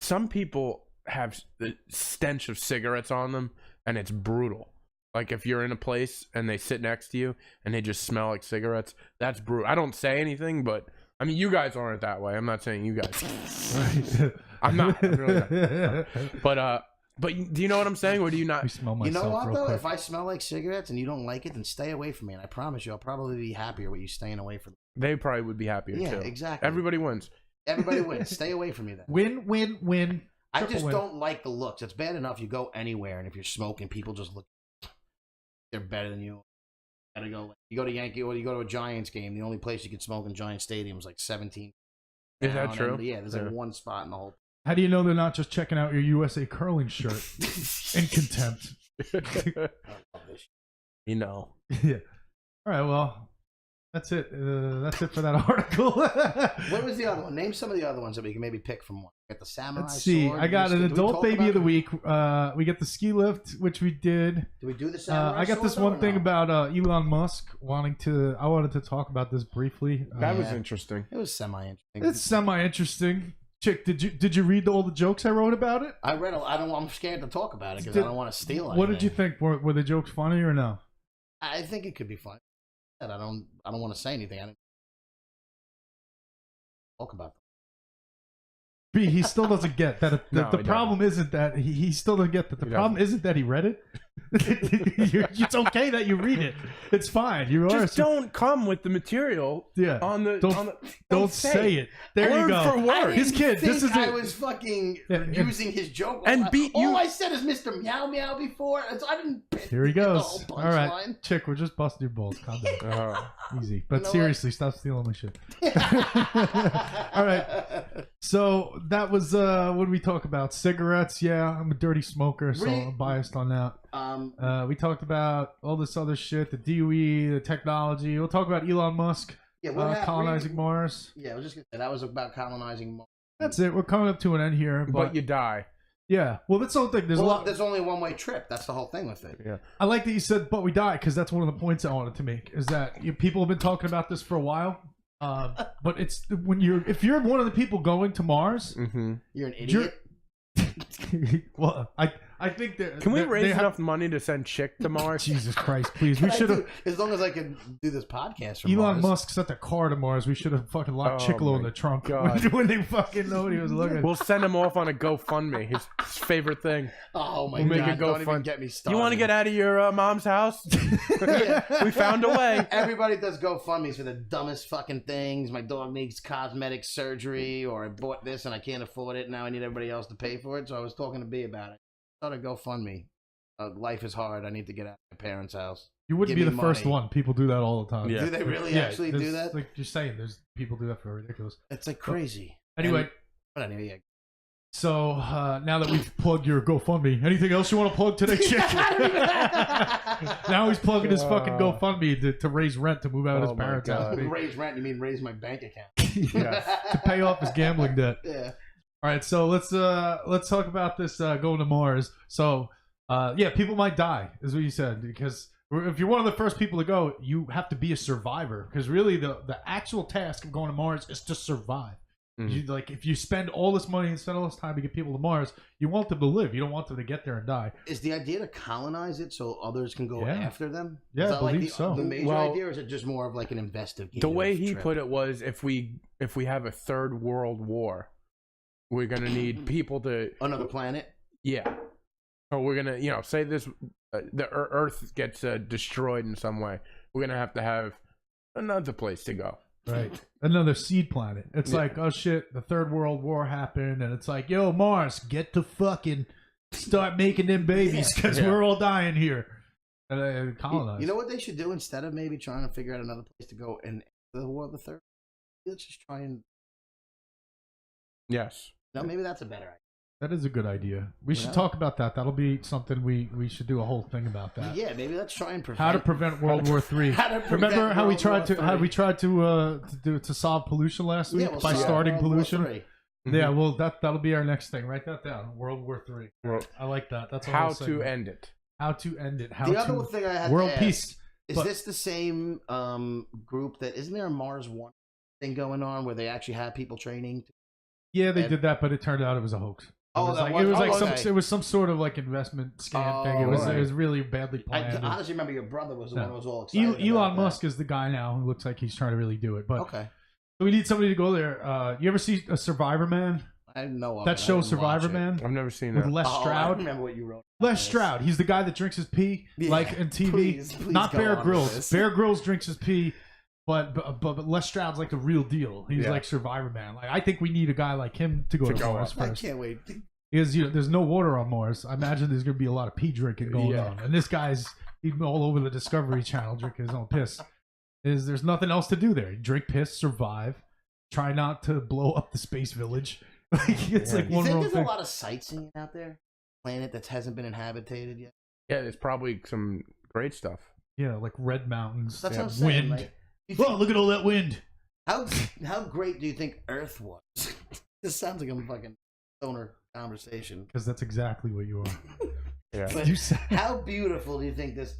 some people have the stench of cigarettes on them, and it's brutal. Like if you're in a place and they sit next to you and they just smell like cigarettes, that's brutal. I don't say anything, but I mean, you guys aren't that way. I'm not saying you guys. I'm not. I'm really not. But do you know what I'm saying, or do you not? We smell You myself know what real though? quick. If I smell like cigarettes and you don't like it, then stay away from me. And I promise you, I'll probably be happier with you staying away from me. They probably would be happier Yeah, too. exactly. Everybody wins. Everybody wins. Stay away from me then. Win. I Triple just win. don't like the looks. It's bad enough you go anywhere, and if you're smoking, people just look. They're better than you. Gotta go. You go to Yankee or you go to a Giants game. The only place you can smoke in Giant Stadium is like 17. Is that down, true? and, yeah, there's like one spot in the whole. How do you know they're not just checking out your USA curling shirt in contempt? I love this shit. You know. Yeah. All right. Well, that's it. That's it for that article. What was the other one? Name some of the other ones that we can maybe pick from one. Got the samurai Let's see. sword. I got an Did we adult talk baby about of the it? week. We get the ski lift, which we did. Did we do the samurai I got this sword, one though, thing or no? about Elon Musk wanting to. I wanted to talk about this briefly. That was Yeah. interesting. It was semi-interesting. It's semi interesting. Chick, did you read all the jokes I wrote about it? I read. I'm scared to talk about it because Did- I don't want to steal it. What did you think? Were the jokes funny or no? I think it could be fun. And I don't want to say anything. I didn't talk about them. B, he still doesn't get that. No, The he problem isn't that he still doesn't get that. The He problem isn't that he read it. It's okay that you read it. It's fine. You are. Just don't come with the material Yeah. on the. Don't- Don't Don't say it. There Word you go. for word. I His didn't kid. This think is I it. was fucking Yeah, and- using his joke. And beat all you- I said is Mr. Meow Meow before. So I didn't. Here he get the goes. whole All right, punchline. Chick, we're just busting your balls. Calm down. Easy. But You know seriously, stop stealing my shit. All right. So that was what did we talk about? Cigarettes. Yeah, I'm a dirty smoker, so I'm biased on that. We talked about all this other shit, the DOE, the technology. We'll talk about Elon Musk Yeah, what happened? colonizing Mars. Yeah, I was just gonna say that was about colonizing Mars. That's it. We're coming up to an end here, But you die. yeah. Well, that's the whole thing. There's a Well, lot. there's only a one-way trip. That's the whole thing with it. Yeah. I like that you said, "But we die," because that's one of the points I wanted to make. Is that people have been talking about this for a while, but it's if you're one of the people going to Mars, Mm-hmm. You're an You're- idiot. well, I think that Can we raise they have- enough money to send Chick to Mars? Jesus Christ, please! We should have. As long as I can do this podcast from Elon Mars. Musk sent a car to Mars. We should have fucking locked Oh Chicolo in my the trunk God. when they fucking know what he was looking. We'll send him off on a GoFundMe. His favorite thing. Oh my We'll make god! it go Don't fun. even get me started. You want to get out of your mom's house? Yeah. We found a way. Everybody does GoFundMe's for the dumbest fucking things. My dog needs cosmetic surgery, or I bought this and I can't afford it. Now I need everybody else to pay for it. So I was talking to B about it. I started GoFundMe. life is hard. I need to get out of my parents' house. You wouldn't Give be me the first money. one. People do that all the time. Yeah. Do they really actually do that? Like you're saying, there's people do that for ridiculous. It's like crazy. Anyway, But anyway, yeah. so now that we've plugged your GoFundMe, anything else you want to plug today, chick? Now he's plugging his fucking GoFundMe to raise rent to move out of his Oh my parents' God. house. Raise rent? You mean raise my bank account? Yeah, to pay off his gambling debt. Yeah. All right, so let's talk about this going to Mars. So yeah, people might die, is what you said, because if you're one of the first people to go, you have to be a survivor. Because really, the actual task of going to Mars is to survive. You, like, if you spend all this money and spend all this time to get people to Mars, you want them to live. You don't want them to get there and die. Is the idea to colonize it so others can go Yeah. after them? Yeah, Is I that like believe so. the major Well, idea, or is it just more of like an investigative? The way he trip? put it was, if we have a third world war, we're gonna need people to Another planet? yeah. So we're gonna say this the Earth gets destroyed in some way. We're gonna have another place to go. Right. Another seed planet. It's like, oh shit, the Third World War happened, and it's like, yo, Mars, get to fucking start making them babies because we're all dying here. And colonize. You know what they should do instead of maybe trying to figure out another place to go and the war of the third? Let's just try and Yes. maybe that's a better idea. That is a good idea. We should Yeah. talk about that. That'll be something we should do a whole thing about that. Yeah, maybe let's try and prevent How to prevent World War III. How to prevent Remember how we World tried War to how III. we tried to solve pollution last week we'll by solve starting World War pollution? III. Yeah, well that'll be our next thing. Write that down. World War III. Well, I like that. That's a how whole to segment. end it. How to end it. How The to other thing I had world to ask, peace. is But- this the same group that isn't there a Mars One thing going on where they actually have people training? Yeah, they and- did that, but it turned out it was a hox. Oh, it was that like, was- it was like okay. it was some sort of like investment scam thing. It was right. it was really badly I planned. honestly remember your brother was the No. one who was all excited. about Elon that. Musk is the guy now who looks like he's trying to really do it. But Okay, so we need somebody to go there. You ever see a Survivor Man? I know of That it. I show didn't watch Survivor it. Man I've never seen with that. Les Oh, I Stroud. remember what you wrote. Les Yes. Stroud. He's the guy that drinks his pee Yeah, like in TV. please Not go Bear on with Grylls. this. Bear Grylls drinks his pee, but Les Stroud's like the real deal. He's Yeah. like Survivor Man. Like I think we need a guy like him to go To to go Mars on. I first. can't wait. Because there's no water on Mars. I imagine there's gonna be a lot of pee drinking going Yeah. on, and this guy's he's all over the Discovery Channel drinking his own piss. There's nothing else to do there? You drink piss, survive, try not to blow up the space village. Like it's like You one think wrong there's thing. a lot of sightseeing out there? Planet that hasn't been inhabited yet. Yeah, there's probably some great stuff. Yeah, like red mountains, That's yeah, what I'm saying. wind. Like, you think- Oh, look at all that wind. how great do you think Earth was? This sounds like a fucking stoner conversation. Because that's exactly what you are. Yeah. But You said how beautiful do you think this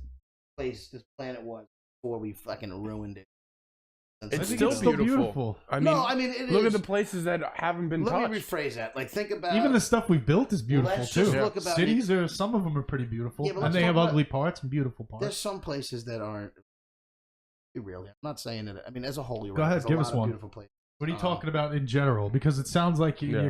planet was before we fucking ruined it? I It's think still it's still beautiful. beautiful. I mean, No, I mean it look is. at the places that haven't been Let touched. me rephrase that. Like, think about Even the stuff we built is beautiful let's too. just look about Cities are some of them are pretty beautiful, Yeah, but and let's they talk have about- ugly parts and beautiful parts. There's some places that aren't. Be real here. I'm not saying it. I mean, as a whole, you're Go right. ahead, There's a give lot us of one. Beautiful places. What are you talking about in general? Because it sounds like Yeah.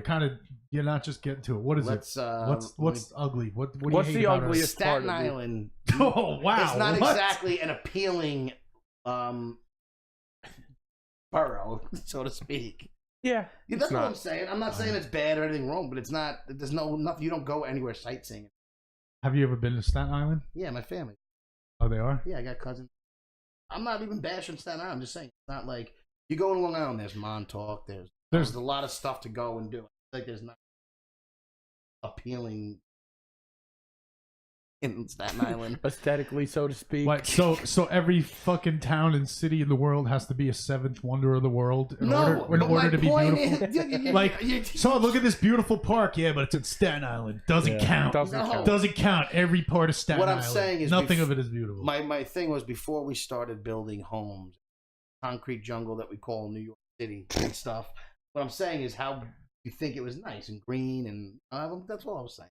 you're not just getting to it. What is Let's. it? What's ugly? What do What's you hate the about ugliest Staten part of the- Island. Oh wow! It's not what? exactly an appealing borough, so to speak. Yeah, Yeah, that's it's what not. I'm saying. I'm not saying it's bad or anything wrong, but it's not. There's nothing. You don't go anywhere sightseeing. Have you ever been to Staten Island? Yeah, my family. Oh, they are. Yeah, I got cousins. I'm not even bashing Staten Island. I'm just saying it's not like you go to Long Island. There's Montauk. There's a lot of stuff to go and do. Like there's not appealing in Staten Island. Aesthetically, so to speak. Like so every fucking town and city in the world has to be a seventh wonder of the world in order but my to be point beautiful. is- Like, so look at this beautiful park. Yeah, but it's in Staten Island. Doesn't Yeah, count. Doesn't No. count. Doesn't count. Every part of Staten What I'm Island. saying is nothing bef- of it is beautiful. my thing was before we started building homes, concrete jungle that we call New York City and stuff. What I'm saying is how you think it was nice and green and that's all I was saying.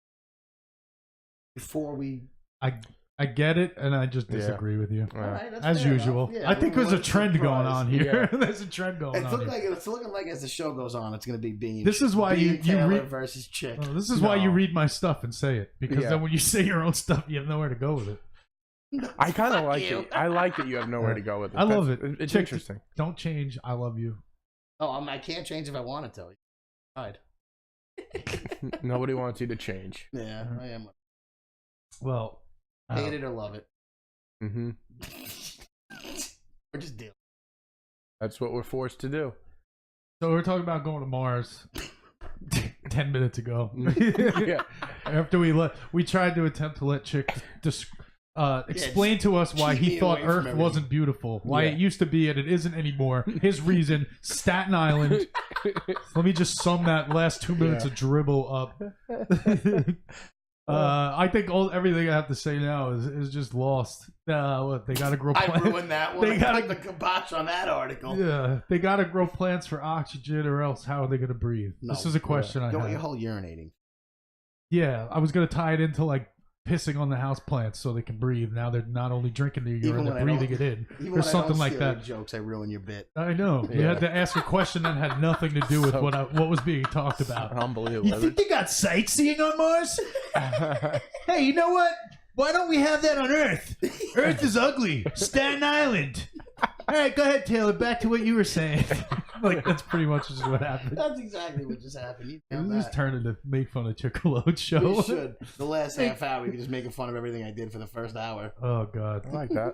Before we, I get it, and I just Yeah. disagree with you. Yeah. all right, that's As fair usual. enough. Yeah, I think there's a what trend going surprise. on here. Yeah. There's a trend going It's on looking here. like it's looking like as the show goes on, it's going to be being. This is why being you Taylor read- versus Chick. Oh, this is why you No. read my stuff and say it, because Yeah. then when you say your own stuff, you have nowhere to go with it. I kind of Fuck like you. it. I like that you have nowhere to go with it. I love it. It's Check- interesting. Don't change. I love you. Oh, I can't change if I wanted to. Right. Nobody wants you to change. Yeah, I am. Well, hate it or love it. Mm-hmm. Or just deal. That's what we're forced to do. so we're talking about going to Mars 10 minutes ago. Yeah. After we tried to attempt to let Chick explain to us why keep he me thought away from Earth everything. wasn't beautiful, why Yeah. it used to be and it isn't anymore. His reason, Staten Island. Let me just sum that last 2 minutes of dribble up. I think everything I have to say now is just lost. What, they gotta grow I plants. ruined that one. They I gotta- put the kibosh on that article. Yeah, they gotta grow plants for oxygen, or else how are they gonna breathe? No. This is a question I Go with have. your whole urinating. Yeah, I was gonna tie it into like pissing on the house plants so they can breathe. Now they're not only drinking the urine, when they're I breathing don't- it in, Even or when I something don't like steal your that. jokes, I ruin your bit. I know. You Yeah. had to ask a question that had nothing to do with what was being talked about. Unbelievable. they got sightseeing on Mars? Hey, you know what? Why don't we have that on Earth? Earth is ugly. Staten Island. All right, go ahead, Taylor. Back to what you were saying. Like, that's pretty much just what happened. That's exactly what just happened. You It nailed just that. turned into make fun of Chickalode show. We should. The last half hour, we could just making fun of everything I did for the first hour. Oh, God. I like that.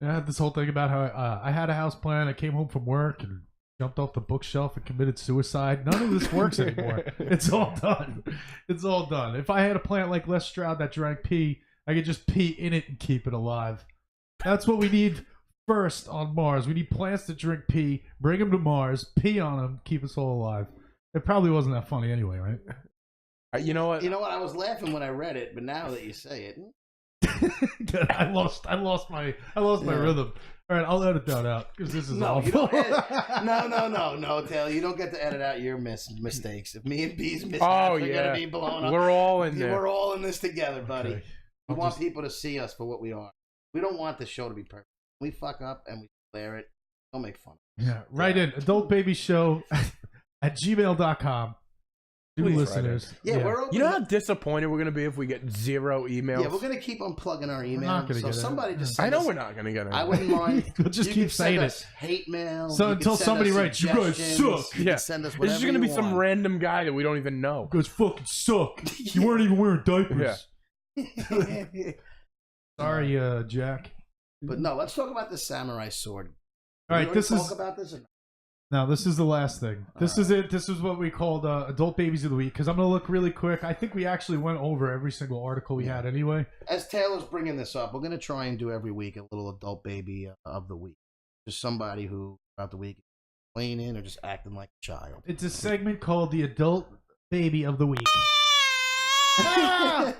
I had this whole thing about how I had a house plan. I came home from work and jumped off the bookshelf and committed suicide. None of this works anymore. It's all done. It's all done. If I had a plant like Les Stroud that drank pee, I could just pee in it and keep it alive. That's what we need first on Mars. We need plants to drink pee, bring them to Mars, pee on them, keep us all alive. It probably wasn't that funny anyway, right? You know what? You know what? I was laughing when I read it, but now that you say it, Good. I lost my rhythm. All right, I'll edit that out because this is no, you awful. don't edit. No, Taylor, you don't get to edit out your mistakes. If me and B's mistakes Oh, are yeah. gonna be blown up, We're all in there. we're all in this together, buddy. Okay. We I'll want just- people to see us for what we are. We don't want the show to be perfect. We fuck up and we clear it. Don't make fun. Yeah, write in adultbabyshow at gmail.com. New Please write listeners. Yeah, we're open. You know how disappointed we're gonna be if we get 0 emails? Yeah, we're gonna keep unplugging our not email. gonna So get it. somebody just I send know us- we're not gonna get it. I wouldn't mind. We'll just You keep can send saying us it. hate mail. So You can until send somebody us writes, "You guys suggestions. suck." You Yeah. can send us This whatever is gonna be you some want. random guy that we don't even know. Goes fucking suck. You weren't even wearing diapers. Sorry, Jack. But no, let's talk about the samurai sword. All We right, already this talk is about this. Or not? now. This is the last thing. This All is it. This is what we called adult babies of the week. Because I'm gonna look really quick. I think we actually went over every single article we had anyway. As Taylor's bringing this up, we're gonna try and do every week a little adult baby of the week. Just somebody who throughout the week is complaining or just acting like a child. It's a segment called the adult baby of the week. And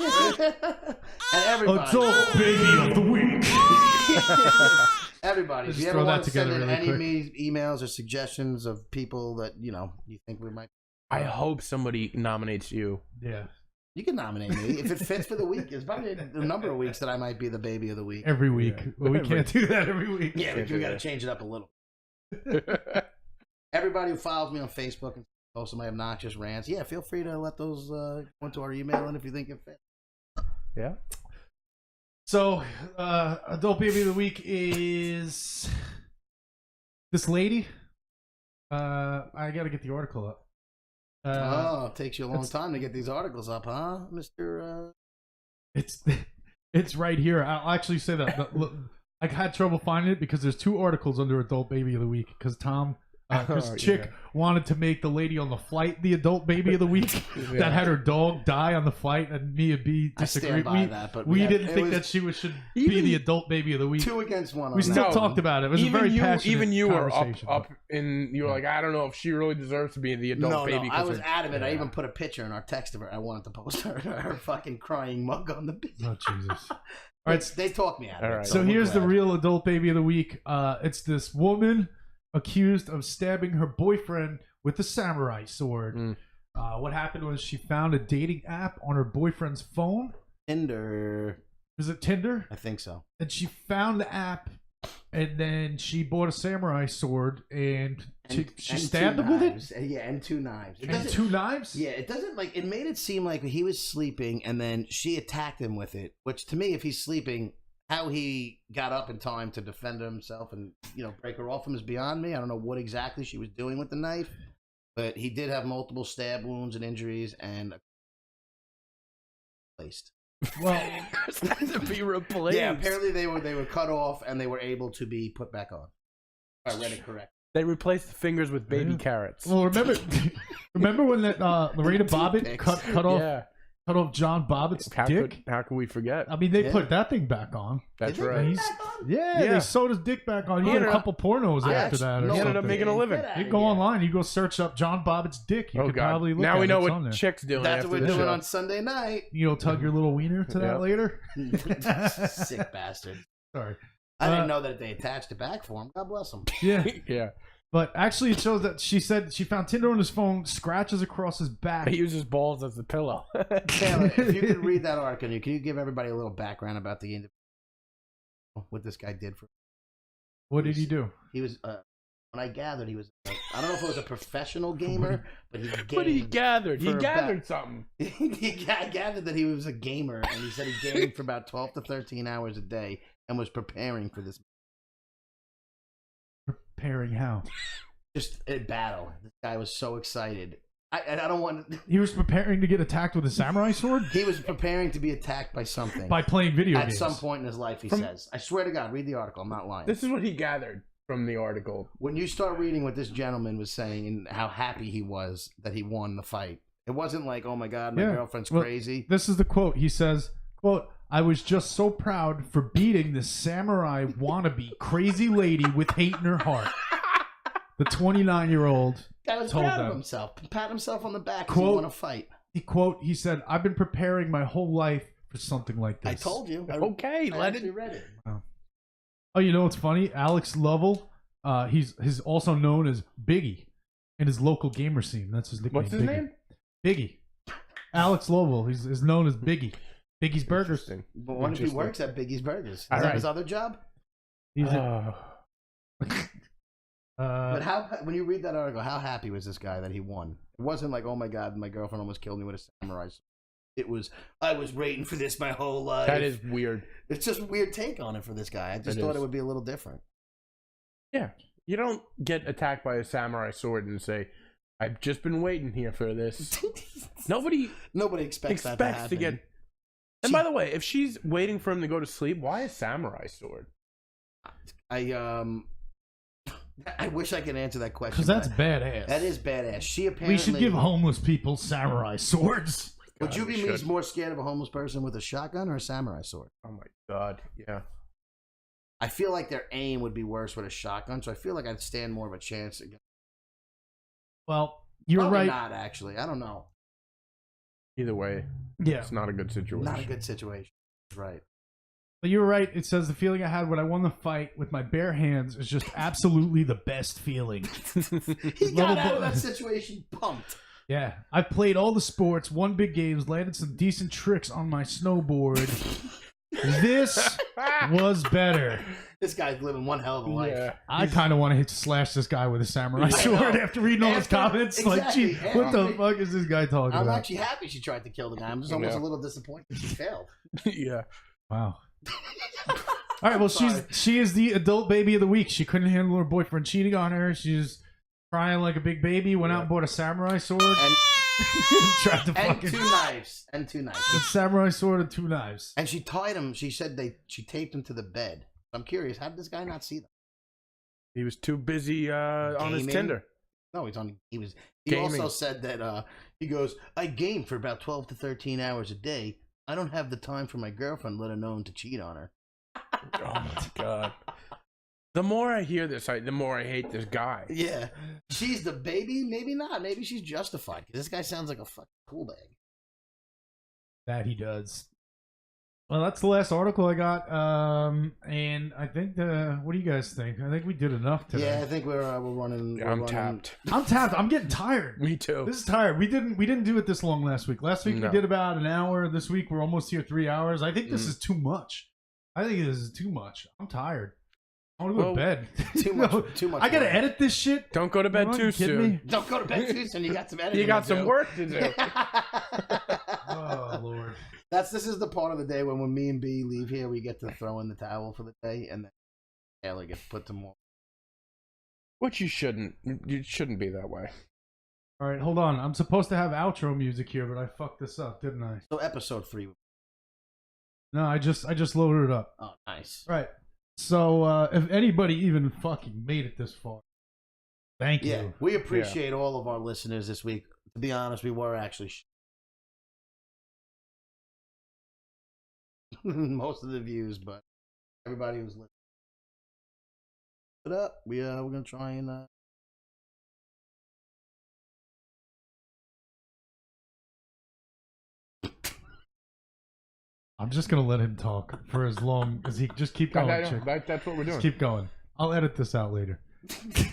everybody, Adult baby of the week. everybody, if Just you ever throw that want to send together in really any emails or suggestions of people that you think we might, I hope somebody nominates you. Yeah. you can nominate me if it fits for the week. There's probably a number of weeks that I might be the baby of the week. Every week. Yeah. Well, we can't do that every week. Yeah, we got to change it up a little. Everybody who follows me on Facebook and posts my obnoxious rants, yeah, feel free to let those go into our email and if you think it fits. Yeah. So, adult baby of the week is this lady. I got to get the article up. It takes you a long time to get these articles up, huh, Mr. It's right here. I'll actually say that. Look, I had trouble finding it because there's 2 articles under adult baby of the week because Chick wanted to make the lady on the flight the adult baby of the week that had her dog die on the flight, and me and B I stand disagreed. by that, but We yeah, didn't it think was that she should be Even- the adult baby of the week. 2 against 1 on We still that. talked about it. It was a very passionate even you were conversation. up in. You were like, I don't know if she really deserves to be the adult No, baby. I 'cause was her- adamant. I Yeah. even put a picture in our text of her. I wanted to post her fucking crying mug on the beach. Oh Jesus! All All right, right, they talked me out of All it. right. so I'm here's the glad. real adult baby of the week. It's this woman accused of stabbing her boyfriend with a samurai sword. Mm. What happened was she found a dating app on her boyfriend's phone. Tinder. Was it Tinder? I think so. And she found the app, and then she bought a samurai sword, and she stabbed him with it. Yeah, and 2 knives. It And doesn't- 2 knives. Yeah, it doesn't it made it seem like he was sleeping and then she attacked him with it, which to me, if he's sleeping, how he got up in time to defend himself and, break her off him is beyond me. I don't know what exactly she was doing with the knife, but he did have multiple stab wounds and injuries and placed. Well, to be replaced. Yeah, apparently they were cut off and they were able to be put back on. If I read it correct. They replaced the fingers with baby Yeah. carrots. well, remember when that Lorena Bobbitt Toothpicks. cut off John Bobbitt's dick? How could we forget? I mean, they Yeah. put that thing back on. That's Did they right. put it He's- back on? Yeah, Yeah. they sewed his dick back on. He He did a ended couple pornos I after actually- that. Or no, He ended up something. making a living. Get outta You go here. online, you go search up John Bobbitt's dick. You Oh could God! probably look Now at we it. know It's on what there. chicks doing. That's after what we're the doing show. on Sunday night. You know, tug your little wiener to that Yeah. later. Sick bastard. Sorry. I didn't know that they attached it back for him. God bless him. Yeah, Yeah, but actually, it shows that she said she found Tinder on his phone, scratches across his back. he uses balls as a pillow. Taylor, if you could read that article, can you give everybody a little background about the individual, what this guy did for? What did he do? He was, when I gathered, he was. I don't know if it was a professional gamer, but he gamed. But he gathered. He for gathered about- something. I gathered that he was a gamer, and he said he gamed for about 12 to 13 hours a day and was preparing for this. Preparing how? Just a battle. This guy was so excited. I don't want. He was preparing to get attacked with a samurai sword He was preparing to be attacked by something by playing video at games. some point in his life. He says, "I swear to God, read the article. I'm not lying." This is what he gathered from the article. When you start reading what this gentleman was saying and how happy he was that he won the fight, it wasn't like, "Oh my God, my Yeah. girlfriend's Well, crazy." This is the quote. He says, "Quote: I was just so proud for beating this samurai wannabe crazy lady with hate in her heart." The 29-year-old. Guy was told proud them. of himself. Pat himself on the back. 'Cause Quote, he won a fight. He said, "I've been preparing my whole life for something like this." I told you. Okay, I let actually it. read it. Oh, you know what's funny? Alex Lovell, he's also known as Biggie in his local gamer scene. That's his nickname. What's his Biggie. name? Biggie. Alex Lovell. He's is known as Biggie. Biggie's Burgers. Interesting. But what if he Interesting. works at Biggie's Burgers? Is All that right. his other job? He's But how, when you read that article, how happy was this guy that he won? It wasn't like, "Oh my God, my girlfriend almost killed me with a samurai sword." It was, "I was waiting for this my whole life." That is weird. It's just a weird take on it for this guy. I just It thought is. it would be a little different. Yeah, you don't get attacked by a samurai sword and say, "I've just been waiting here for this." Nobody Nobody expects that to expects happen. to get. And by the way, if she's waiting for him to go to sleep, why a samurai sword? I wish I could answer that question. because that's but badass. that is badass. She apparently. We should give homeless people samurai swords. Would God, you we be should. more scared of a homeless person with a shotgun or a samurai sword? Oh my God! Yeah. I feel like their aim would be worse with a shotgun, so I feel like I'd stand more of a chance. Well, you're Probably right. not actually. I don't know. Either way, Yeah, it's not a good situation. Not a good situation. Right. but you're right. It says the feeling I had when I won the fight with my bare hands is just absolutely the best feeling. He Level got out of bu- that situation pumped. Yeah, I've played all the sports, won big games, landed some decent tricks on my snowboard. This was better. This guy's living one hell of a life. Yeah. I kind of want to slash this guy with a samurai I sword know. after reading all his After- comments. Like, exactly. gee, what the After- fuck is this guy talking I'm about? actually happy she tried to kill the guy. I'm just almost Yeah. a little disappointed she failed. Yeah. Wow. All right, well, Sorry. she is the adult baby of the week. She couldn't handle her boyfriend cheating on her. She's crying like a big baby. Went out and bought a samurai sword. And Tried to and fucking two knives. And two a knives. samurai sword and 2 knives. And she tied him. She said she taped him to the bed. I'm curious. How did this guy not see them? He was too busy on his Gaming? Tinder. No, he was. He Gaming. also said that he goes, "I game for about 12 to 13 hours a day. I don't have the time for my girlfriend, let alone to cheat on her." Oh my God. The more I hear this, the more I hate this guy. Yeah, she's the baby. Maybe not. Maybe she's justified. 'Cause this guy sounds like a fucking cool bag. That he does. Well, that's the last article I got. And I think what do you guys think? I think we did enough today. Yeah, I think we're running. I'm tapped. I'm tapped. I'm getting tired. Me too. This is tired. We didn't do it this long last week. Last week No. we did about an hour. This week we're almost here 3 hours. I think this Mm. is too much. I think this is too much. I'm tired. I want to go Well, to bed. Too much. No, Too much. I gotta work. edit this shit. Don't go to bed Are too you kidding soon. me? Don't go to bed too soon. You got some editing. You got to some do. work to do. Oh Lord. This is the part of the day when me and B leave here, we get to throw in the towel for the day, and then Taylor gets put to more. Which you shouldn't. You shouldn't be that way. All right, hold on. I'm supposed to have outro music here, but I fucked this up, didn't I? So episode 3. No, I just loaded it up. Oh, nice. Right. So if anybody even fucking made it this far, thank Yeah, you. we appreciate all of our listeners this week. To be honest, we were actually most of the views, but everybody was listening. Put up. We're gonna try and. I'm just gonna let him talk for as long as he just keep going. Chick. That's what we're doing. Just keep going. I'll edit this out later.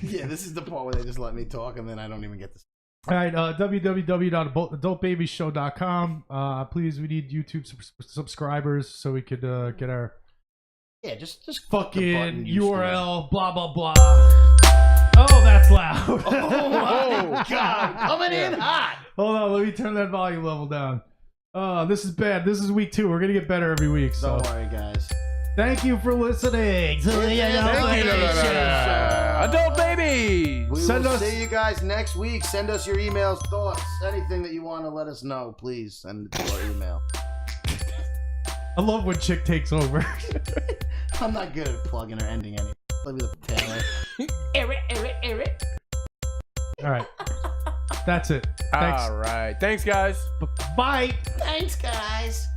Yeah, this is the part where they just let me talk, and then I don't even get this. All right, www.adultbabieshow.com. Please, we need YouTube subscribers so we could get our Just click the fucking button, you URL. Blah blah blah. Oh, that's loud. Oh my god, coming in hot. Hold on, let me turn that volume level down. This is bad. This is week 2. We're gonna get better every week. So Don't worry, guys. thank you for listening. Thank you. Adult baby. We Send will us- see you guys next week. Send us your emails, thoughts, anything that you want to let us know. Please send it to our email. I love when Chick takes over. I'm not good at plugging or ending anything. Let me the Taylor. All right, that's it. Thanks. All right. Thanks, guys. Bye. Thanks, guys.